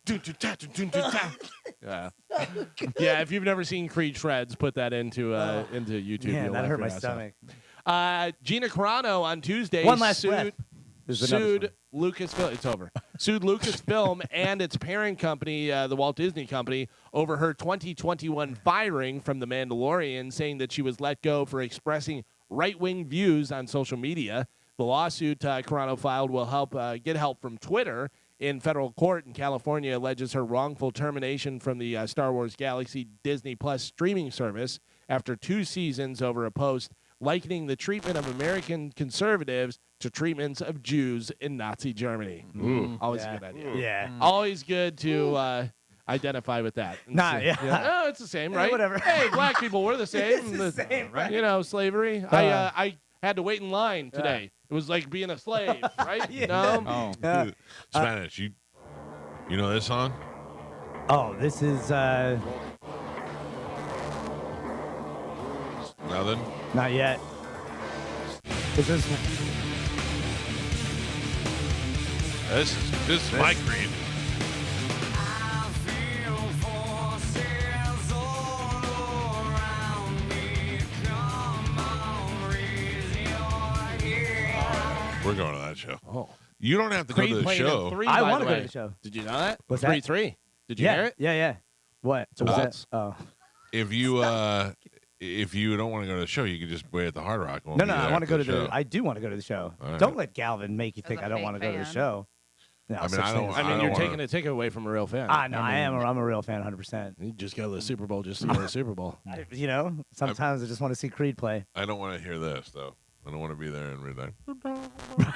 Dun, dun, ta, dun, dun, dun, ta. Yeah. Yeah, if you've never seen Creed Shreds, put that into YouTube. Man, You'll that laugh hurt your my ass off. stomach. Gina Carano on Tuesday One last breath. sued, There's another sued Lucasfilm. It's over. Sued Lucasfilm and its parent company, the Walt Disney Company, over her 2021 firing from The Mandalorian, saying that she was let go for expressing right-wing views on social media. The lawsuit Carano filed will help get help from Twitter. In federal court in California, alleges her wrongful termination from the Star Wars Galaxy Disney Plus streaming service after 2 seasons over a post likening the treatment of American conservatives to treatments of Jews in Nazi Germany. Always a good idea. Yeah. Always good to identify with that. And Nah, say, yeah. Oh, it's the same, right? whatever. Hey, black people, we're the same. It's the same, right? You know, slavery. I had to wait in line today. It was like being a slave, right? Yeah. No? Oh. Spanish. You know this song? Oh, this is Nothing. not yet. Is this? This is my Creed. We're going to that show. Oh. You don't have to go Creed to the playing in show. 3, I by want the to go way. to the show. Did you know that? What's that? 3-3. Did you Yeah, hear it? yeah. What? a Was waltz. that? Oh. If you don't want to go to the show, you can just wait at the Hard Rock. We'll No, be no, there I want to after go to show. the. I do want to go to the show. All right. Don't let Galvin make you As think a I don't fake want to go to the fan. show. No, I mean, such I thing don't- as- I mean, don't you're wanna- taking a ticket away from a real fan. No, I am. I'm a real fan, 100%. You just go to the Super Bowl just to go to the Super Bowl. You know, sometimes I just want to see Creed play. I don't want to hear this though. I don't want to be there and read that.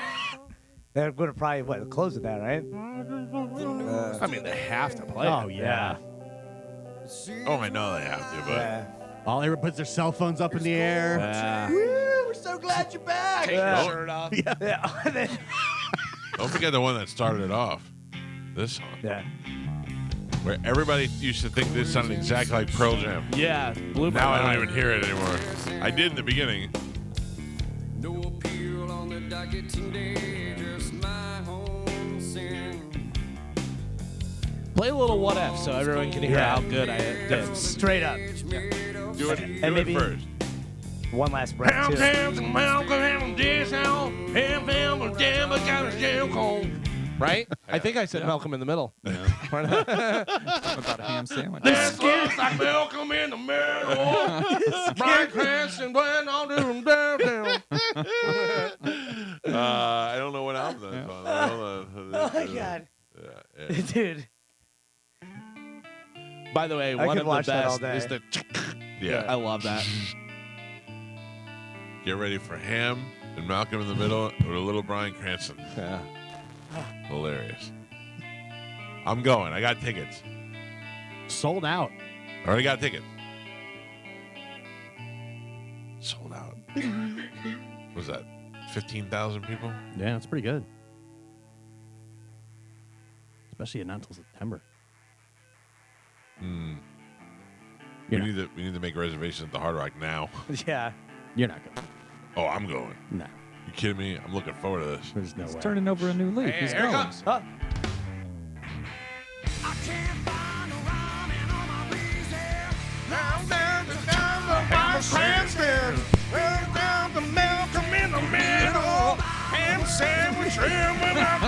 They're going to probably close with that, right? I mean, they have to play Oh, it. yeah. Oh, I know they have to, but Yeah. All everyone puts their cell phones up in the air. Yeah. Woo, we're so glad you're back. Take Yeah. your shirt off. Yeah. don't forget the one that started it off. This song, Yeah. where everybody used to think this sounded exactly like Pearl Jam. Yeah. Blew my Now I don't mind. even hear it anymore. I did in the beginning. No appeal on the docket today, just my own sin. Play a little What If so everyone can hear Yeah. how good I did. Straight up. Do it, do maybe- it first. One last breath, too. Right? I think I said Malcolm in the Middle. Something about a ham sandwich. This looks like Malcolm in the Middle. Brian Cranston went on down, down, down. I don't know what album that's on. I don't know. Oh, my God. Yeah. Dude. By the way, I one could of the watch that all best is day. the. Yeah. I love that. Get ready for Ham and Malcolm in the Middle with a little Bryan Cranston. Yeah. Hilarious. I'm going. I got tickets. Sold out. Already got tickets. Sold out. What was that 15,000 people? Yeah, that's pretty good. Especially not until September. We You're need to make reservations at the Hard Rock now. Yeah. You're not going. Oh, I'm going. No, You kidding me? I'm looking forward to this. there's no He's way. turning over a new leaf. He's here it going. comes. Huh?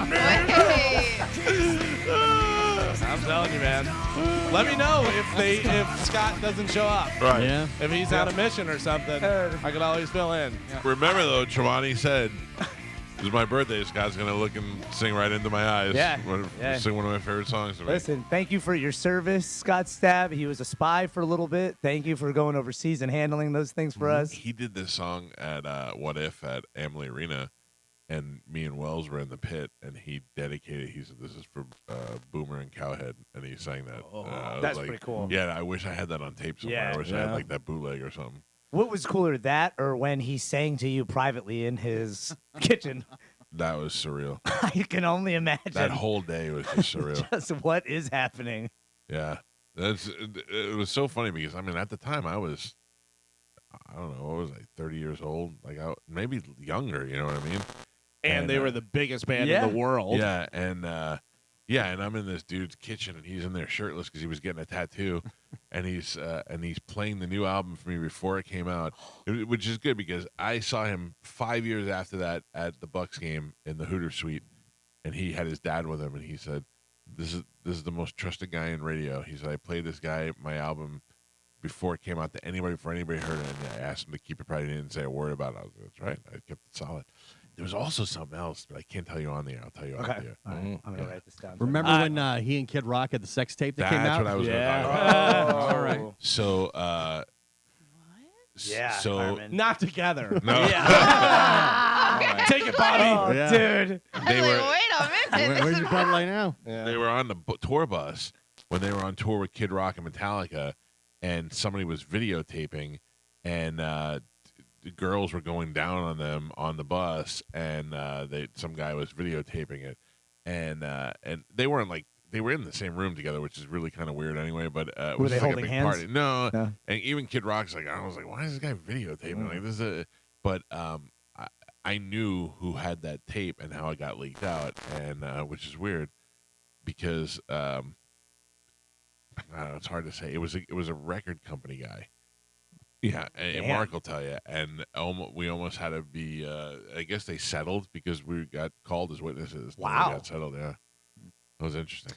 Hey. I'm telling you, man. Let me know if Scott doesn't show up. Right. Yeah. If he's on a mission or something, I could always fill in. Remember, though, Trelawney said, "This is my birthday. Scott's going to look and sing right into my eyes. Yeah. Yeah. Sing one of my favorite songs to me." Listen, thank you for your service, Scott Stabb. He was a spy for a little bit. Thank you for going overseas and handling those things for us. He did this song at What If at Amalie Arena, and me and Wells were in the pit, and he dedicated. He said, "This is for Boomer and Cowhead," and he sang that. I was That's like, pretty cool. Yeah, I wish I had that on tape somewhere. Yeah. I wish I had like that bootleg or something. What was cooler, that or when he sang to you privately in his kitchen? That was surreal. I can only imagine. That whole day was just surreal. Just what is happening. Yeah, it was so funny because I mean at the time I don't know, what was I, 30 years old, like maybe younger, you know what I mean? And they were the biggest band Yeah. in the world. Yeah, and I'm in this dude's kitchen and he's in there shirtless because he was getting a tattoo, and he's playing the new album for me before it came out, which is good because I saw him 5 years after that at the Bucks game in the Hooters suite, and he had his dad with him, and he said, "This is the most trusted guy in radio." He said, "I played this guy my album before it came out to anybody, before anybody heard it, and I asked him to keep it private. He didn't say a word about it." I was like, "That's right. I kept it solid." There was also something else, but I can't tell you on the air. I'll tell you off the air. All right. I'm going to write this down. Remember when he and Kid Rock had the sex tape that came That's out? what I was going to Yeah. talk about. All right. So, Yeah, so Carmen. Not together. no, Take it, Bobby. Oh, Yeah. dude. they I was were like, wait a minute. Where's your bud right now? they were on the tour bus when they were on tour with Kid Rock and Metallica, and somebody was videotaping, and the girls were going down on them on the bus, and some guy was videotaping it, and they weren't like. They were in the same room together, which is really kind of weird anyway. But it Were was they just like a holding big hands? party. No. No. And even Kid Rock's like, I was like, why is this guy videotaping? Like this is but I knew who had that tape and how it got leaked out, and which is weird because I don't know, it's hard to say. It was a record company guy. Yeah, and Damn. Mark will tell you. And we almost had to be. I guess they settled because we got called as witnesses. Wow. We got settled. Yeah, that was interesting.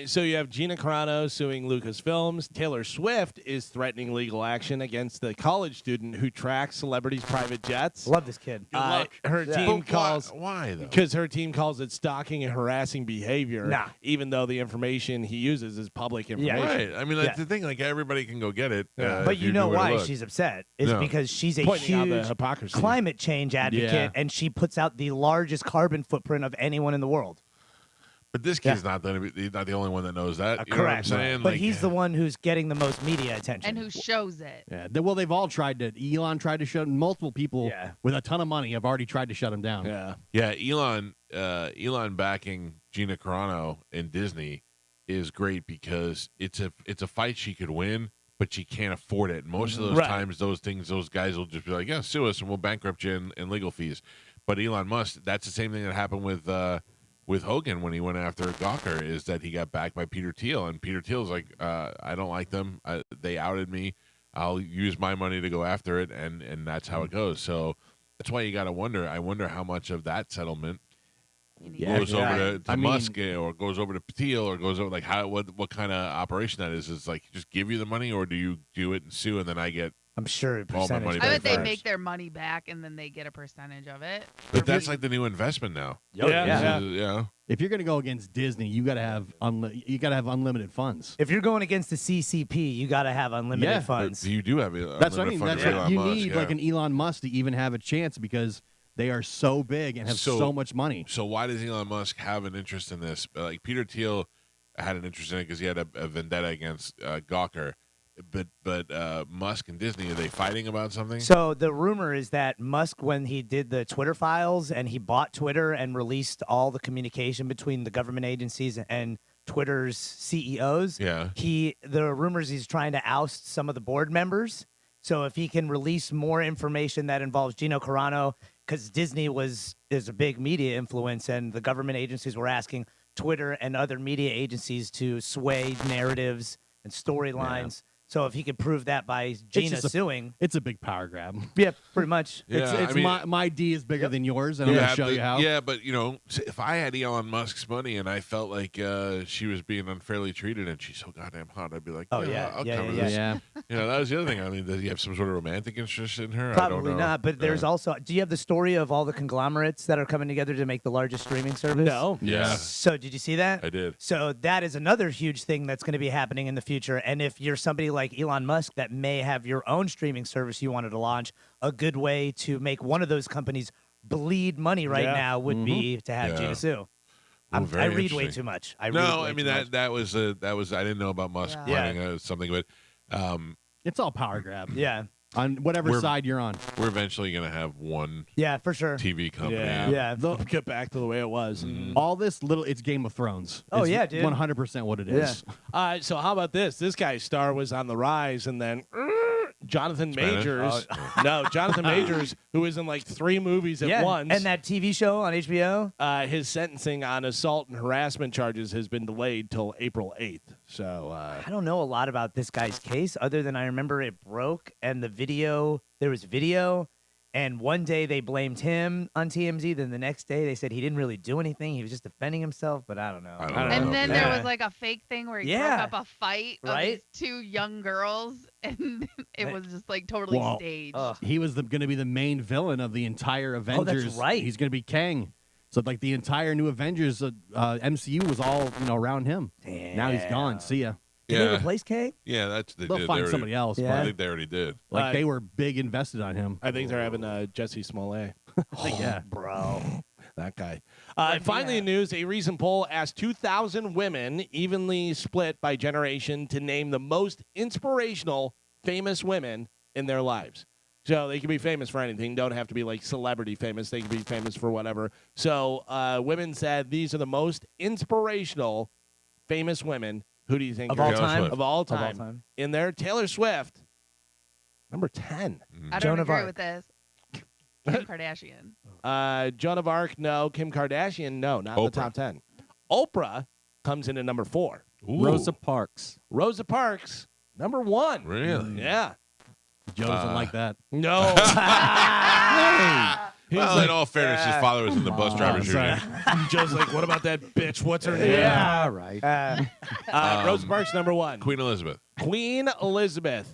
So you have Gina Carano suing Lucasfilms. Taylor Swift is threatening legal action against the college student who tracks celebrities' private jets. Love this kid. Her Yeah. team But calls why though? because her team calls it stalking and harassing behavior. Nah. Even though the information he uses is public information. Right. I mean, that's Yeah. the thing. Like everybody can go get it. Yeah. But if you know do where to why look. she's upset. Is No. because she's a Pointing out the huge hypocrisy. climate change advocate, Yeah. and she puts out the largest carbon footprint of anyone in the world. But this kid's not he's not the only one that knows that. You know what I'm Correct. saying? But Like, he's the one who's getting the most media attention. And who shows it. Yeah. Well, they've all tried to. Elon tried to shut. Multiple people Yeah. with a ton of money have already tried to shut him down. Yeah. Yeah, Elon backing Gina Carano in Disney is great because it's a fight she could win, but she can't afford it. And most of those Right. times, those guys will just be like, "Yeah, sue us and we'll bankrupt you in legal fees." But Elon Musk, that's the same thing that happened with Hogan when he went after Gawker, is that he got backed by Peter Thiel, and Peter Thiel's like, "I don't like them. They outed me. I'll use my money to go after it," and that's how it goes. So that's why you got to wonder. I wonder how much of that settlement goes over to I mean- Musk, or goes over to Thiel, or goes over like what kind of operation that is. Is like just give you the money, or do you do it and sue, and then I get. I'm sure All my percentage. money I back bet they first. make their money back and then they get a percentage of it. But that's like the new investment now. Oh, yeah. This is- yeah. If you're going to go against Disney, you got to have unlimited funds. If you're going against the CCP, you got to have unlimited Yeah. funds. You do have That's what I unlimited mean. funds That's for what Elon you Musk, need, yeah. like an Elon Musk to even have a chance because they are so big and have so much money. So why does Elon Musk have an interest in this? Like Peter Thiel had an interest in it because he had a vendetta against Gawker. But Musk and Disney, are they fighting about something? So the rumor is that Musk, when he did the Twitter files and he bought Twitter and released all the communication between the government agencies and Twitter's CEOs, Yeah. the rumors he's trying to oust some of the board members. So if he can release more information that involves Gino Carano, because Disney is a big media influence, and the government agencies were asking Twitter and other media agencies to sway narratives and storylines. So if he could prove that by Gina suing, It's a big power grab. yeah, pretty much. Yeah, It's my D is bigger than yours, and I'm going to show you how. Yeah, but if I had Elon Musk's money and I felt like she was being unfairly treated and she's so goddamn hot, I'd be like, Oh, I'll yeah, cover yeah. this. Yeah. That was the other thing. I mean, does he have some sort of romantic interest in her? I Probably don't know. not. But there's also, do you have the story of all the conglomerates that are coming together to make the largest streaming service? No. Yeah, So did you see that? I did. So that is another huge thing that's going to be happening in the future. And if you're somebody like Elon Musk that may have your own streaming service you wanted to launch, a good way to make one of those companies bleed money right Yeah. now would be to have Yeah. Gina sue. Very I read way interesting. too much. I mean that was I didn't know about Musk Yeah. planning something, but It's all power grab. Yeah. On whatever We're- side you're on. we're eventually gonna have one Yeah, for sure. TV company. Yeah. Yeah. Get back to the way it was. All this it's Game of Thrones. Oh, It's yeah, dude. 100% what it is. So how about this? This guy's star was on the rise, and then Jonathan Spanish? Majors. No, Jonathan Majors, who was in like 3 movies at Yeah. once. And that TV show on HBO? His sentencing on assault and harassment charges has been delayed till April 8th. So I don't know a lot about this guy's case other than I remember it broke and there was video, and one day they blamed him on TMZ, then the next day they said he didn't really do anything, he was just defending himself, but I don't know. I don't know. And then there Yeah. was like a fake thing where he Yeah. broke up a fight of Right? these 2 young girls, and it was just like totally Well, staged. He was going to be the main villain of the entire Avengers. right. He's going to be Kang. So like the entire new Avengers MCU was all around him. Now he's gone. See ya. Did they Yeah. replace Kang? Yeah, that's they They'll did. find They somebody else. Yeah. I think they already did. But like they were big invested on him. I think they're having Jesse Smollett. Yeah. Bro. That guy. Finally, in news, a recent poll asked 2,000 women, evenly split by generation, to name the most inspirational, famous women in their lives. So they can be famous for anything. Don't have to be like celebrity famous. They can be famous for whatever. So women said these are the most inspirational, famous women. Who do you think Of are- all Taylor time? Swift. Of all Of all time. time. In there, Taylor Swift, number 10. I Joan don't of agree Arc. with this. Kim Kardashian. Joan of Arc, no. Kim Kardashian, no. Not in the Oprah. top 10. Oprah comes in at number 4. Ooh. Rosa Parks. Rosa Parks, number 1. Really? Yeah. Joe doesn't like that. No. Well, in all fairness, his father was in the bus driver's union. Joe's like, what about that bitch? What's her name? Yeah, right. Rosa Parks, number 1. Queen Elizabeth. Queen Elizabeth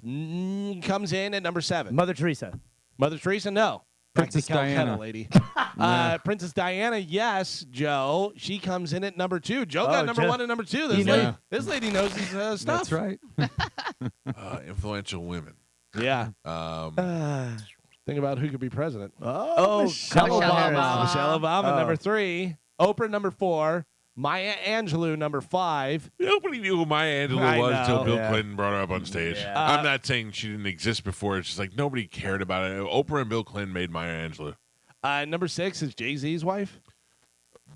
comes in at number 7. Mother Teresa. Mother Teresa, no. Princess Back to Calcutta, Diana. lady. Princess Diana, yes, Joe. She comes in at number 2. Joe got number Joe. 1 and number 2. You This know. lady knows his stuff. That's right. Influential women. Yeah. Um, Think about who could be president. Oh, Michelle Obama. Michelle Obama, Oh. number 3. Oprah, number 4. Maya Angelou, number 5. nobody knew who Maya Angelou I was until know. Bill Yeah. Clinton brought her up on stage. I'm not saying she didn't exist before. It's just like nobody cared about it. Oprah and Bill Clinton made Maya Angelou. Number 6 is Jay-Z's wife.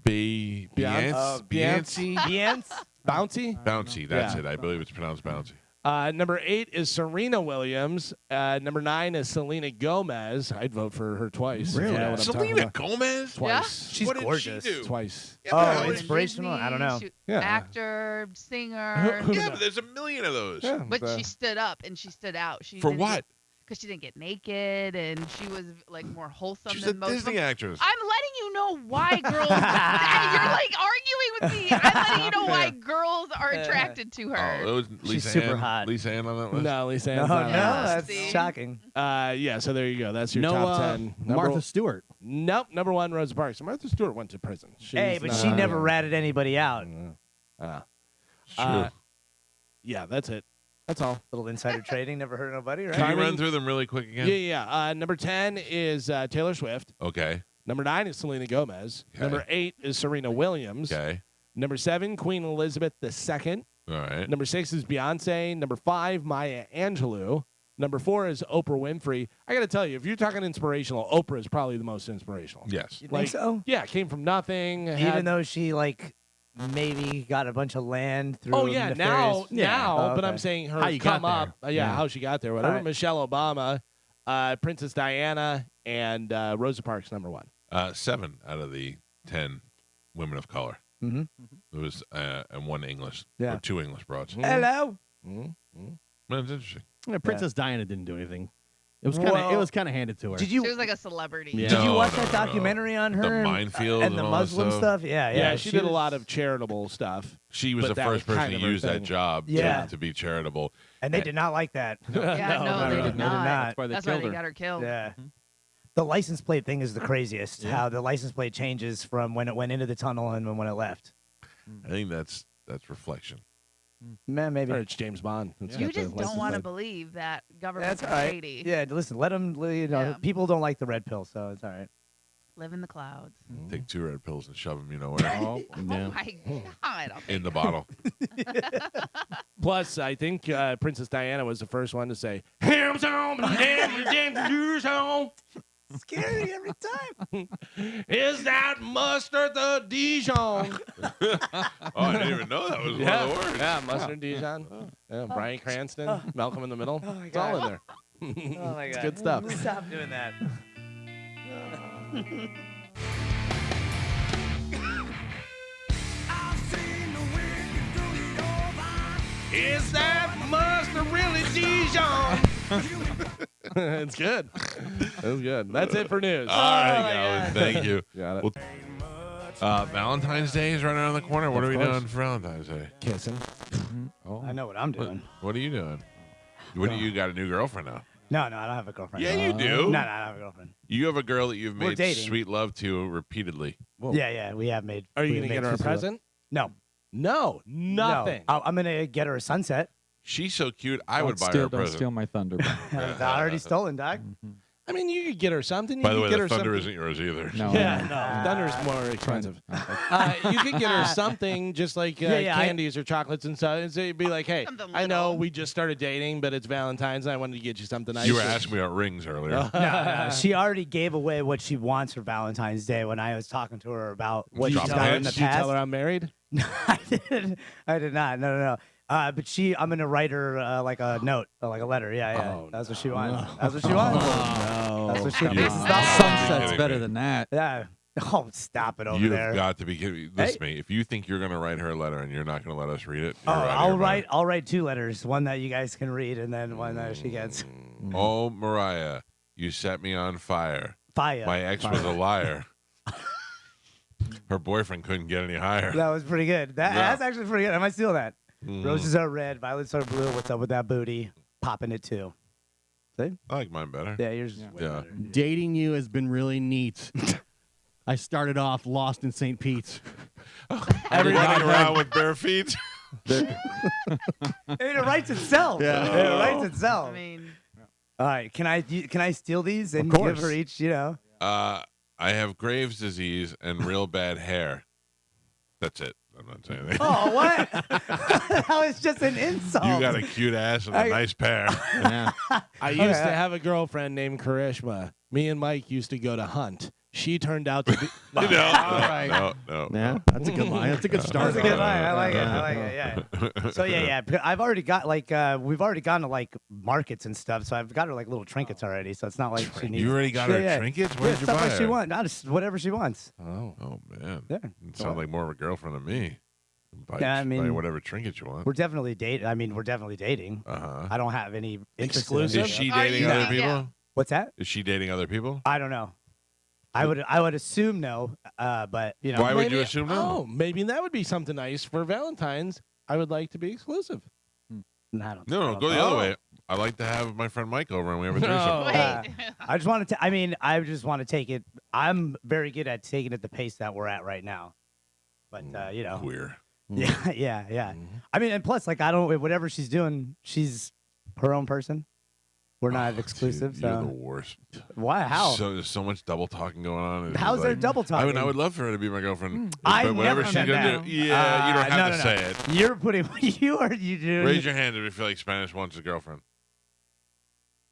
Beyonce. Beyonce. Beyonce. Bouncy. Bouncy. That's Yeah. it. I believe it's pronounced Bouncy. Number 8 is Serena Williams. Number 9 is Selena Gomez. I'd vote for her twice. Really? You know what I'm talking Selena about. Gomez? Twice. She's what did gorgeous. She do? Twice. Yeah, Oh, but how- inspirational? I don't know. Yeah. Actor, singer. Who- yeah, but there's a million of those. Yeah, But she stood up and she stood out. She For didn't what? Because she didn't get naked and she was like more wholesome She's a than most of Disney them. actress. I'm letting you know why girls. You're like arguing with me. I'm letting you know why girls girls are attracted to her. Oh, it was Lisa super Ann. hot. Lisa Ann on that list? No, Lisa No, Ann's no, not on that that's list. See? shocking. Yeah, so there you go. That's your No, top 10. Martha Stewart. Nope, number 1, Rosa Parks. So Martha Stewart went to prison. Hey, She's but not she on never there. ratted anybody out. It's true. Yeah, that's it. That's all. Little insider trading, never hurt nobody, right? Can you Carmen- run through them really quick again? Yeah. Number 10 is Taylor Swift. Okay. Number 9 is Selena Gomez. Okay. Number 8 is Serena Williams. Okay. Number 7, Queen Elizabeth II. All right. Number 6 is Beyonce. Number 5, Maya Angelou. Number 4 is Oprah Winfrey. I got to tell you, if you're talking inspirational, Oprah is probably the most inspirational. Yes. You think Like, so? Yeah, came from nothing. Even though she like maybe got a bunch of land through. Oh yeah, now, nefarious- Oh, but okay. I'm saying her How you come got up. there. Yeah, how she got there. Whatever. Alright. Michelle Obama, Princess Diana, and Rosa Parks number 1. 7 out of the 10 women of color. Mhm. It was and 1 English. Yeah. Or 2 English broads. Hello. Well, it's interesting. Yeah, Princess Diana didn't do anything. It was kind of Well, it was kind of handed to her. Did She you was like a celebrity. Yeah. did you No, watch no, that no. documentary on her The and- minefield and the and all that Muslim stuff? stuff? Yeah, Yeah, she did a was- lot of charitable stuff. She was But the that was first person kind to of her use that thing. job Yeah. to be charitable. and they did not like that. Yeah, no, they no, did no, not. That's why they That's why killed they her. got her killed. Yeah. The license plate thing is the craziest. How the license plate changes from when it went into the tunnel and when it left. I think that's reflection. Man, maybe. Or it's James Bond. It's You got the just don't license want to plate. believe that government's That's all right. shady. Yeah, listen, let them. You know, Yeah. people don't like the red pill, so it's all right. Live in the clouds. Take 2 red pills and shove them, you know where, Oh my God. I'll in the take bottle. Plus, I think Princess Diana was the first one to say, "Hams on, hams on." Scary every time. Is that mustard the Dijon? Oh, I didn't even know that was one of the words. Yeah, mustard Dijon. Yeah, Bryan Cranston, Malcolm in the Middle. my It's all in there. Oh my It's god, good stuff. Stop doing that. Is that mustard really Dijon? It's good. It was good. That's it for news. All right, Galvin, thank you. Got it. Well, Valentine's Day is right around the corner. What Of are we course. doing for Valentine's Day? Kissing. I know what I'm doing. What are you doing? What do you got a new girlfriend now? No, I don't have a girlfriend. Yeah, you do. No, I don't have a girlfriend. You have a girl that you've We're made dating. sweet love to repeatedly. Yeah, we have made. Are you we going to have get her a made sister love. present? No, No, nothing. No. I'm gonna get her a sunset. She's so cute. I would buy her steal, a don't present. steal my thunder. I already stolen, Doc. I mean, you could get her something. You By the could way, get the her thunder something. isn't yours either. No. Yeah, no, Thunder's more expensive. You could get her something just like Yeah, candies or chocolates and stuff. And so you'd be like, hey, Something I know little. we just started dating, but it's Valentine's. And I wanted to get you something nice. You were asking me about rings earlier. No, she already gave away what she wants for Valentine's Day when I was talking to her about what Did she's you done tell- in the Did you tell her past. I'm married? I did not. No. But I'm gonna write her like a note, like a letter. Yeah. Oh, That's what she wants. That's what she wants. No. That's what she You- wants. Stop. Sunset's kidding better me. than that. Yeah. Oh, stop it over You've there. got to be kidding me. Listen to me. If you think you're going to write her a letter and you're not going to let us read it, Oh, you're out of your mind. I'll write 2 letters. One that you guys can read, and then one that she gets. Oh, Mariah, you set me on fire. Fire. My ex was a liar. Her boyfriend couldn't get any higher. That was pretty good. That's actually pretty good. I might steal that. Mm. Roses are red, violets are blue. What's up with that booty? Popping it too. See? I like mine better. Yeah, yours is way Yeah. better. Dating you has been really neat. I started off lost in St. Pete's. Running around with bare feet. It writes itself. Yeah. It writes itself. I mean, All right, can I steal these and Of course. give her each? You know. I have Graves' disease and real bad hair. That's it. I'm not saying anything. Oh, what? That was just an insult. You got a cute ass and a nice pair. Yeah. I used to have a girlfriend named Karishma. Me and Mike used to go to hunt. She turned out to be. No, All right. no. Yeah, that's a good line. That's a good start. That's a good line. I like it. I like it. Yeah. So yeah. I've already got we've already gone to like markets and stuff. So I've got her like little trinkets already. So it's not like she needs. You already got her trinkets? Where Yeah, did you stuff buy like she her? wants. Not just whatever she wants. Oh. Oh, man. Yeah. You sound like more of a girlfriend than me. Buy, Yeah, I buy mean, whatever trinkets you want. We're definitely dating. I mean, we're definitely dating. Uh-huh. I don't have any interest Exclusive? In Is it. she Are dating you other dating- people? yeah. What's that? Is she dating other people? I don't know. I would assume no. But you know. Why would you Maybe- assume no? Oh, maybe that would be something nice for Valentine's. I would like to be exclusive. No, I don't No, I no, don't go the think- other way. I like to have my friend Mike over and we have a threesome. No. Wait. I just want to. I mean, I just want to take it. I'm very good at taking it the pace that we're at right now. But you know, Queer. yeah, yeah. I mean, and plus, like, I don't. Whatever she's doing, she's her own person. We're not exclusive. Dude, you're the So worst. why? How? So there's so much double talking going on. and How's it's there like, double talking? I mean, I would love for her to be my girlfriend. I but whatever never she's said gonna that. do, yeah, you don't have no, to no. say it. You're putting you do. Raise your hand if you feel like Spanish wants a girlfriend.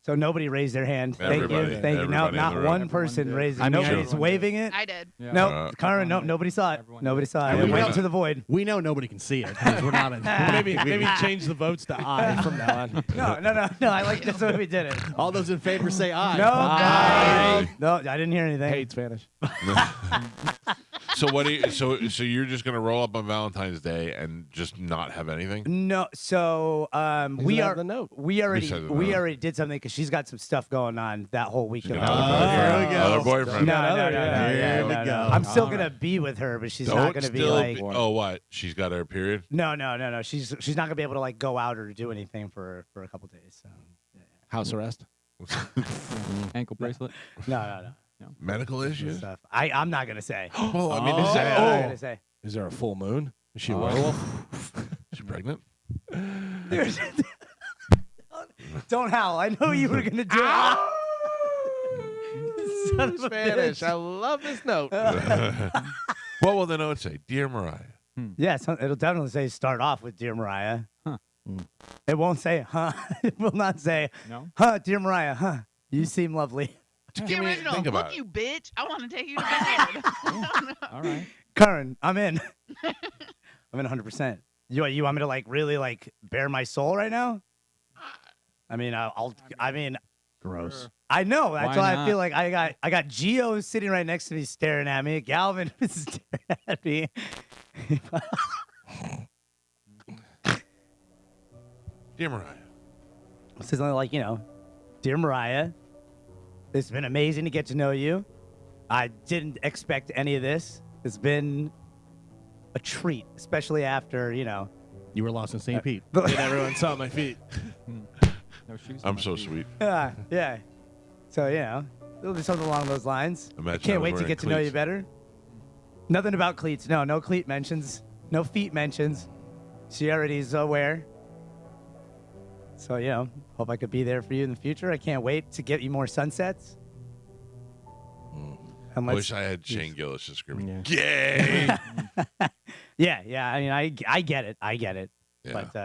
So nobody raised their hand. Thank Everybody. you. Thank you. No, Everybody in not the room. one Everyone person did. raised it. I mean, Nobody's everyone waving it. I did. Yeah. No, Karen, no, everyone nobody saw it. Everyone Nobody saw it. I It mean, went we- to the void. We know nobody can see it. 'Cause we're not. Maybe change the votes to I from now on. No. I like this way we did it. All those in favor say aye. No, Aye. no, I didn't hear anything. Hate Spanish. So what do you? So you're just gonna roll up on Valentine's Day and just not have anything? No, so Doesn't we have are the note. we already said the we note. already did something because she's got some stuff going on that whole weekend. Another here we boyfriend. go. Another boyfriend. No, Here we no. go. I'm still All gonna right. be with her, but she's not Don't gonna be still like. oh, what? She's got her period. No. She's not gonna be able to like go out or do anything for a couple days. So House arrest. Ankle bracelet. no. Medical Good issues. stuff. I'm not gonna say. Well, I mean, is I'm that, not gonna say. Is there a full moon? Is she a werewolf? she pregnant? Don't howl. I know you were gonna do it. Son of a Spanish. bitch. I love this note. What will the note say? Dear Mariah. Yeah, it'll definitely say start off with Dear Mariah. Huh. It won't say, huh? It will not say, No. huh, Dear Mariah, huh? You seem lovely. The Give me- original. think about Look, it. you bitch. I want to take you to bed. All right. Karen, I'm in. I'm in 100%. You want me to like really like bare my soul right now? I mean, Gross. I know. That's Why why I feel not? like I got Gio sitting right next to me staring at me. Galvin is staring at me. Dear Mariah. This is like, Dear Mariah, it's been amazing to get to know you. I didn't expect any of this. It's been a treat, especially after, You were lost in St. Pete. And everyone saw my feet. No shoes. I'm so sweet. yeah. So, it'll be something along those lines. Imagine I Can't was wait to wearing get to know you cleats. better. Nothing about cleats. No cleat mentions. No feet mentions. She already is aware. So, hope I could be there for you in the future. I can't wait to get you more sunsets. I Unless, wish I had Shane Gillis just screaming, Yeah. "Gay!" yeah. I mean, I get it. Yeah. But,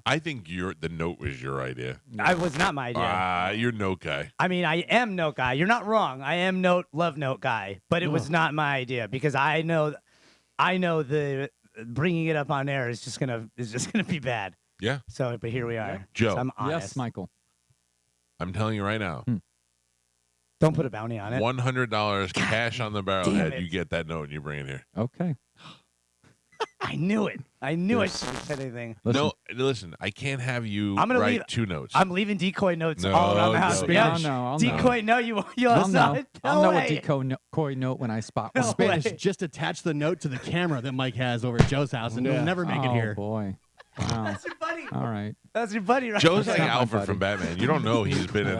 I think the note was your idea. I was not my idea. You're note guy. I mean, I am note guy. You're not wrong. I am love note guy, but it was not my idea because I know the bringing it up on air is just gonna be bad. Yeah. So, but here we are. Joe. So I'm honest. Yes, Michael. I'm telling you right now, Don't put a bounty on it. $100 cash on the damn barrelhead. it. You get that note and you bring it here. Okay. I knew it. I knew I shouldn't have said anything. Listen, No, listen. I can't have you I'm gonna write leave- 2 notes. I'm leaving decoy notes No, all around the house. no. Yeah. I'll know. I'll know. Decoy, no, you I'll saw know. it. I'll know a way. decoy note when I spot No one. Spanish, way. just attach the note to the camera that Mike has over at Joe's house, and Yeah. you'll never make it Oh, here. boy. Wow. That's your buddy. All right. That's your buddy, right? Joe's That's like not my Alfred buddy. from Batman. You don't know he's been in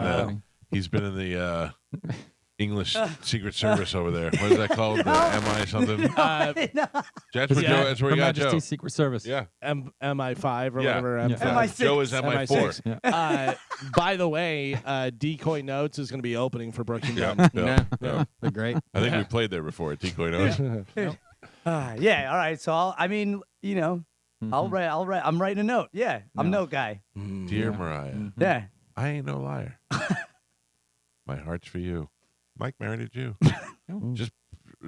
the Buddy. English Secret Service over there. What is that called? The MI something? That's where Yeah. Joe. That's where Her you got Joe. Majesty's Secret Service. Yeah. MI5 or Yeah. whatever. Yeah. M5. MI6. Joe is MI4. Yeah. By the way, Decoy Notes is going to be opening for Brooks and Yeah. Dunn. Yeah. Yeah, they're great. I think we played there before at Decoy Notes. Yeah. All right. So I'll write. I'm writing a note. Yeah. I'm No. note guy. Dear Mariah, Yeah. I ain't no liar. My heart's for you. Mike married a Jew. Just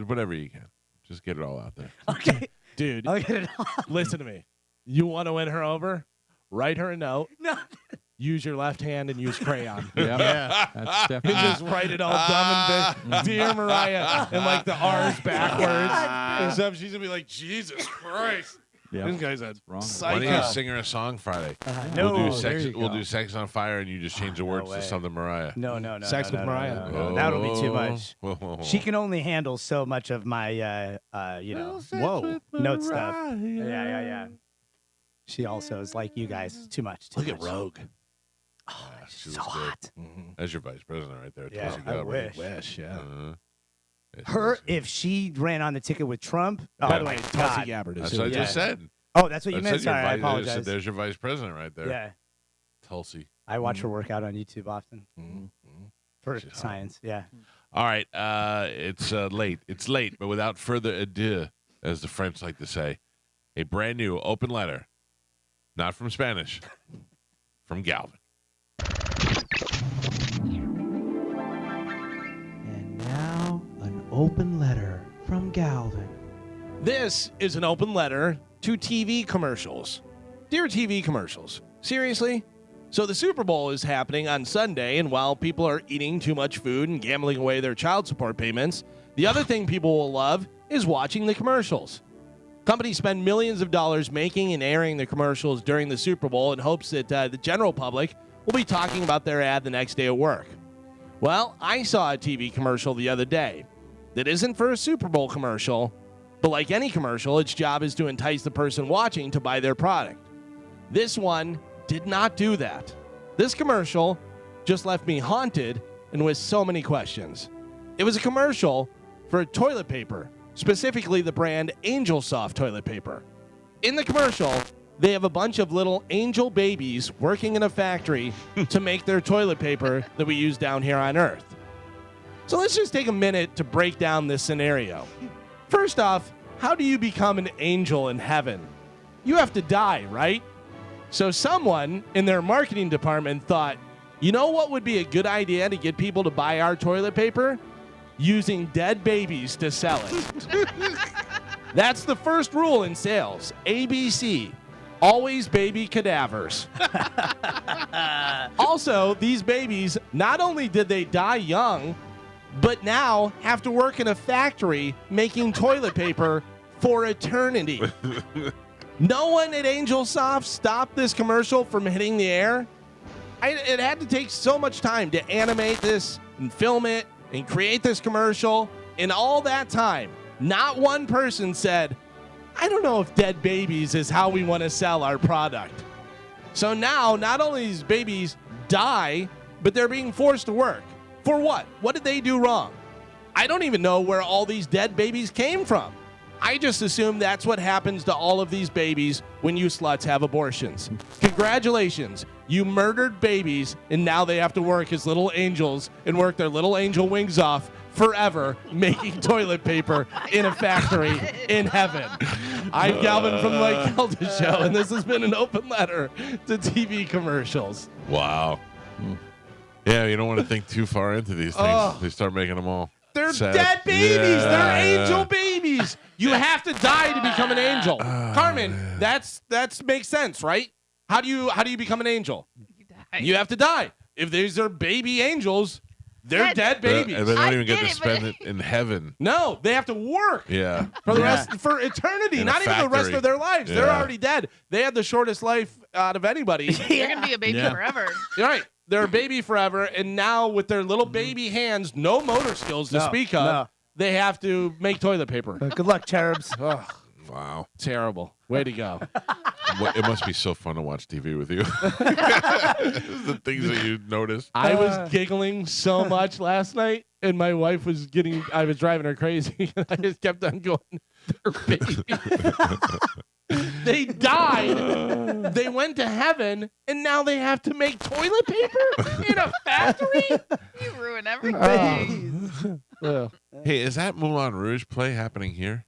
whatever you can. Just get it all out there. Okay. Dude, I'll get it all. listen to me. You want to win her over? Write her a note. No. Use your left hand and use crayon. Yeah. That's And definitely. just write it all dumb and big. Dear Mariah. And like the R's backwards. And stuff. She's going to be like, Jesus Christ. Yeah. This guy's a Wrong. Why don't you psycho. sing her a song Friday? No. We'll do there sex. you We'll go. do Sex on Fire, and you just change the words way. to something Mariah. No. Sex no, with no, Mariah. no, no. That'll be too much. Whoa. She can only handle so much of my, Whoa. note stuff. Yeah. She also is like you guys. Too much. Too Look at much. Rogue. Oh, she so was good. hot. That's your vice president right there. Yeah, Tulsi I Gabbard. wish. Yeah. Yeah, she Her, was. if she ran on the ticket with Trump. Oh, By the my way, Tulsi God. Gabbard is That's who what I it just is. said. Oh, that's what you I meant. said your Sorry, I vice- apologize. There's your vice president right there. Yeah, Tulsi. I watch her work out on YouTube often for She's hot. science. Yeah. All right. It's late. It's late, but without further ado, as the French like to say, a brand new open letter, not from Spanish, from Galvin. And now, an open letter from Galvin. This is an open letter to TV commercials. Dear TV commercials, seriously? So the Super Bowl is happening on Sunday, and while people are eating too much food and gambling away their child support payments, the other thing people will love is watching the commercials. Companies spend millions of dollars making and airing the commercials during the Super Bowl in hopes that the general public will be talking about their ad the next day at work. Well, I saw a TV commercial the other day that isn't for a Super Bowl commercial, but like any commercial, its job is to entice the person watching to buy their product. This one did not do that. This commercial just left me haunted and with so many questions. It was a commercial for toilet paper, specifically the brand Angel Soft toilet paper. In the commercial, they have a bunch of little angel babies working in a factory to make their toilet paper that we use down here on Earth. So let's just take a minute to break down this scenario. First off, how do you become an angel in heaven? You have to die, right? So someone in their marketing department thought, you know what would be a good idea to get people to buy our toilet paper? Using dead babies to sell it. That's the first rule in sales. ABC. Always baby cadavers. Also, these babies, not only did they die young, but now have to work in a factory making toilet paper for eternity. No one at Angel Soft stopped this commercial from hitting the air. It had to take so much time to animate this and film it and create this commercial. In all that time, not one person said, I don't know if dead babies is how we want to sell our product. So now, not only these babies die, but they're being forced to work. For what? What did they do wrong? I don't even know where all these dead babies came from. I just assume that's what happens to all of these babies when you sluts have abortions. Congratulations, you murdered babies, and now they have to work as little angels and work their little angel wings off forever making toilet paper in a factory in heaven. I'm Galvin from the Mike Calta Show, and this has been an open letter to TV commercials. Wow. Yeah, you don't want to think too far into these things. Oh. They start making them all. They're sad. dead babies. Yeah. They're angel babies. You have to die to become an angel. Carmen, that's makes sense, right? How do you become an angel? You die. You have to die. If these are baby angels, they're Yeah, dead babies. And they don't I even get get to it, but- spend it in heaven. No, they have to work Yeah. for the Yeah. for eternity, In a not even the rest factory. of their lives. They're Yeah. already dead. They had the shortest life out of anybody. You're gonna be a baby Yeah. forever. You're right. They're a baby forever, and now with their little baby hands, no motor skills to No, speak of, no. they have to make toilet paper. Good luck, cherubs. Ugh, Wow. terrible. Way to go. It must be so fun to watch TV with you. The things that you notice. I was giggling so much last night, and my wife was I was driving her crazy. And I just kept on going, they're babies. They died. They went to heaven, and now they have to make toilet paper in a factory? You ruin everything. Ugh. Hey, is that Moulin Rouge play happening here?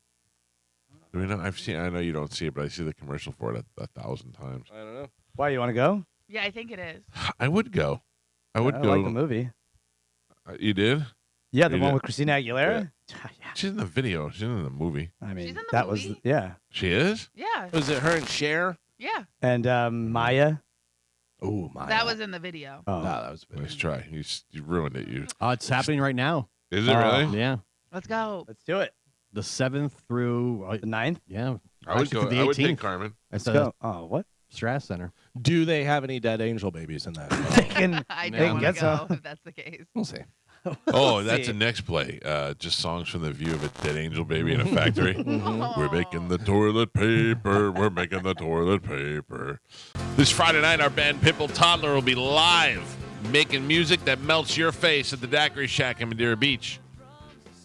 Do we know? I know you don't see it, but I see the commercial for it 1,000 times. I don't know. Why, you want to go? Yeah, I think it is. I would go. I would I go. like the movie. You did? Yeah, the You one did. with Christina Aguilera. Yeah. She's in the video. She's in the movie. I mean, She's in the that movie? was yeah. She is? Yeah, Was it her and Cher? yeah. And Maya. Oh, my. That was in the video. Oh, No, that was a Nice try. You ruined it. You Oh, it's happening right now. Is it Oh. really? Yeah. Let's go. let's do it. The 7th through, The 9th. yeah. I would actually go. to the I would take 18th. Carmen. At Let's the go. Oh, what? Strass Center. Do they have any dead angel babies in that? They can, I they don't can want to get go some. if that's the case. We'll see. Oh, that's a next play. Just songs from the view of a dead angel baby in a factory. We're making the toilet paper. We're making the toilet paper. This Friday night, our band Pimple Toddler will be live making music that melts your face at the Daiquiri Shack in Madeira Beach.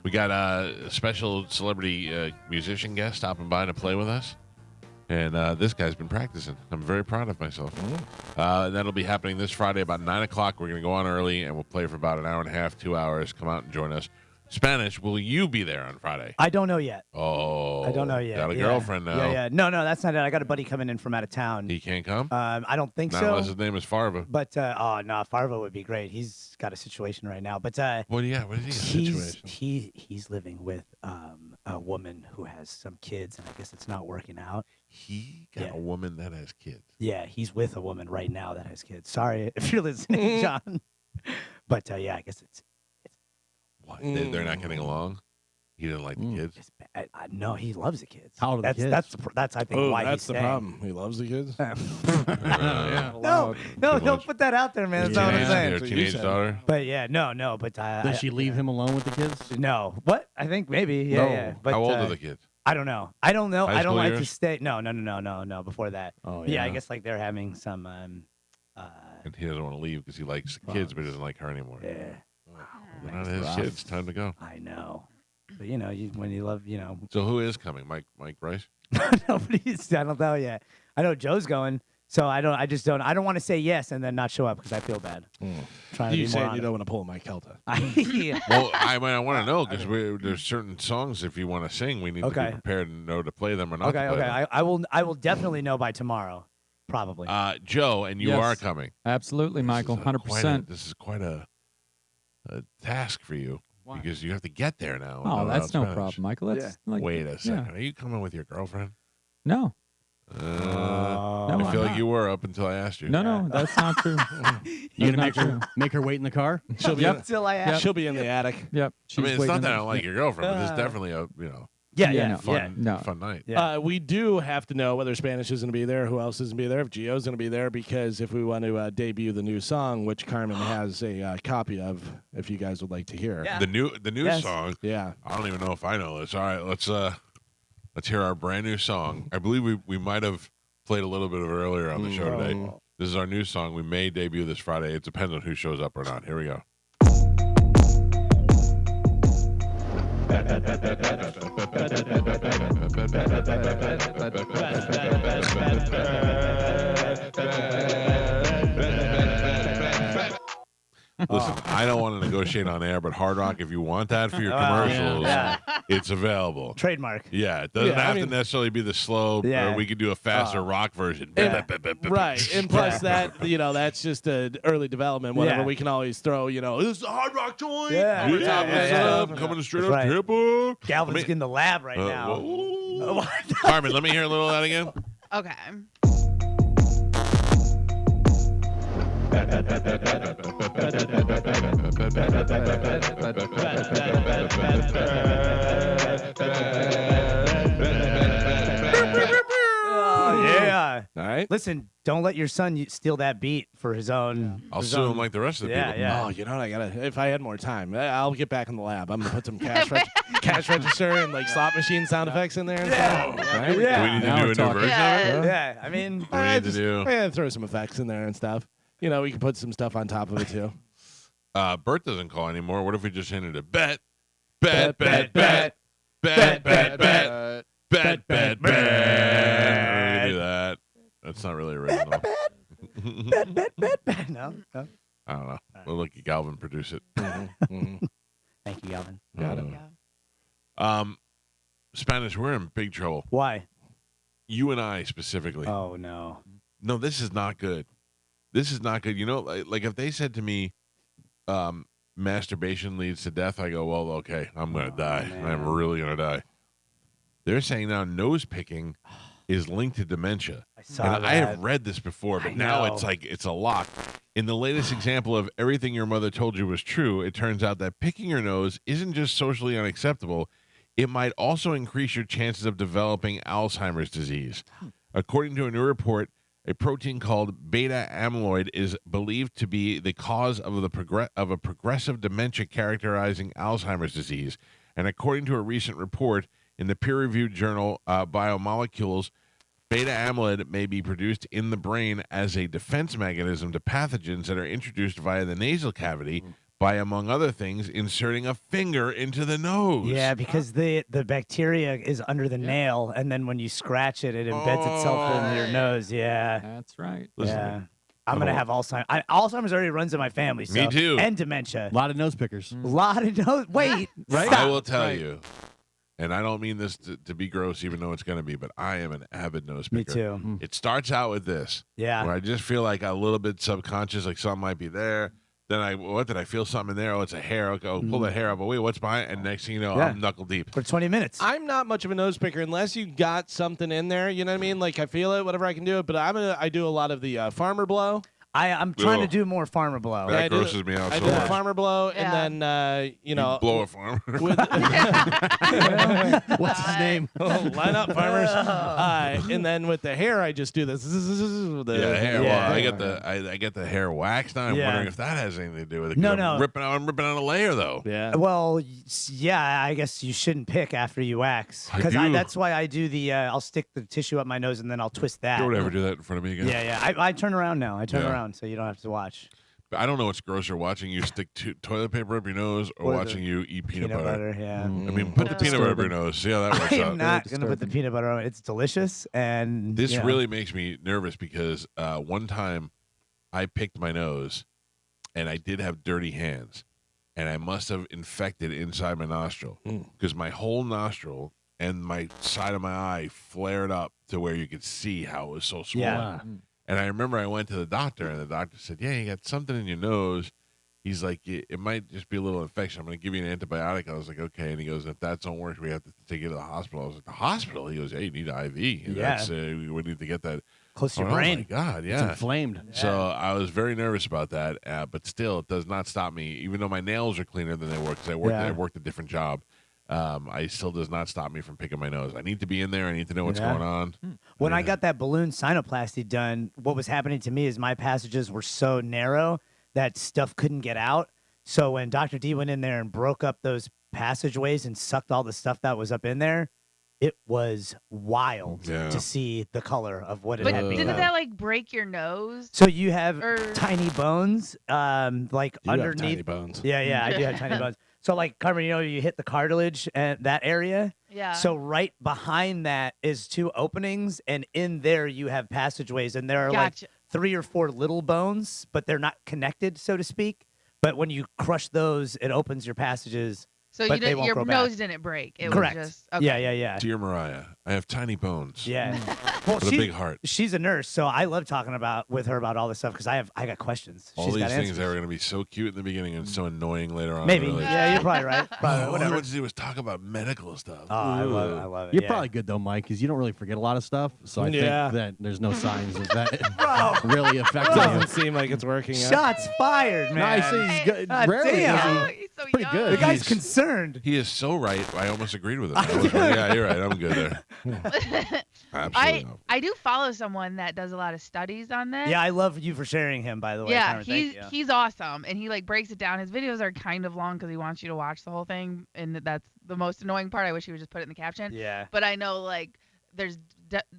We got a special celebrity musician guest stopping by to play with us. And this guy's been practicing. I'm very proud of myself. And that'll be happening this Friday about 9 o'clock. We're going to go on early, and we'll play for about an hour and a half, 2 hours. Come out and join us. Spanish, will you be there on Friday? I don't know yet. Oh. I don't know yet. Got a girlfriend now. Yeah. No, that's not it. I got a buddy coming in from out of town. He can't come? I don't think Not so. unless his name is Farva. But, Farva would be great. He's got a situation right now. But What is he got? Situation? he's living with a woman who has some kids, and I guess it's not working out. He got a woman that has kids. Yeah, he's with a woman right now that has kids. Sorry if you're listening, John. But, I guess it's What? They're not getting along? He didn't like the kids? it's bad. No, he loves the kids. How old are the That's kids? that's I think why that's he's the staying. problem. He loves the kids. No, don't much. put that out there, man. That's not what I'm saying. Their teenage daughter? But no, but Does she leave him alone with the kids? No. What? I think maybe. Yeah, No. yeah. But How old are the kids? I don't know. High I don't school like to years? stay. No. Before that. Oh, Yeah, I yeah. guess like they're having some. And he doesn't want to leave because he likes the kids, but he doesn't like her anymore. Yeah, They're not his kids. Time to go. I know. But when you love, So who is coming? Mike Bryce? nobody's. I don't know yet. I know Joe's going, so I don't. I just don't. I don't want to say yes and then not show up because I feel bad. Trying to You be more said you honest. don't want to pull Mike Calta. Yeah. Well, I want to know because there's certain songs if you want to sing, we need to Okay. be prepared and know to play them or not. Okay. to play them. I will definitely know by tomorrow, probably. Joe, and you Yes. are coming. Absolutely, Michael. This is 100%. This is quite a task for you Why? because you have to get there now. Oh, and that's know no Spanish. problem, Michael. That's like, Wait a second. yeah. Are you coming with your girlfriend? No. I I'm feel like not. you were up until I asked you. No, that's not true. You That's gonna not true. make her wait in the car? She'll be, Yep. Until I ask. she'll be in the attic. Yep. I She's mean, it's waiting not that I in don't like your girlfriend, but it's definitely a Yeah. Yeah, no. fun No. fun night. Yeah. We do have to know whether Spanish is going to be there, who else is going to be there, if Gio's going to be there, because if we want to debut the new song, which Carmen has a copy of, if you guys would like to hear. Yeah. The new Yes. song. Yeah. I don't even know if I know this. All right, let's hear our brand new song. I believe we might have played a little bit of it earlier on the show today. This is our new song. We may debut this Friday. It depends on who shows up or not. Here we go. Listen, I don't want to negotiate on air, but Hard Rock, if you want that for your commercials, Yeah. it's available. Trademark. Yeah, it doesn't Yeah, I have mean- to necessarily be the slow, Yeah. or we could do a faster rock version. Yeah. Right. And plus that, that's just an early development. Whatever. Yeah. We can always throw, this is a Hard Rock joint. Yeah. Over top of What's the up? stuff. Coming straight That's up right. Tampa. Galvin's in the lab right now. whoa. Carmen, let me hear a little of that again. Okay. Oh, yeah. All right. Listen, don't let your son steal that beat for his own. I'll his sue own- him like the rest of the Yeah, people. yeah. Oh, you know what? I gotta. If I had more time, I'll get back in the lab. I'm gonna put some cash register and like slot machine sound effects in there. And stuff. Right? Do we need to Now do a we're new talking. version of it? Yeah, I mean, Do we need to do? Throw some effects in there and stuff. We can put some stuff on top of it too. Bert doesn't call anymore. What if we just ended it? Bet. We're gonna do that. That's not really original. no. I don't know. We'll look at Galvin produce it. Thank you, Galvin. Got it. Spanish, we're in big trouble. Why? You and I specifically. Oh no. No, this is not good. This is not good. Like if they said to me, masturbation leads to death, I go, well, okay, I'm going to die. man. I'm really going to die. They're saying now nose picking is linked to dementia. I saw And that. I have read this before, but I now know. it's like it's a lock. In the latest example of everything your mother told you was true, it turns out that picking your nose isn't just socially unacceptable. It might also increase your chances of developing Alzheimer's disease. According to a new report, A protein called beta amyloid is believed to be the cause of a progressive dementia characterizing Alzheimer's disease. And according to a recent report in the peer-reviewed journal Biomolecules, beta amyloid may be produced in the brain as a defense mechanism to pathogens that are introduced via the nasal cavity by, among other things, inserting a finger into the nose. Yeah, because the bacteria is under the nail, and then when you scratch it, it embeds itself in your nose. Yeah. That's right. Listen, Yeah. I'm going to have Alzheimer's. Alzheimer's already runs in my family. So, Me too. And dementia. A lot of nose pickers. A lot of nose. Wait. Right? I will tell you, and I don't mean this to be gross, even though it's going to be, but I am an avid nose Me picker. too. It starts out with this, Yeah. where I just feel like a little bit subconscious, like something might be there. Then what did I feel something in there? Oh, it's a hair. Okay, I'll pull the hair up. Oh, wait, what's behind? And next thing you know, Yeah. I'm knuckle deep. For 20 minutes. I'm not much of a nose picker unless you got something in there. You know what I mean? Like I feel it, whatever I can do it. But I do a lot of the farmer blow. I'm trying to Ugh. do more farmer blow. That I do- grosses me out I so do the much. farmer blow, Yeah. and then you know, Blow a farmer. with, What's his name? line up farmers. And then with the hair, I just do this. Yeah, hair. Yeah. Well, I get the hair waxed. Now I'm Yeah. wondering if that has anything to do with it. 'cause No, I'm no. I'm ripping out a layer though. Yeah. Well, yeah, I guess you shouldn't pick after you wax. I Because do. that's why I do the, I'll stick the tissue up my nose and then I'll twist that. Don't ever do that in front of me again. Yeah. I turn around now. I turn Yeah. around so you don't have to watch. I don't know what's grosser, watching you stick toilet paper up your nose or Or the watching you eat peanut butter. Yeah. I mean, put the peanut butter up your nose. See how that works I am out. not going to put the peanut butter on it. It's delicious. And This you know. really makes me nervous because one time I picked my nose and I did have dirty hands and I must have infected inside my nostril because my whole nostril and my side of my eye flared up to where you could see how it was so swollen. Yeah. And I remember I went to the doctor and the doctor said, yeah, you got something in your nose. He's like, it might just be a little infection. I'm going to give you an antibiotic. I was like, okay. And he goes, if that don't work, we have to take you to the hospital. I was like, the hospital? He goes, hey, you need an IV. And Yeah. that's, we need to get that. Close to your Oh, brain. my God, It's yeah. inflamed. So I was very nervous about that, but still, it does not stop me. Even though my nails are cleaner than they were because I worked a different job, I still does not stop me from picking my nose. I need to be in there. I need to know what's Yeah. going on. When I got that balloon sinoplasty done, what was happening to me is my passages were so narrow that stuff couldn't get out. So when Dr. D went in there and broke up those passageways and sucked all the stuff that was up in there, it was wild Yeah. to see the color of what it But had didn't become. that like break your nose? So you have Or- tiny bones, like You have underneath. tiny bones. Yeah, I do have tiny bones. So like Carmen, you hit the cartilage and that area. Yeah. So right behind that is two openings, and in there you have passageways, and there are Gotcha. like 3 or 4 little bones, but they're not connected, so to speak. But when you crush those, it opens your passages. So but they won't your grow nose back. didn't break. It Correct. was just okay. Yeah. Dear Mariah, I have tiny bones. Yeah. Well, With a big heart. She's a nurse, so I love talking with her about all this stuff because I got questions. All She's these got things answers. that are going to be so cute in the beginning and so annoying later on. Maybe. Really. Yeah, you're probably right. Probably, All I whatever. wanted to do was talk about medical stuff. Oh, I love it. You're yeah. probably good though, Mike, because you don't really forget a lot of stuff. So I Yeah. think that there's no signs of that really affecting you. Doesn't seem like it's working. out. Shots fired, man. Nice. He's good. God Rarely damn. does Oh, he- he's so pretty young. good. The guy's He's- concerned. He is so right. I almost agreed with him. I was like, yeah, you're right. I'm good there. Absolutely. not. I do follow someone that does a lot of studies on this. Yeah, I love you for sharing him, by the way. Yeah, Cameron. Thank you. he's awesome, and he like breaks it down. His videos are kind of long because he wants you to watch the whole thing, and that's the most annoying part. I wish he would just put it in the caption. Yeah. But I know like there's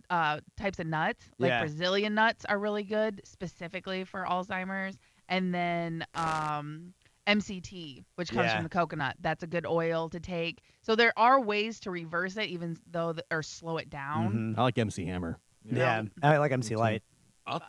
types of nuts, like Yeah. Brazilian nuts are really good specifically for Alzheimer's, and then MCT, which comes Yeah. from the coconut. That's a good oil to take. So there are ways to reverse it, even though or slow it down. Mhm. I like MC Hammer. Yeah. I like MC Light. I'll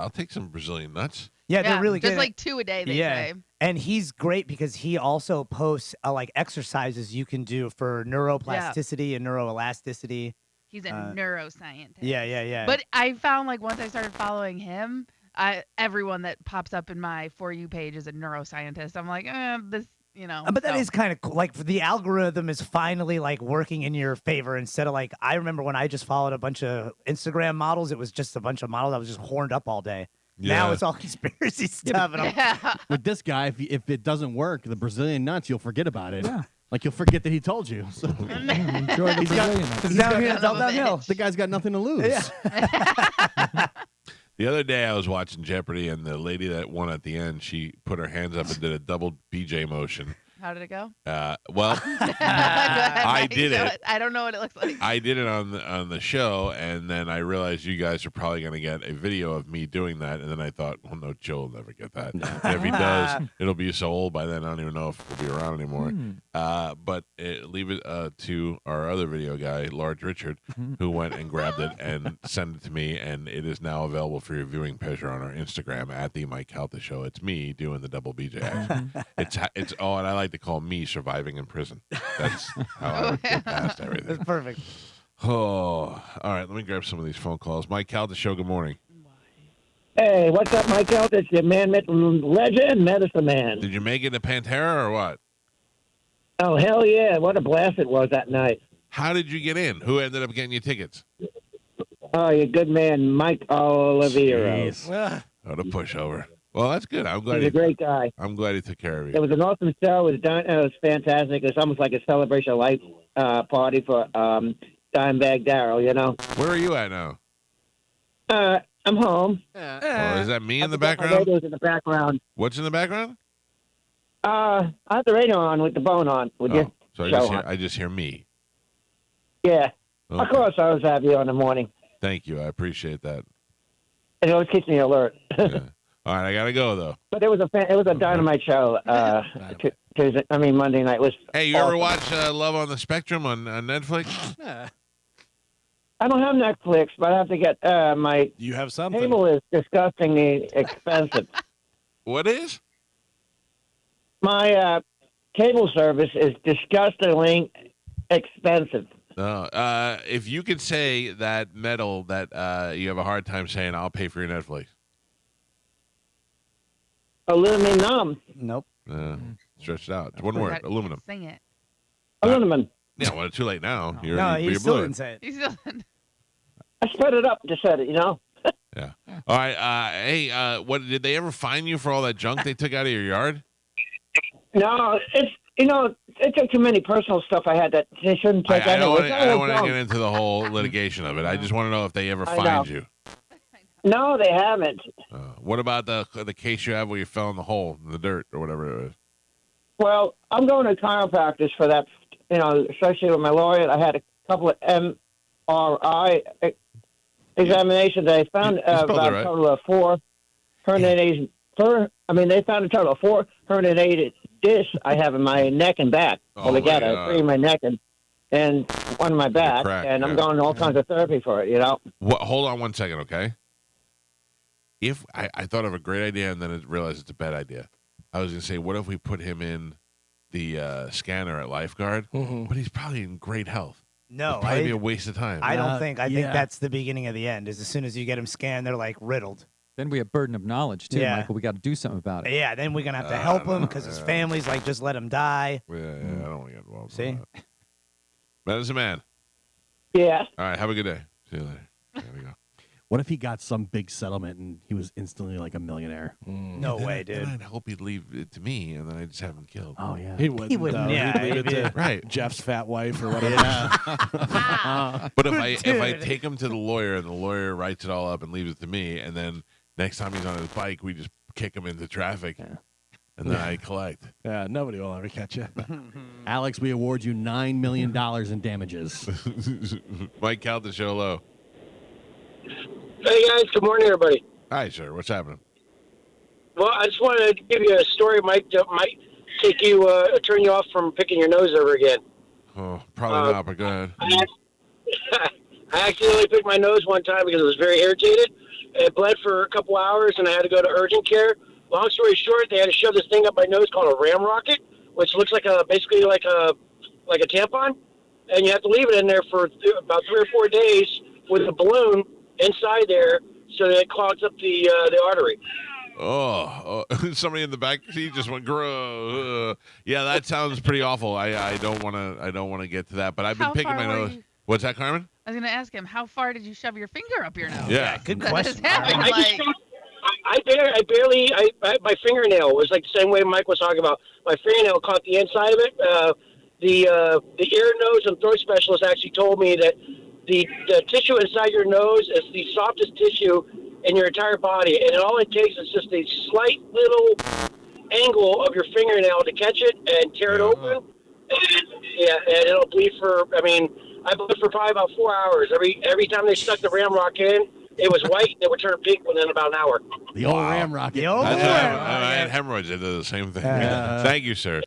take some Brazilian nuts. Yeah, they're really good. Just like 2 a day, they yeah. say. And he's great because he also posts like exercises you can do for neuroplasticity and neuroelasticity. He's a neuroscientist. Yeah. But I found like once I started following him, everyone that pops up in my For You page is a neuroscientist. I'm like, this, you know. But that so. is kind of cool. Like the algorithm is finally like working in your favor instead of like I remember when I just followed a bunch of Instagram models. It was just a bunch of models. I was just horned up all day. Now Yeah. it's all conspiracy stuff, and I'm Yeah. With this guy, if it doesn't work, the Brazilian nuts, you'll forget about it. Yeah. Like you'll forget that he told you. So Enjoy the Brazilian. it's downhill. It's all Son of a downhill. the guy's got nothing to lose. Yeah. The other day I was watching Jeopardy, and the lady that won at the end, she put her hands up and did a double BJ motion. How did it go? Well, I did it. I don't know what it looks like. I did it on the show, and then I realized you guys are probably going to get a video of me doing that, and then I thought, well, no, Joe will never get that. And if he does, it'll be so old by then, I don't even know if it'll be around anymore. But leave it to our other video guy, Large Richard, who went and grabbed it and sent it to me, and it is now available for your viewing pleasure on our Instagram at the Mike Calta Show. It's me doing the double BJ action. It's and I like to call me surviving in prison. That's how I would get past everything. That's perfect. Oh, all right. Let me grab some of these phone calls. Mike Calta Show, good morning. Hey, what's up, Mike Calta? It's your man, legend, Medicine Man. Did you make it to Pantera or what? Oh, hell yeah. What a blast it was that night. How did you get in? Who ended up getting you tickets? Oh, you're a good man, Mike Oliveira. Oh, the pushover. Well, that's good. I'm glad He's a great guy. I'm glad he took care of It you. was an awesome show. It was fantastic. It was almost like a celebration of life party for Dimebag Darrell, you know. Where are you at now? I'm home. Oh, is that me in the My background? radio's in the background. What's in the background? I have the radio on with the bone on. With you? So Show I just hear me. Yeah. Okay. Of course, I always have you on the morning. Thank you. I appreciate that. It always keeps me alert. Yeah. All right, I gotta go though. But it was a dynamite show. Tuesday, Monday night was. Hey, you awesome. ever watch Love on the Spectrum on Netflix? I don't have Netflix, but I have to get my You have something. cable is disgustingly expensive. What is? My cable service is disgustingly expensive. No. If you could say that metal that you have a hard time saying, I'll pay for your Netflix. Aluminum. Nope. Stretch it out. It's one word. Aluminum. Sing it. Aluminum. Yeah, well, it's too late now. You're, No, you're he still blue. didn't say it. You still I spread it up, just said it, you know. Yeah. All right. Hey, what did they ever fine you for all that junk they took out of your yard? No, it's it took too many personal stuff I had that they shouldn't take. I don't anyway. want to get into the whole litigation of it. I just want to know if they ever I know. fined you. No, they haven't. What about the case you have where you fell in the hole, in the dirt, or whatever it was? Well, I'm going to chiropractic for that. Associated with my lawyer, I had a couple of MRI examinations. They found spelled about it right. a total of 4 herniated. They found a total of 4 herniated discs I have in my neck and back altogether. my God. 3 in my neck and 1 in my back, crack, and I'm yeah. going to all kinds of therapy for it. Hold on one second, okay? If I thought of a great idea and then I realized it's a bad idea. I was going to say, what if we put him in the scanner at Lifeguard? But he's probably in great health. No, It'd probably be a waste of time. I don't think. I think yeah. that's the beginning of the end. Is as soon as you get them scanned, they're like riddled. Then we have burden of knowledge too, Yeah. Michael. We got to do something about it. Yeah, then we're gonna have to help him because his family's like, just let him die. Yeah, I don't want to get involved. See? In that. Medicine Man. Yeah. All right, have a good day. See you later. There we go. What if he got some big settlement and he was instantly like a millionaire? No way, Then dude. I'd hope he'd leave it to me, and then I'd just have him killed. Oh yeah. He wouldn't. wouldn't, though. yeah, He'd leave it to Right. Jeff's fat wife or whatever. But if I Dude. take him to the lawyer and the lawyer writes it all up and leaves it to me, and then next time he's on his bike, we just kick him into traffic, and then I collect. Yeah, nobody will ever catch you. Alex, we award you $9 million in damages. Mike Calta Show low. Hey guys, good morning, everybody. Hi, sir. What's happening? Well, I just wanted to give you a story, Mike, that might take you, turn you off from picking your nose over again. Oh, probably not, but go ahead. I accidentally picked my nose one time because it was very irritated. It bled for a couple hours, and I had to go to urgent care. Long story short, they had to shove this thing up my nose called a ram rocket, which looks like basically like a tampon, and you have to leave it in there for about 3 or 4 days with a balloon inside there, so that it clogs up the artery. Oh, somebody in the back seat just went gross. Yeah, that sounds pretty awful. I don't want to get to that, but I've been How picking far my were nose. you? What's that, Carmen? I was gonna ask him, how far did you shove your finger up your nose? Yeah. Good That question. just happened. My fingernail was like the same way Mike was talking about. My fingernail caught the inside of it. The ear, nose, and throat specialist actually told me that the tissue inside your nose is the softest tissue in your entire body, and all it takes is just a slight little angle of your fingernail to catch it and tear it open. And it'll bleed for. I mean, I bled for probably about 4 hours. Every time they stuck the ramrock in, it was white. And it would turn pink within about an hour. The old ramrock. The old That's ramrock. I had hemorrhoids. They did the same thing. Thank you, sir.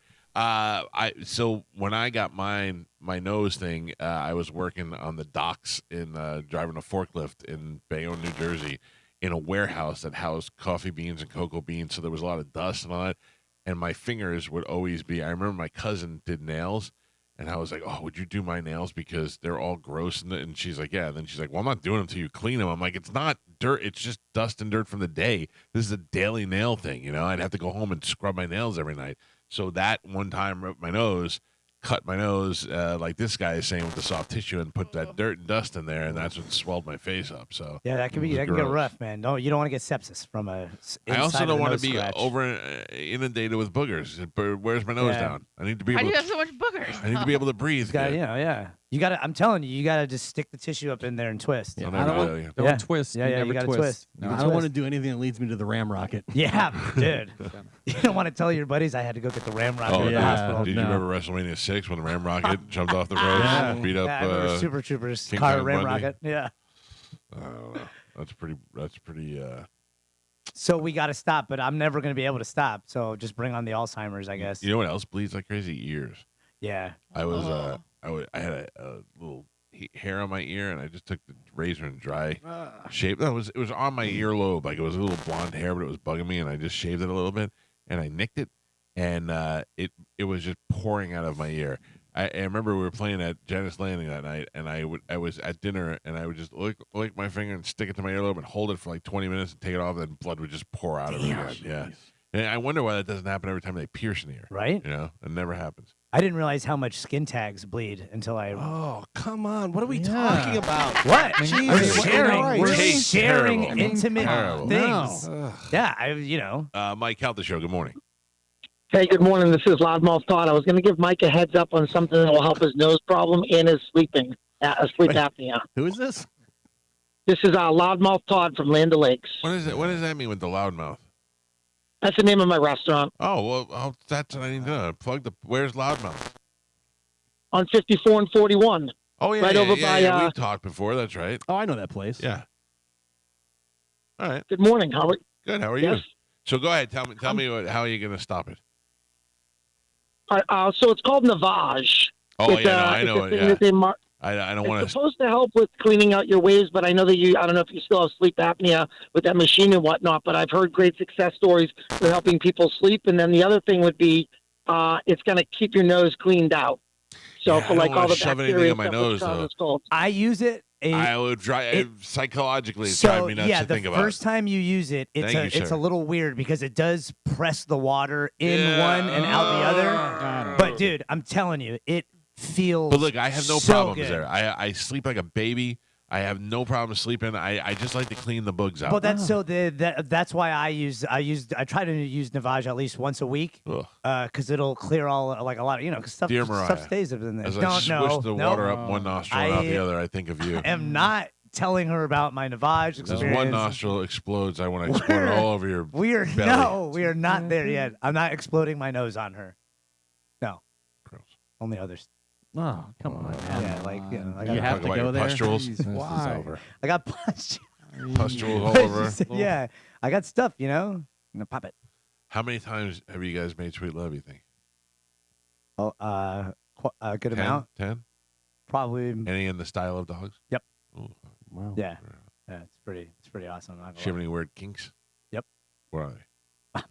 So when I got my nose thing, I was working on the docks in driving a forklift in Bayonne, New Jersey, in a warehouse that housed coffee beans and cocoa beans. So there was a lot of dust and all that. And my fingers would always be. I remember my cousin did nails, and I was like, "Oh, would you do my nails because they're all gross?" And she's like, "Yeah." And then she's like, "Well, I'm not doing them until you clean them." I'm like, "It's not dirt. It's just dust and dirt from the day. This is a daily nail thing, you know. I'd have to go home and scrub my nails every night." So that one time, ripped my nose, cut my nose like this guy is saying with the soft tissue, and put that dirt and dust in there, and that's what swelled my face up. So Yeah, that can get rough, man. You don't want to get sepsis from a. I also don't want to be scratch. inundated with boogers. Where's my nose down? I need to be How able. do you have so much boogers? I need to be able to breathe. Gotta, good. You gotta. I'm telling you, you gotta just stick the tissue up in there and twist. Don't I don't ever- Don't twist. Yeah, You yeah, never you gotta twist. twist. No, I don't want to do anything that leads me to the ram rocket. Yeah, dude. You don't want to tell your buddies I had to go get the ramrod Oh, at the yeah. hospital. Did you remember WrestleMania 6 when the Ramrocket jumped off the ropes Yeah. and beat up Yeah, I remember Super Troopers King car Kong ram Bundy? rocket. Yeah. I don't know. That's pretty So we got to stop, but I'm never going to be able to stop. So just bring on the Alzheimer's, I guess. You know what else bleeds like crazy? Ears. Yeah. I was I had a little hair on my ear, and I just took the razor and dry shaved. No, it was on my earlobe, like it was a little blonde hair, but it was bugging me, and I just shaved it a little bit, and I nicked it, and it was just pouring out of my ear. I remember we were playing at Janice Landing that night, and I was at dinner, and I would just lick my finger and stick it to my earlobe and hold it for like 20 minutes and take it off, and then blood would just pour out of it again. Yeah. And I wonder why that doesn't happen every time they pierce an ear. Right? You know, it never happens. I didn't realize how much skin tags bleed until I. Oh, come on. What are we talking about? What? We're Jesus sharing. Christ. We're Tastes sharing terrible. intimate Terrible. things. Ugh. Yeah, Mike Calta Show, good morning. Hey, good morning. This is Loudmouth Todd. I was going to give Mike a heads up on something that will help his nose problem and his sleep apnea. Who is this? This is Loudmouth Todd from Land O'Lakes. What is it? What does that mean with the loudmouth? That's the name of my restaurant Oh, well, that's what I need to know. Where's Loudmouth? on 54 and 41. Oh, yeah. Right yeah, over yeah, by, yeah. We've talked before. That's right. Oh, I know that place. Yeah. All right. Good morning, Howard. Good. How are you? Yes. So go ahead. Tell me how are you going to stop it? So it's called Navage. Oh, It's, yeah, no, I it's know a it. thing Yeah. that they mar- I don't It's want to. supposed to help with cleaning out your waves, but I know that I don't know if you still have sleep apnea with that machine and whatnot, but I've heard great success stories for helping people sleep. And then the other thing would be it's going to keep your nose cleaned out. So Yeah, for I like don't all wanna the shove anything bacteria in my stuff nose, which though. causes colds. I use it. I would psychologically So drive me nuts yeah, to think the about. first time you use it, it's Thank you, it's sir. a little weird because it does press the water in Yeah. one and out the other. But dude, I'm telling you, it feels. But look, I have no so problems good. there. I sleep like a baby. I have no problem sleeping. I just like to clean the bugs out. Well, that's so that's why I try to use Navage at least once a week Ugh. because it'll clear all like a lot of because stuff Dear Mariah, stuff stays up in there. As I Don't swish know. the no. water up one nostril and out the other, I think of you. I am not telling her about my Navage As experience. one nostril explodes, I want to explode it all over your We are belly. we are not there yet. I'm not exploding my nose on her. No, Gross. only others. Oh, come on, man. Yeah, like I You got, have Talk to about go your there. pustules. Jesus. Why? I got punched. Pustules all over. Yeah, I got stuff. I'm gonna pop it. How many times have you guys made sweet love, you think? Oh, a good 10? amount. 10? Probably. Any in the style of dogs? Yep. Ooh. Wow. Yeah, it's pretty awesome. I'm not Do you have any weird kinks? Yep. What are they?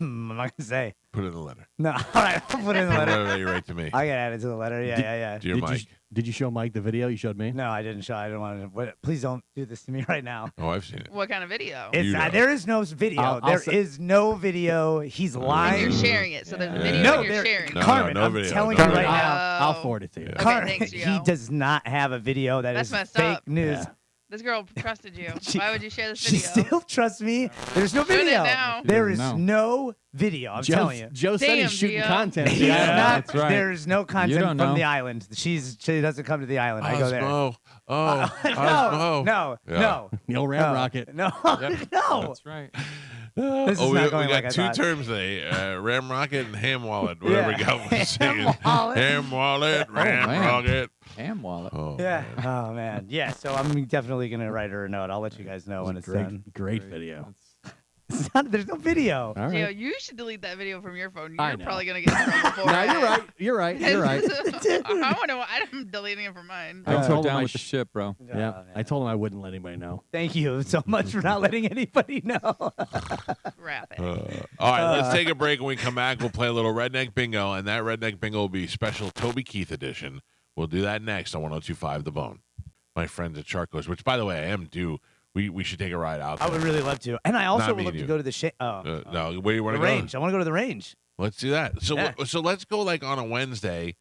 I'm not gonna say. Put it in the letter. No, all right, I'll put it in the letter. Whatever you write to me. I can add it to the letter. Yeah, yeah. Dear Mike. Did you show Mike the video you showed me? No, I didn't show. I didn't want to. Please don't do this to me right now. Oh, I've seen it. What kind of video? It's, You know. there is no video. I'll There say- is no video. He's And lying. you're sharing it, so there's a Yeah. video No, and you're there- sharing. No, Carmen, no I'm video. telling No you right video. now. I'll forward it to you. Yeah. Okay, Carmen, thanks, he Gio. does not have a video that That's is messed fake up. news. Yeah. This girl trusted you. She- Why would you share this She video? still trusts me. There's no Doing it video. now. There is No. no video. I'm telling you. Joe said Damn, he's shooting Gio. content. He's Yeah. not, that's right. There's no content don't from know. the island. She doesn't come to the island. I go there. Osmo, Osmo. No. Yeah. No. The old Ram Rocket. No. Yep. No. That's right. This is we not going got like I two thought. terms today: Ram Rocket and Ham Wallet. Whatever Yeah. Galvin was saying. Wallet. Ham Wallet, Ram man. Rocket. Ham wallet. Oh, Yeah. man. Oh man. Yeah. So I'm definitely gonna write her a note. I'll let you guys know when it's done. Great video. It's not, there's no video. All Gio, right. you should delete that video from your phone. I You're know. probably gonna get in trouble for No, it. you're right. You're right. You're right. I want to. I'm deleting it from mine. I Don't told go him down I with the sh- ship, bro. Yeah. Oh, I told him I wouldn't let anybody know. Thank you so much for not letting anybody know. Wrap it. All right, let's take a break. When we come back, we'll play a little Redneck Bingo, and that Redneck Bingo will be special Toby Keith edition. We'll do that next on 102.5 The Bone. My friends at Shark Coast, which, by the way, I am due. We should take a ride out I there. would really love to, and I also Not would me love and to you. go to the No, where do you want the to go? range. I want to go to the range. Let's do that. So, Yeah. so let's go like on a Wednesday,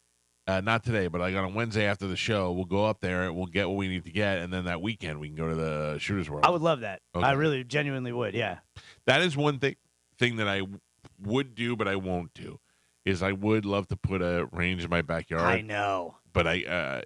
not today, but like on a Wednesday after the show. We'll go up there and we'll get what we need to get, and then that weekend we can go to the Shooters World. I would love that. Okay. I really, genuinely would. Yeah. That is one thing that I would do, but I won't do. Is I would love to put a range in my backyard. I know. But I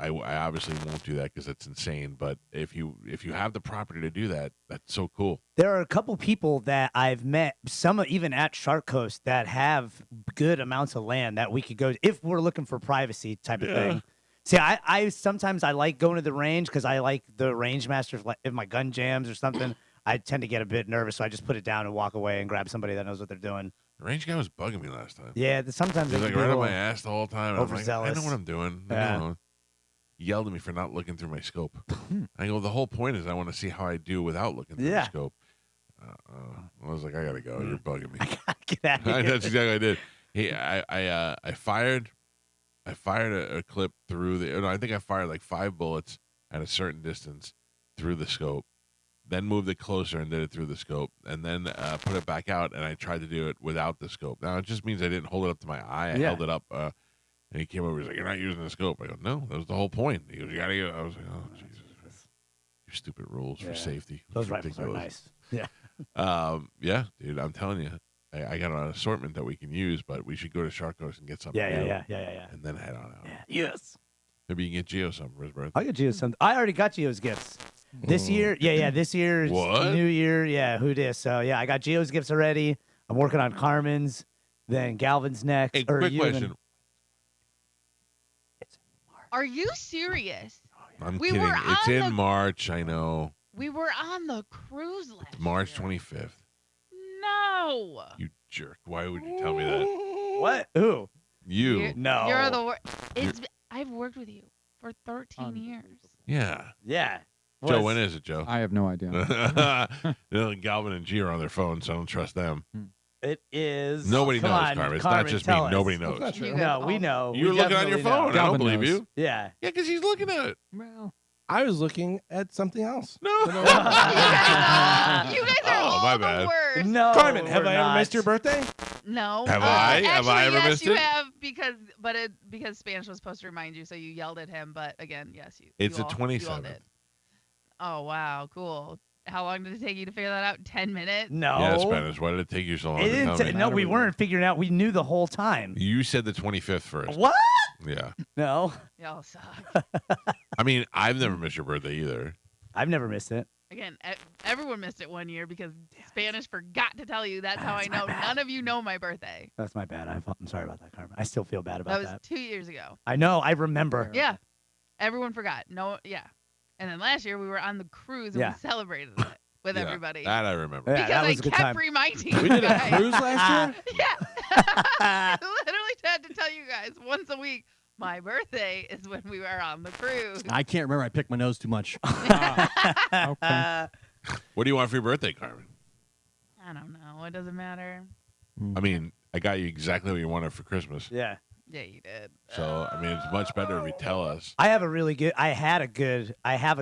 obviously won't do that because it's insane. But if you have the property to do that, that's so cool. There are a couple people that I've met, some even at Shark Coast, that have good amounts of land that we could go if we're looking for privacy type of thing. See, I sometimes I like going to the range because I like the range master. If my gun jams or something, I tend to get a bit nervous, so I just put it down and walk away and grab somebody that knows what they're doing. The range guy was bugging me last time. Yeah, sometimes He they was can like be a right on my little ass the whole time. And I'm like, I overzealous. know what I'm doing. Yeah. I know. He yelled at me for not looking through my scope. I go, the whole point is I want to see how I do without looking through the Yeah. scope. I was like, I gotta go. You're bugging me. Get out of here. That's exactly what I did. I fired a clip through the. No, I think I fired like 5 bullets at a certain distance through the scope. Then moved it closer and did it through the scope, and then put it back out. And I tried to do it without the scope. Now it just means I didn't hold it up to my eye. I held it up, and he came over. He's like, "You're not using the scope." I go, "No, that was the whole point." He goes, "You gotta." I was like, "Oh Jesus, your stupid rules for safety." Those It's rifles are ridiculous. nice. Yeah. Yeah, dude, I'm telling you, I got an assortment that we can use, but we should go to Shark Coast and get something. new, Yeah. and then head on out. Yes. Maybe you can get Gio something for his birthday. I'll get Gio something. I already got Gio's gifts. This year, this year's What? New Year, who dis? So yeah, I got Gio's gifts already. I'm working on Carmen's, then Galvin's next. Hey, or quick you and question. Are you serious? I'm We kidding. were It's on in the- March. I know. We were on the cruise last March year. 25th. No. You jerk. Why would you tell me that? What? Who? You. You're- No. You're the worst. I've worked with you for 13 years. Yeah. Yeah. Joe, when is it, Joe? I have no idea. Galvin and G are on their phones, so I don't trust them. It is. Nobody Come knows, on, Carmen. It's not just me. tell us. Nobody knows. That's not true. No, we know. You're We looking on your definitely know. phone. I don't Galvin believe knows. you. Yeah. Yeah, because he's looking at it. Well, I was looking at something else. No. You guys are Oh, all my the bad. worst. No. Carmen, have we're I ever not. missed your birthday? No. Have I? Have I actually, ever yes, missed you it? have because Spanish was supposed to remind you, so you yelled at him. But again, yes, you. It's you the all- you all 27th. did. Oh wow, cool. How long did it take you to figure that out? 10 minutes. No. Yeah, Spanish. Why did it take you so long It to tell didn't. me? No, we weren't figuring out. We knew the whole time. You said the 25th first. What? Yeah. No. Y'all suck. I mean, I've never missed your birthday either. I've never missed it. Again, everyone missed it one year because Spanish forgot to tell you. That's how I know. None of you know my birthday. That's my bad. I'm sorry about that, Carmen. I still feel bad That about was that. 2 years ago. I know. I remember. Yeah. Everyone forgot. No, yeah. And then last year we were on the cruise and Yeah. we celebrated it with Yeah, everybody. That I remember. Yeah, because that was I a good kept time. reminding We you did a guys. cruise last year? Yeah. I literally had to tell you guys once a week. My birthday is when we were on the cruise. I can't remember. I picked my nose too much. okay. What do you want for your birthday, Carmen? I don't know. It doesn't matter. I mean, I got you exactly what you wanted for Christmas. Yeah. Yeah, you did. So, I mean, it's much better if you tell us. I have a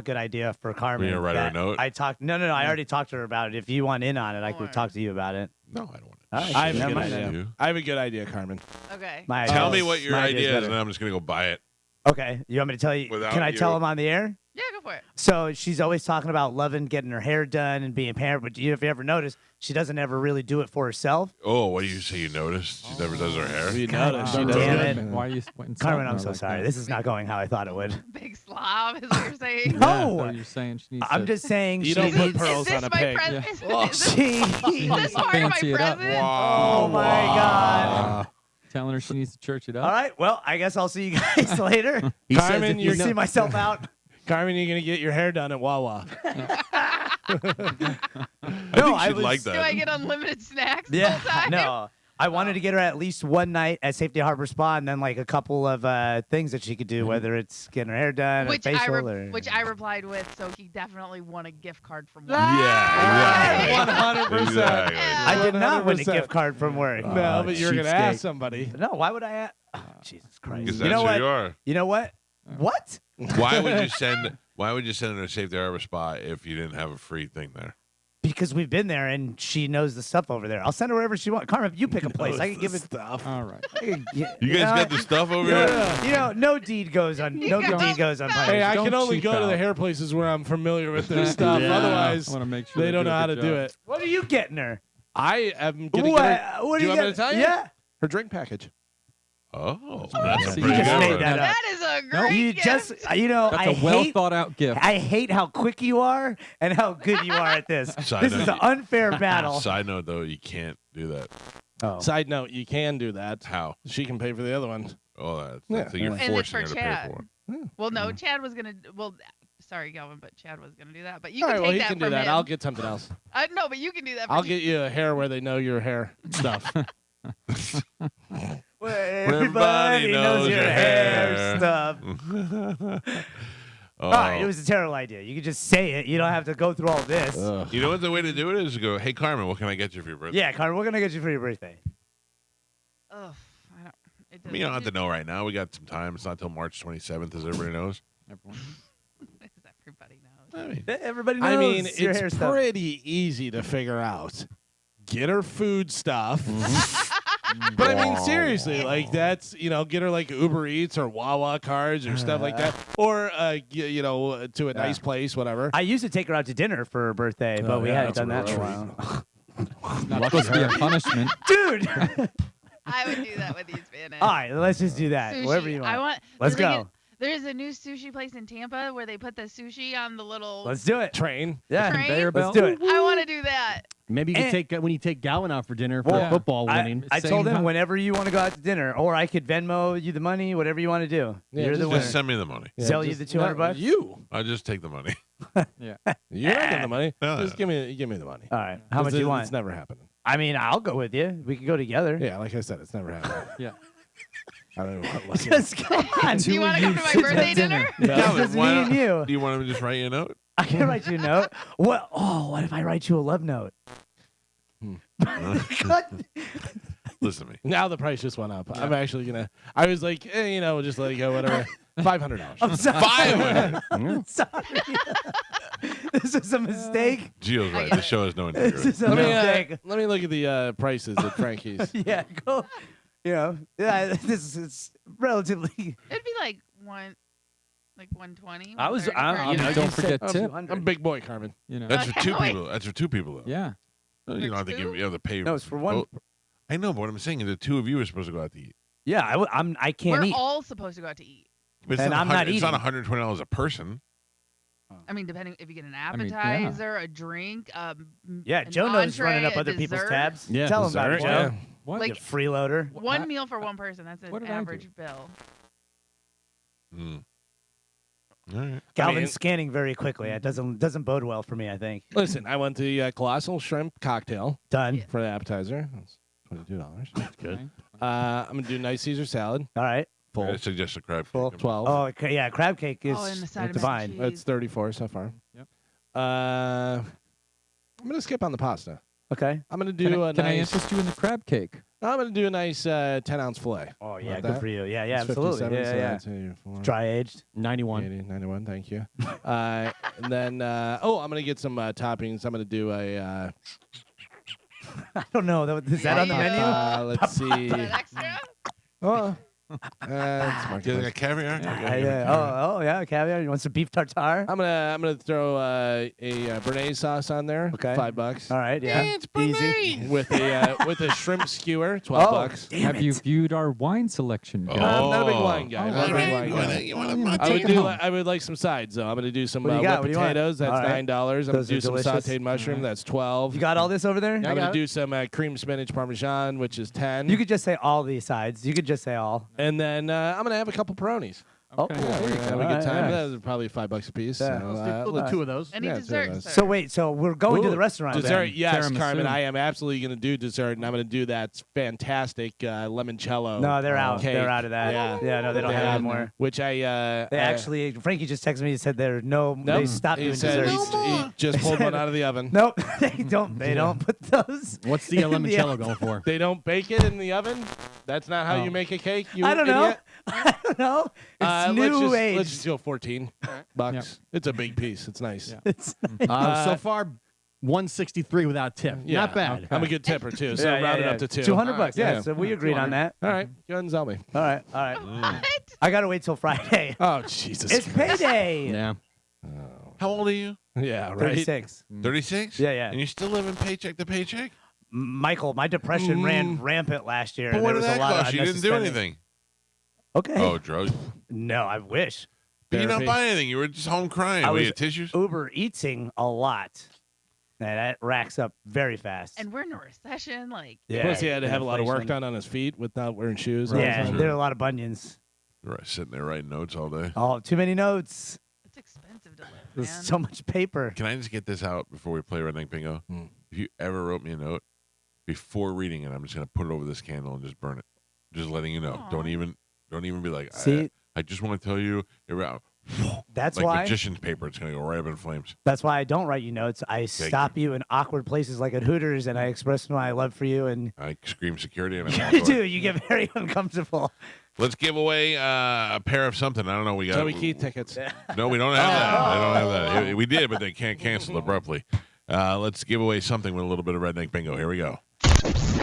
good idea for Carmen. You gonna write her a that note? I talked. No. I already talked to her about it. If you want in on it, I could Alright. talk to you about it. No, I don't want All right, I have a never good mind idea. then. You. I have a good idea, Carmen. Okay. My Tell idea me is- what your my idea is, better. and then I'm just going to go buy it. Okay. You want me to tell you? Without Can I tell you. him on the air? Yeah, go for it. So she's always talking about loving getting her hair done and being parent, but if you ever notice, she doesn't ever really do it for herself. Oh, what do you say? You noticed? She never does her hair. You God noticed. She damn does it. Why are you insulting Carmen, I'm her so like sorry. that? This is not going how I thought it would. Big slob is what you're saying. No. So you're saying she needs I'm to just saying You she don't put needs. pearls Is on this a my pig. present? Yeah. Is this She. this part of my Fancy it up. present? Oh my God. telling her she needs to church it up. All right. Well, I guess I'll see you guys later. He Carmen, says if You you know, see myself out. Carmen, you're gonna get your hair done at Wawa. I No, think I she'd was- like that. Do I get unlimited snacks the whole time? No. I wanted to get her at least one night at Safety Harbor Spa, and then like a couple of things that she could do, whether it's getting her hair done, Which or I facial, or which I replied with, so he definitely won a gift card from work. Yeah, 100%. exactly. I did not win a 100%. gift card from work. No, but you're gonna cheapskate. ask somebody. No, why would I? Oh, Jesus Christ! Because You that's know who what? you are. You know what? What? Why would you send? Why would you send her to Safety Harbor Spa if you didn't have a free thing there? Because we've been there and she knows the stuff over there. I'll send her wherever she wants. Carmen, if you pick a place, I can give it. stuff. All right. You guys got the stuff over here. You know, no deed goes on. No good deed goes unpunished. Hey, I Don't can only cheap go to the out. hair places where I'm familiar with their stuff. Yeah. Otherwise, I want to make sure they don't do know a how good to do job. it. What are you getting her? I am gonna What? get her. What Do are you you want me to tell you? Yeah. Her drink package. Oh, that's Yeah. a You pretty just good made one. that up. That is a great You gift. just, you know, That's I a well hate. thought out gift. I hate how quick you are and how good you are at this. Side This note, is an unfair battle. Side note, though, you can't do that. Oh. Side note, you can do that. How? She can pay for the other one. Oh, that's Yeah. so you're And it's forcing for her to Chad. pay for it. Well, no, Chad was gonna. Well, sorry, Galvin, but Chad was gonna do that. But you All can right, take well, he that can do from that. him. I'll get something else. No, but you can do that. I'll get you a hair where they know your hair stuff. Well, everybody knows your hair stuff. Oh. All right, it was a terrible idea. You could just say it. You don't have to go through all this. You know what the way to do it is? Go, hey, Carmen, what can I get you for your birthday? Yeah, Carter, we're gonna get you for your birthday. Ugh, I don't. It I mean, you don't have to know right now. We got some time. It's not till March 27th, as everybody knows. Everyone. Everybody knows. I mean, Everybody knows I mean, your hair it's stuff. pretty easy to figure out. Get her food stuff. But I mean, seriously, like that's, get her like Uber Eats or Wawa cards or stuff like that. Or, to a nice place, whatever. I used to take her out to dinner for her birthday, but Oh, we yeah, hadn't that's done a that in a real while. Not supposed to be a punishment. Dude! I would do that with you, Spanish. All right, let's just do that. Sushi. Wherever you want. I want. Let's do they go. get- There's a new sushi place in Tampa where they put the sushi on the little Let's do it. Train. Yeah, train. Conveyor let's belt. do it. I want to do that. maybe you can And- take when you take Galvin out for dinner for Well, football I, winning. I Same told him time. whenever you want to go out to dinner, or I could Venmo you the money, whatever you want to do. Yeah, You're the just winner. just send me the money. Sell you the 200 bucks? You. I'll just take the money. Yeah. You're not getting the money. No, Just give me the money. All right. How much 'Cause you want? It's never happening. I mean, I'll go with you. We can go together. Yeah, like I said, it's never happening. Yeah. I don't know what. Just come on. Do you want to come to my sit birthday at dinner? dinner. It's just me why and not- you. Do you want him to just write you a note? I can write you a note. What? Oh, what if I write you a love note? Listen to me. Now the price just went up. I'm actually gonna. I was like, just let it go, whatever. $500. I'm sorry. 500. I'm sorry. This is a mistake. Gio's I right. get The it. show has no This integrity. is a Let mistake. me look at the prices at Frankie's. Yeah, go. Yeah, this is relatively. It'd be like 120. I was. 130 I, for you dinner. know, don't you forget said tip. 200. I'm a big boy, Carmen. You know. That's for two Wait. people. That's for two people, though. Yeah. You don't have to For give. two? You have to pay. No, it's for one. both. I know, but what I'm saying is the two of you are supposed to go out to eat. Yeah, I can't We're eat. all supposed to go out to eat. But it's And I'm not It's not eating. $120 a person. I mean, depending if you get an mean, yeah. appetizer, a drink, Yeah, an Joe knows entree, running up a other people's dessert. tabs. Yeah, Tell him about it, Dessert, Joe. yeah. What? Like- You freeloader. One meal for one person. That's What an did I do? average bill. Mm. All right. Calvin's mean- scanning very quickly. It doesn't bode well for me. I think. Listen, I went to the Colossal Shrimp Cocktail Done. for the appetizer. That's $22. That's good. I'm gonna do nice Caesar salad. All right. Full. I suggest a crab Full. cake. 12. Oh, okay, yeah. Crab cake is Oh, and the side of divine. mac and That's cheese. 34 so far. Yep. I'm gonna skip on the pasta. Okay. I'm gonna do Can, I, a can I nice. interest you in the crab cake? I'm gonna do a nice 10-ounce fillet. Oh yeah, Like good that? for you. Yeah, yeah, It's absolutely. 57, Yeah, so yeah. that's 84, Dry aged. 91. 80, 91. Thank you. And then I'm gonna get some toppings. I'm gonna do a. I don't know. Is that on the menu? Let's see. An extra? Oh, That's my You got caviar? Yeah, caviar. You want some beef tartare? I'm gonna throw a béarnaise sauce on there. Okay. $5. All right, yeah. It's easy. With a shrimp skewer, $12. Have you viewed our wine selection? Oh. guide? I'm not a big wine guy. Oh, Not a big Alright, wine you guy. wanna- you wanna I would take it do. home. I would like some sides though. I'm gonna do some What do you whipped got? What do you want? potatoes. That's All right. $9. I'm gonna Those do are some delicious. sautéed mushroom. That's 12. You got all this over there? I'm got gonna it. do some cream spinach parmesan, which is 10. You could just say all these sides. You could just say all. and then I'm gonna have a couple Peronis. Okay. Oh, Yeah, there you have go. a good Alright, time. yeah. That's probably $5 a piece. Yeah. So, We'll do 2 of those. Any Yeah, dessert, two of sir? us. So wait, so we're going to the Ooh, restaurant. Dessert, then. yes, Tiramisu. Carmen. I am absolutely going to do dessert, and I'm going to do that fantastic limoncello. No, they're out. cake. They're out of that. Yeah, no, they don't have it anymore. Which They actually, Frankie just texted me and said they're no. They stopped he doing said desserts. he just pulled one out of the oven. Nope, they don't. They don't put those. What's the in the limoncello oven. going for? They don't bake it in the oven. That's not how Oh. you make a cake. You I don't know. idiot. I don't know. It's new age. Let's just go $14. Yep. It's a big piece. It's nice. Yeah. It's- So far, 163 without tip. Yeah. Not bad. I'm a good tipper too, so Yeah, yeah, round it yeah. up to 2. $200. Yeah, Yeah. so we agreed on that. All right, go ahead and sell me. All right, all right. What? I gotta wait till Friday. Oh Jesus! It's payday. Yeah. How old are you? Yeah, right. 36. 36? Yeah, yeah. And you still living paycheck to paycheck? Michael, my depression ran rampant last year. But and what there did was that a lot cost? of You didn't do unnecessary anything. Okay. Oh, drugs. No, I wish. But you Therapy. don't buy anything. You were just home crying. I Were was- you tissues? Uber eating a lot. And that racks up very fast. And we're in a recession. Like, yeah, Plus, he had to have a lot of work inflation. done on his feet with not wearing shoes. all the Yeah, time. there are a lot of bunions. Right, sitting there writing notes all day. Oh, too many notes. it's expensive to live, There's man. so much paper. Can I just get this out before we play Redneck Bingo? Hmm. If you ever wrote me a note, before reading it, I'm just gonna put it over this candle and just burn it. Just letting you know. Aw. Don't even be like. See? I just want to tell you. That's like why. magician's paper. It's gonna go right up in flames. That's why I don't write you notes. I stop you in awkward places like at Hooters, and I express my love for you. And I scream security and I walk you away. do. You get very uncomfortable. Let's give away a pair of something. I don't know. We got Toby Keith tickets. No, we don't have that. They don't have that. We did, but they can't cancel abruptly. Let's give away something with a little bit of Redneck Bingo. Here we go.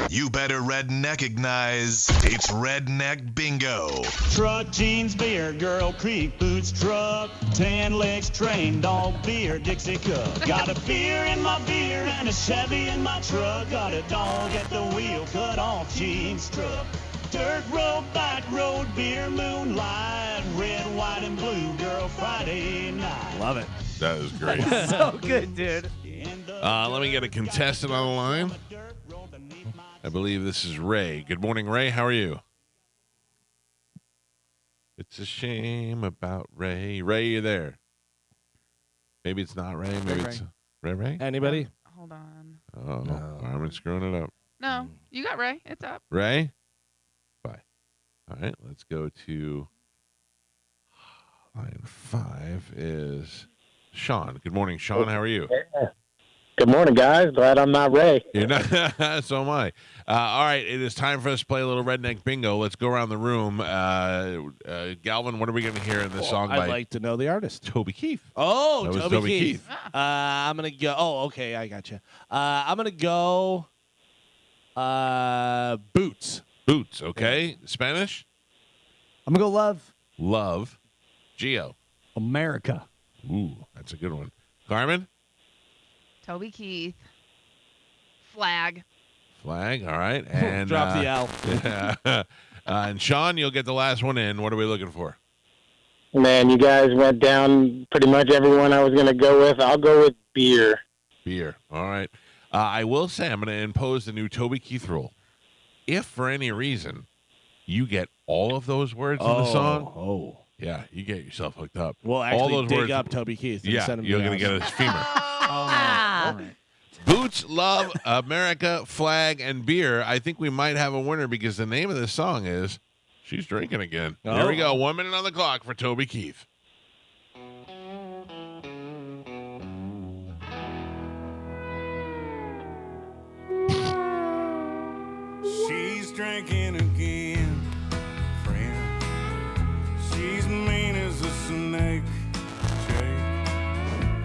You better redneckignize. It's Redneck Bingo. Truck, jeans, beer, girl, creek, boots, truck, tan legs, train, dog, beer, Dixie cup. Got a beer in my beer and a Chevy in my truck. Got a dog at the wheel, cut off jeans truck. Dirt road, back road, beer, moonlight, red, white, and blue, girl, Friday night. Love it. That is great. So good, dude. Let me get a contestant on the line. I believe this is Ray. Good morning, Ray. How are you? It's a shame about Ray. Ray, you there? Maybe it's not Ray. Maybe it's Ray. Anybody? Hold on. Oh, no. I'm screwing it up. No, you got Ray. It's up. Ray? Bye. All right, let's go to line 5 is Sean. Good morning, Sean. How are you? Good morning, guys. Glad I'm not Ray. You're not, so am I. All right, it is time for us to play a little Redneck Bingo. Let's go around the room. Galvin, what are we going to hear in this song by I'd like to know the artist. Toby Keith? Oh, That was Toby, Toby Keith. Keith. I'm gonna go. Oh, okay, I got you. I'm gonna go. Boots. Boots, okay. Spanish? I'm gonna go love. Love. Geo. America. Ooh, that's a good one. Carmen? Toby Keith. Flag. Flag, all right. And Drop the L. Yeah. And Sean, you'll get the last one in. What are we looking for? Man, you guys went down pretty much everyone I was going to go with. I'll go with beer. Beer. All right. I will say I'm going to impose the new Toby Keith rule. If for any reason you get all of those words in the song, yeah, you get yourself hooked up. We'll all actually those dig words, up Toby Keith. And yeah, send him you're to going to the get house. his femur. All right. Boots, love, America, flag, and beer. I think we might have a winner because the name of this song is She's Drinking Again. Here we go. 1 minute on the clock for Toby Keith. She's drinking again, friend. She's mean as a snake.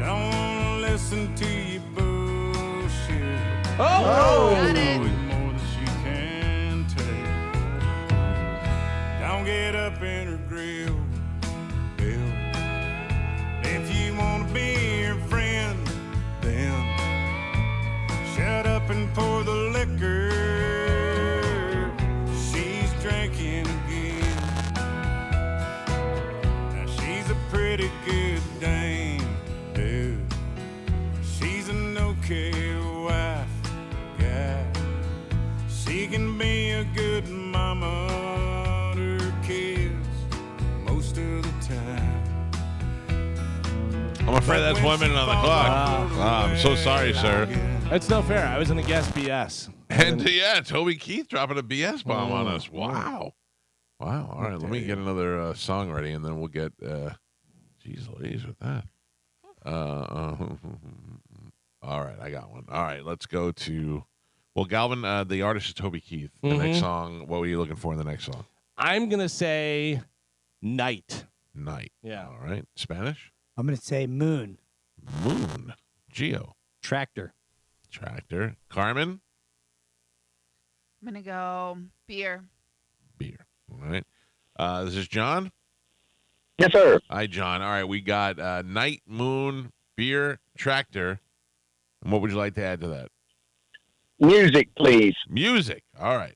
Don't wanna listen to you bullshit. Oh! Got it. More than she can take. Don't don't get up in her grill. Bill, if you want to be her friend, then shut up and pour the liquor. She's drinking again. Now she's a pretty good dame, dude. She's an okay wife, guy. She can be a good mama to her kids most of the time. I'm afraid that's 1 minute on the clock. I'm so sorry, sir. That's no fair. I was going to guess BS. And yeah, Toby Keith dropping a BS bomb on us. Wow. Wow. All right, let me get another song ready, and then we'll get, geez Louise with that. All right, I got one. All right, let's go to, well, Galvin, the artist is Toby Keith. The next song, what were you looking for in the next song? I'm going to say Night. Night. Yeah. All right. Spanish? I'm going to say Moon. Moon. Geo. Tractor. Tractor. Carmen? I'm gonna go beer. Beer. All right. This is John? Yes, sir. Hi, John. All right, we got Night, Moon, Beer, Tractor. And what would you like to add to that? Music, please. Music. All right.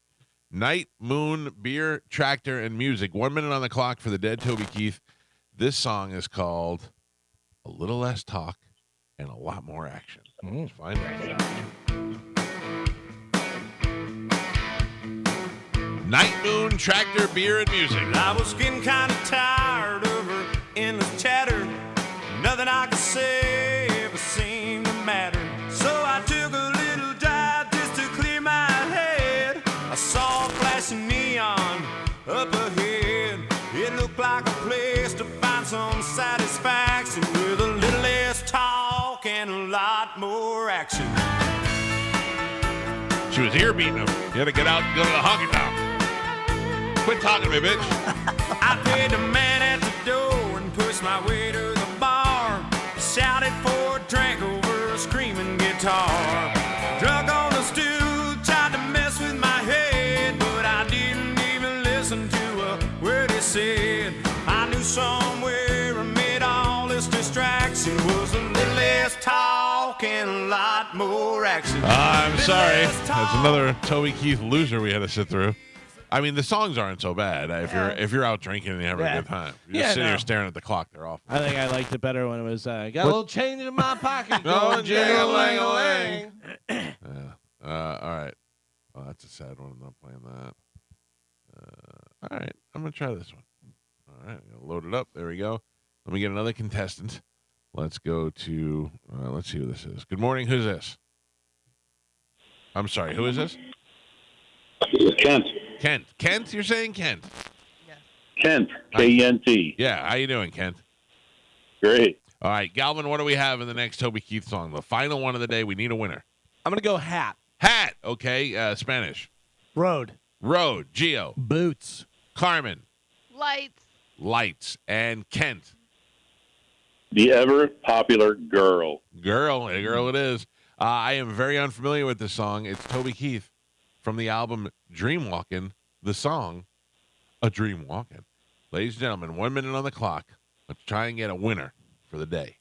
Night, Moon, Beer, Tractor, and Music. 1 minute on the clock for the dead Toby Keith. This song is called A Little Less Talk and a Lot More Action. Let's find out. Night, Moon, Tractor, Beer, and Music. I was getting kind of tired of her endless chatter. Nothing I could say ever seemed to matter. So I took a little drive just to clear my head. I saw a flashing neon up ahead. It looked like a place to find some satisfaction with a little less talk and a lot more action. She was ear beating him. You had to get out and go to the honky tonk. Quit talking to me, bitch. I paid the man at the door and pushed my way to the bar. Shouted for a drink over a screaming guitar. Drunk on the stool, tried to mess with my head, but I didn't even listen to a word he said. I knew somewhere amid all this distraction was a little less talk and a lot more action. I'm sorry. That's another Toby Keith loser we had to sit through. I mean, the songs aren't so bad if you're out drinking and you're having a good time. You're just sitting here staring at the clock. They're awful. I think I liked it better when it was, got a little change in my pocket. Going going jing-a-lang-a-lang. jing-a-lang. All right. Oh, that's a sad one. I'm not playing that. All right. I'm going to try this one. All right. I'm going to load it up. There we go. Let me get another contestant. Let's go to, let's see who this is. Good morning. Who's this? I'm sorry. Who is this? Kent. Kent, you're saying Kent? Kent. K-E-N-T. Yeah, how you doing, Kent? Great. All right, Galvin, what do we have in the next Toby Keith song? The final one of the day. We need a winner. I'm going to go hat. Hat, okay. Spanish. Road. Road. Geo. Boots. Carmen. Lights. Lights. And Kent. The ever popular Girl. Girl it is. I am very unfamiliar with this song. It's Toby Keith from the album Dream Walkin', the song A Dream Walkin'. Ladies and gentlemen, 1 minute on the clock. Let's try and get a winner for the day.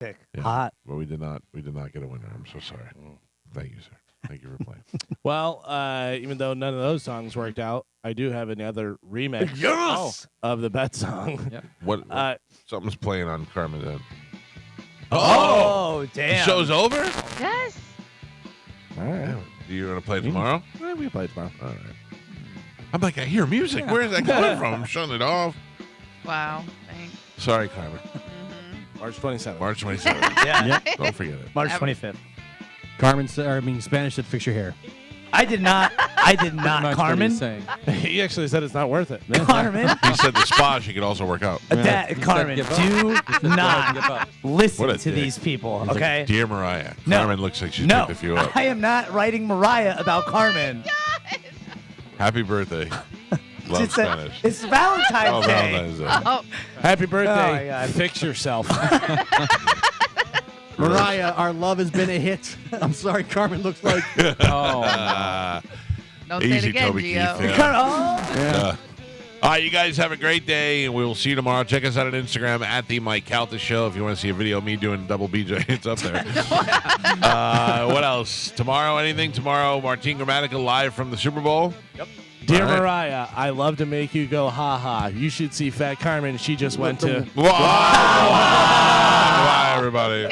Pick. Yeah. Hot. But we did not get a winner. I'm so sorry. Thank you, sir. Thank you for playing. Well, even though none of those songs worked out, I do have another remix of the Bet song. Yep. What something's playing on Carmen's head. Oh, The damn. show's over? Yes. All right. Damn. Do you want to play tomorrow? Yeah, we can play tomorrow. All right. I'm like, I hear music. Where is that coming from? I'm shutting it off. Wow. Thanks. Sorry, Carmen. March 27th. March 27th. Yeah. Don't forget it. March 25th. Carmen said, Spanish said, fix your hair. I did not, Pretty much what Carmen. he's saying. He actually said it's not worth it. Carmen. He said the spa she could also work out. Carmen, give up. do He said go ahead and give not up. listen What a to dick. these people, He's like, okay? Dear Mariah, No. Carmen looks like she's No, picked a few up. I am not writing Mariah about Carmen. Happy birthday. Love It's, Spanish. it's Valentine's Oh, Day. Valentine's Day. Oh, Happy Oh, birthday. my God. Fix yourself. Mariah, our love has been a hit. I'm sorry, Carmen looks like. Oh, don't say it Easy, again, Toby Gio. Keith. Oh. Yeah. All right, you guys have a great day, and we will see you tomorrow. Check us out on Instagram at the Mike Calta Show. If you want to see a video of me doing double BJ, it's up there. What else? Tomorrow, anything? Tomorrow, Martine Grammatica live from the Super Bowl. Dear All right. Mariah, I love to make you go ha ha. You should see Fat Carmen. She just went to. Bye, everybody.